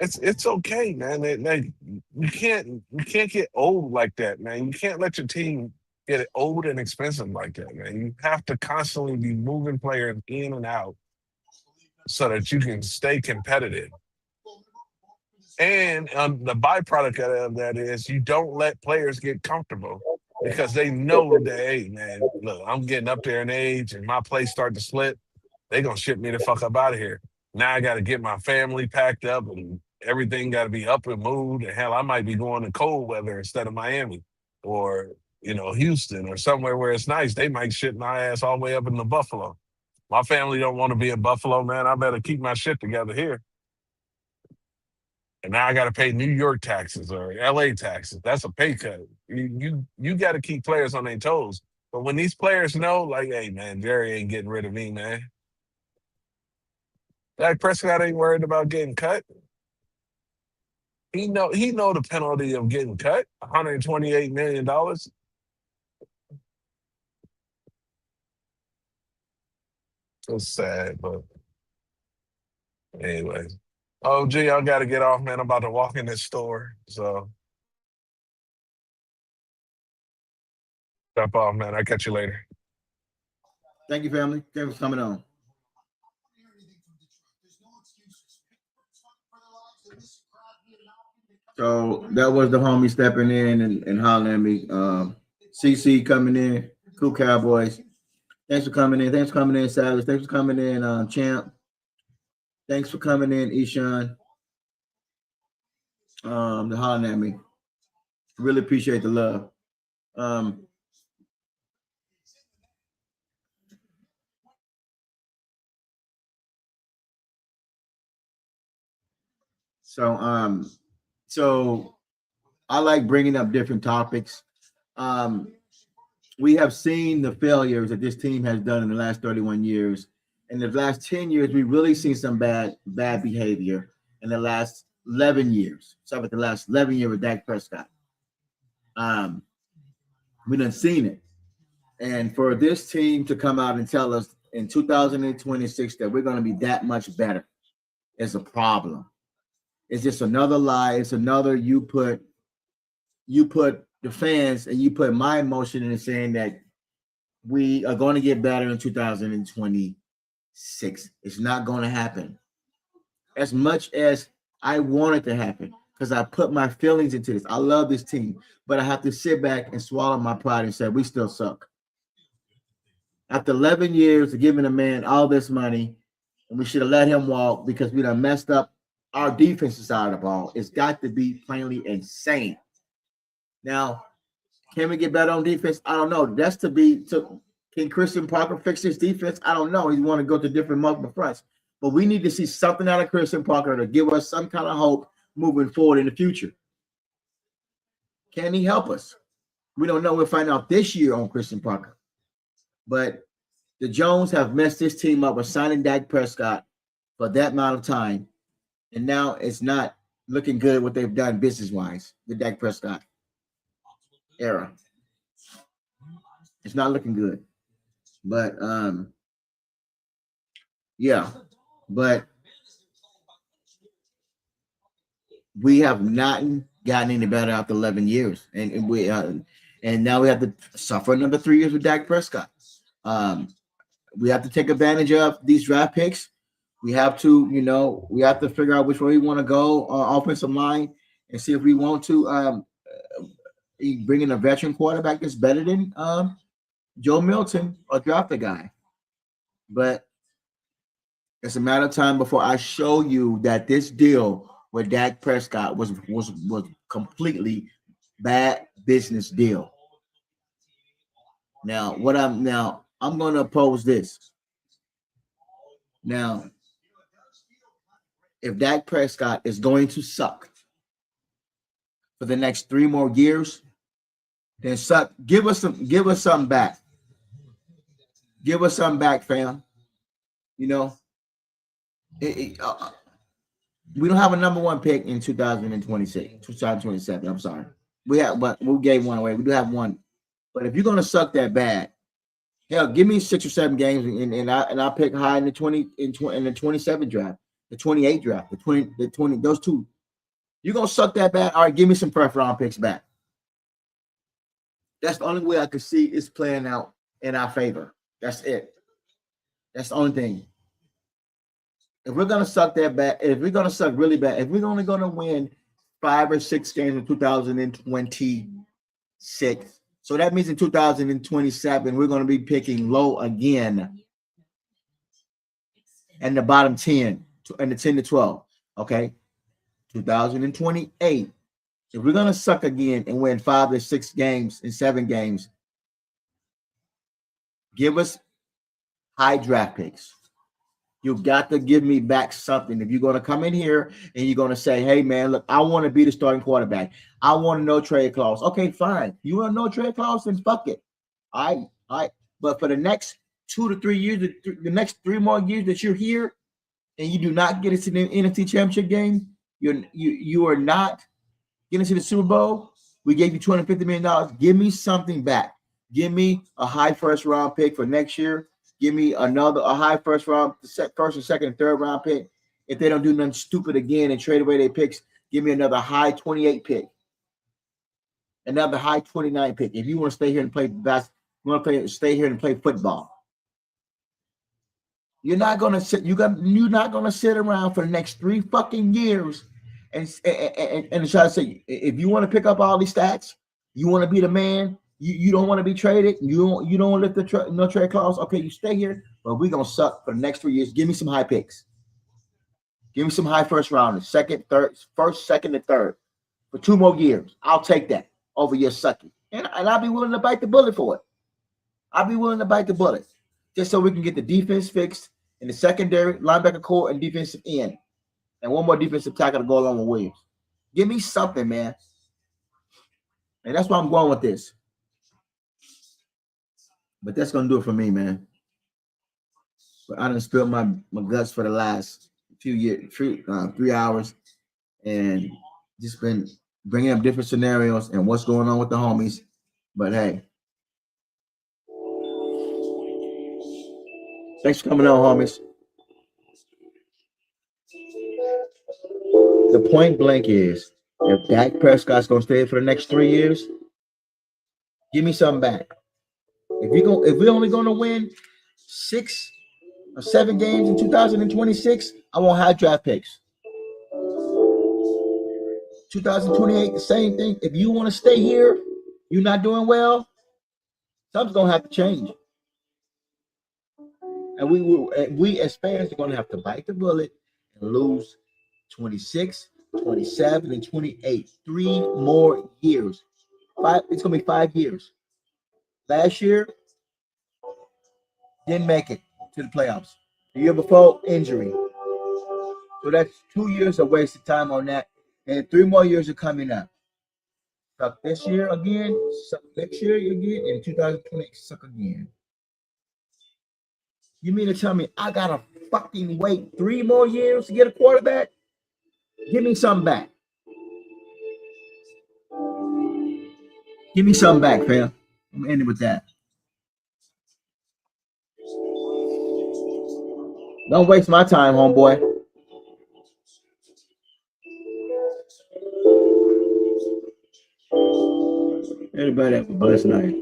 It's okay, man. You can't get old like that, man. You can't let your team get old and expensive like that, man. You have to constantly be moving players in and out so that you can stay competitive. And the byproduct of that is you don't let players get comfortable because they know that, hey, man, look, I'm getting up there in age and my play start to slip. They gonna ship me the fuck up out of here. Now I got to get my family packed up and everything got to be up and moved. And hell, I might be going to cold weather instead of Miami or, Houston or somewhere where it's nice. They might ship my ass all the way up into Buffalo. My family don't want to be in Buffalo, man. I better keep my shit together here. And now I got to pay New York taxes or LA taxes. That's a pay cut. You got to keep players on their toes. But when these players know, like, hey, man, Jerry ain't getting rid of me, man. Dak Prescott ain't worried about getting cut. He know the penalty of getting cut, $128 million. So sad, but anyway. Oh, gee, I got to get off, man. I'm about to walk in this store. So, jump off, man. I'll catch you later. Thank you, family. Thanks for coming on. So that was the homie stepping in and hollering at me. CC coming in. Cool Cowboys. Thanks for coming in. Thanks for coming in, Savage. Thanks for coming in, Champ. Thanks for coming in, Ishan. The hollering at me. Really appreciate the love. So I like bringing up different topics. We have seen the failures that this team has done in the last 31 years. In the last 10 years, we've really seen some bad behavior in the last 11 years. So about the last 11 years with Dak Prescott. We done seen it. And for this team to come out and tell us in 2026 that we're going to be that much better is a problem. It's just another lie. It's another you put the fans and you put my emotion in saying that we are going to get better in 2026. It's not going to happen. As much as I want it to happen, because I put my feelings into this. I love this team, but I have to sit back and swallow my pride and say we still suck. After 11 years of giving a man all this money, and we should have let him walk because we done messed up our defensive side of the ball. It's got to be plainly insane. Now, can we get better on defense? I don't know. That's can Christian Parker fix his defense? I don't know. He's want to go to different multiple fronts. But we need to see something out of Christian Parker to give us some kind of hope moving forward in the future. Can he help us? We don't know. We'll find out this year on Christian Parker. But the Jones have messed this team up with signing Dak Prescott for that amount of time. And now it's not looking good what they've done business-wise, the Dak Prescott era. It's not looking good. But but we have not gotten any better after 11 years. And now we have to suffer another 3 years with Dak Prescott. We have to take advantage of these draft picks. We have to, figure out which way we want to go offensive line and see if we want to bring in a veteran quarterback that's better than Joe Milton or draft a guy. But It's a matter of time before I show you that this deal with Dak Prescott was completely bad business deal. Now, I'm going to oppose this. Now, if Dak Prescott is going to suck for the next 3 more years, then suck. Give us something back. Give us something back, fam. You know, we don't have a number 1 pick in 2027. I'm sorry. But we gave one away. We do have one. But if you're gonna suck that bad, hell, give me 6 or 7 games, and I'll pick high in the 27 draft, the 28 draft, the 20, those two. You're gonna suck that bad. All right, give me some first round picks back. That's the only way I could see it's playing out in our favor. That's it. That's the only thing. If we're gonna suck that bad, if we're gonna suck really bad, if we're only gonna win 5 or 6 games in 2026, so that means in 2027 we're gonna be picking low again, and the bottom 10 and the 10 to 12. Okay, 2028. If we're gonna suck again and win 5 to 6 games in 7 games, give us high draft picks. You got to give me back something. If you're going to come in here and you're going to say, hey, man, look, I want to be the starting quarterback. I want a no trade clause. Okay, fine. You want a no trade clause? Then fuck it. All right. But for the next 2 to 3 years, the next 3 more years that you're here and you do not get into the NFC Championship game, you are not getting to the Super Bowl. We gave you $250 million. Give me something back. Give me a high first round pick for next year. Give me a high first and second and third round pick. If they don't do nothing stupid again and trade away their picks, give me another high 28 pick, another high 29 pick. If you want to stay here and play basketball, stay here and play football. You're not gonna sit. You're not gonna sit around for the next 3 fucking years and try to say, if you want to pick up all these stats, you want to be the man. You don't want to be traded. You don't lift the no trade clause. Okay, you stay here, but we're gonna suck for the next 3 years. Give me some high picks. Give me some high first rounders, first, second, and third for 2 more years. I'll take that over your sucking, and I'll be willing to bite the bullet for it. I'll be willing to bite the bullet just so we can get the defense fixed in the secondary, linebacker core, and defensive end, and one more defensive tackle to go along with Williams. Give me something, man, and that's why I'm going with this. But that's gonna do it for me, man. But I done spilled my guts for the last 3 hours, and just been bringing up different scenarios and what's going on with the homies. But hey, thanks for coming on, homies. The point blank is, if Dak Prescott's gonna stay for the next 3 years, give me something back. If we're only gonna win 6 or 7 games in 2026, I want high draft picks. 2028, the same thing. If you want to stay here, you're not doing well, something's gonna have to change. And we as fans are gonna have to bite the bullet and lose 26, 27, and 28. 3 more years. It's gonna be 5 years. Last year, didn't make it to the playoffs. The year before, injury. So that's 2 years of wasted time on that. And 3 more years are coming up. Suck this year again, suck next year again, and 2020, suck again. You mean to tell me I gotta fucking wait 3 more years to get a quarterback? Give me something back. Give me something back, fam. I'm ending with that. Don't waste my time, homeboy. Everybody have a blessed night.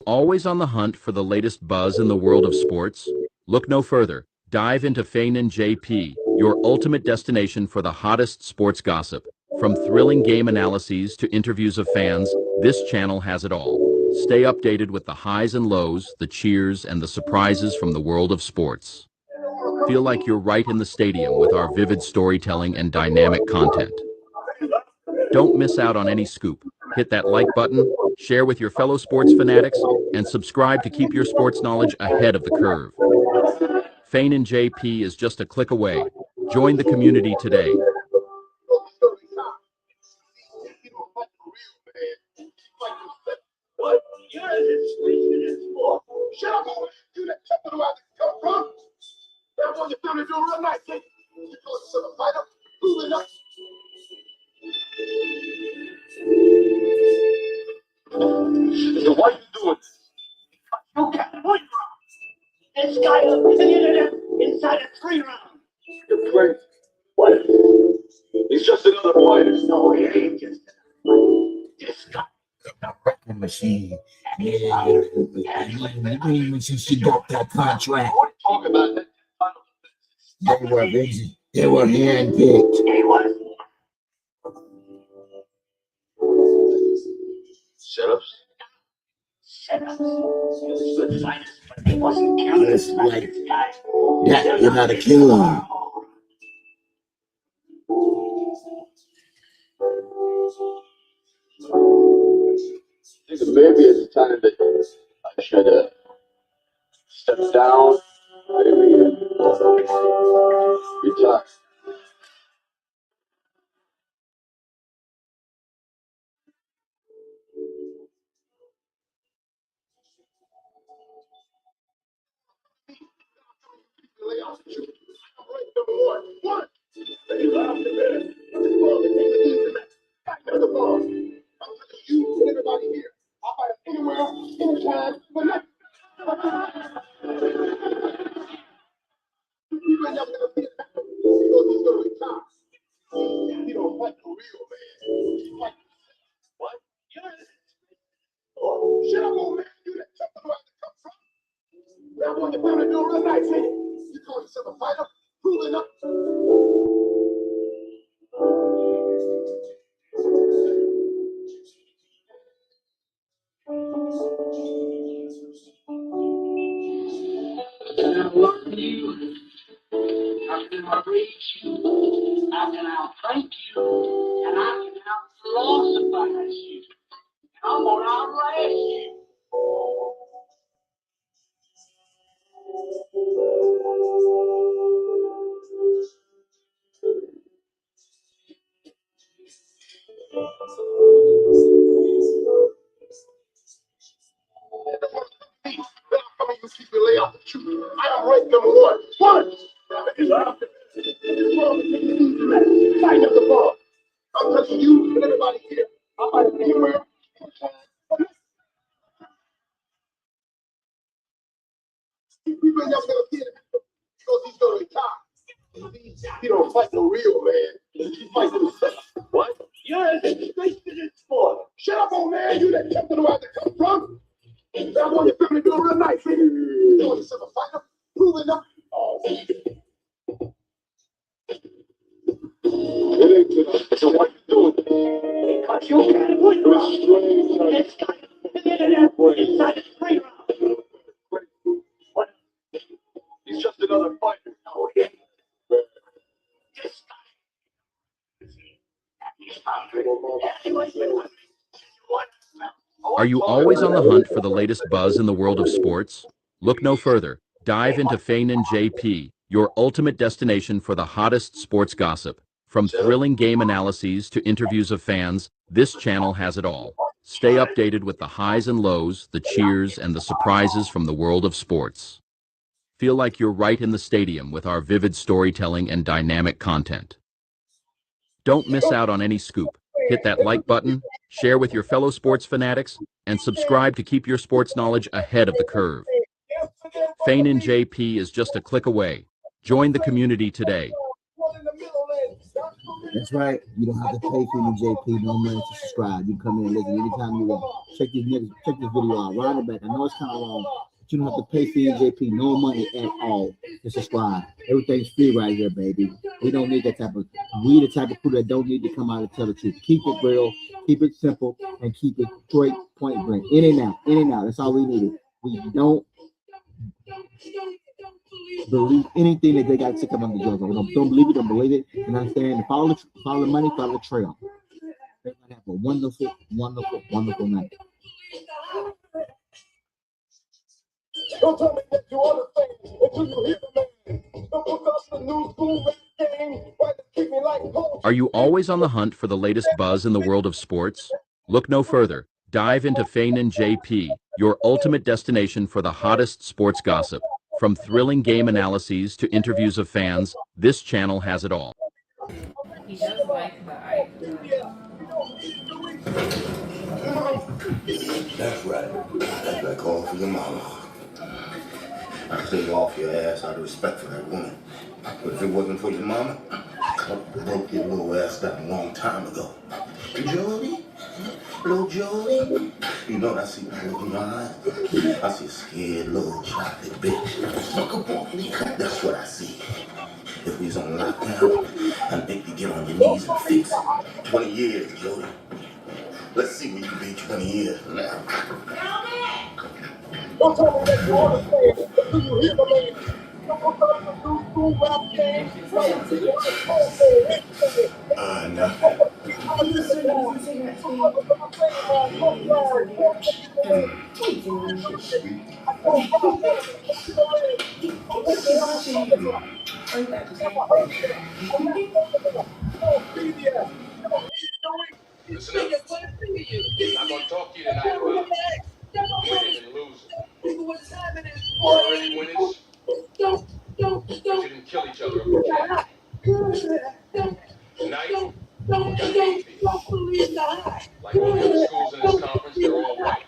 Always on the hunt for the latest buzz in the world of sports? Look no further. Dive into Fane and JP, your ultimate destination for the hottest sports gossip. From thrilling game analyses to interviews of fans, this channel has it all. Stay updated with the highs and lows, the cheers, and the surprises from the world of sports. Feel like you're right in the stadium with our vivid storytelling and dynamic content. Don't miss out on any scoop. Hit that like button, share with your fellow sports fanatics, and subscribe to keep your sports knowledge ahead of the curve. Fane and JP is just a click away. Join the community today. What? You're shut up, boy. You that something where I come from. That's what you're trying to do real nice. You call yourself a fighter, moving up. So what are you doing? You can't wait. This guy up to the internet inside a 3 round. You're crazy. What? He's just another fighter. No, he ain't just another fighter. This guy. Machine. Yeah, since she got that contract. Talk about that. They were busy. They were handpicked. He was. Setups. He was good fighters, but he wasn't killers like this guy. Yeah, you're not a killer. I think maybe it's time that I should step down, maybe retire. You, everybody here, I'll fight anywhere, anytime, but not. You ain't never gonna see it happen because he's gonna retire. He don't fight the real man. He fight what? Oh, shut up, old man. You that something where I come from. That's what you're trying to do real nice, ain't it? You call yourself a fighter, proving up. Can I love you? How can I reach you? How can I thank you? And I can out-philosophize you. I'm gonna outlast you. You keep your lay off the truth. I am right number one. One. Fight up the ball. I'm touching you and everybody here. I'll fight anywhere. People ain't never gonna see it because he's gonna retire. He don't fight no real man. He fights himself. What? You're a disgrace to this sport. Shut up, old man. You that kept it where I come from. I want your family to do real nice. You want yourself a fighter? Proving up. So what you doing? Because you can't win. This guy is the internet inside the 3 round. What? He's just another fighter. No, he ain't. This guy. He's hungry. Are you always on the hunt for the latest buzz in the world of sports? Look no further. Dive into Fane and JP, your ultimate destination for the hottest sports gossip. From thrilling game analyses to interviews of fans, this channel has it all. Stay updated with the highs and lows, the cheers, and the surprises from the world of sports. Feel like you're right in the stadium with our vivid storytelling and dynamic content. Don't miss out on any scoop. Hit that like button, share with your fellow sports fanatics, and subscribe to keep your sports knowledge ahead of the curve. Fane and JP is just a click away. Join the community today. That's right. You don't have to pay for the JP no money to subscribe. You can come in and listen anytime you want. Check this video out. Round it back. I know it's kind of long, but you don't have to pay for your JP no money at all to subscribe. Everything's free right here, baby. We don't need that type of. We the type of people that don't need to come out and tell the truth. Keep it real, keep it simple, and keep it straight, point blank. In and out, in and out. That's all we needed. We don't. believe anything that they got to come on the Joe. Don't believe it, don't believe it, and understand. Follow the money, follow the trail. They're gonna have a wonderful, wonderful, wonderful night. Don't tell me that you understand until you hear the man. Don't look up the new school rap game. Why they treat me like bullshit. Are you always on the hunt for the latest buzz in the world of sports? Look no further. Dive into Fein and JP, your ultimate destination for the hottest sports gossip. From thrilling game analyses to interviews of fans, this channel has it all. He does like the eye. That's right. That's like calling for your mama. I clean off your ass out of respect for that woman. But if it wasn't for your mama, I broke your little ass down a long time ago. Jody? Little Jody? You know what I see that look in your eyes? I see a scared little chocolate bitch. Fuck up on me. That's what I see. If we was on lockdown, I'd make you get on your knees and fix it. 20 years, Jody. Let's see where you be 20 years from now. Don't tell me that you understand until you hear the man. Don't look up the new school rap game. Nothing. Listen up. I'm going to talk to you tonight about winning and losing. Already winners, you didn't kill each other over cat. Tonight, we got 8 people. Like all the other schools in this conference, they're all white.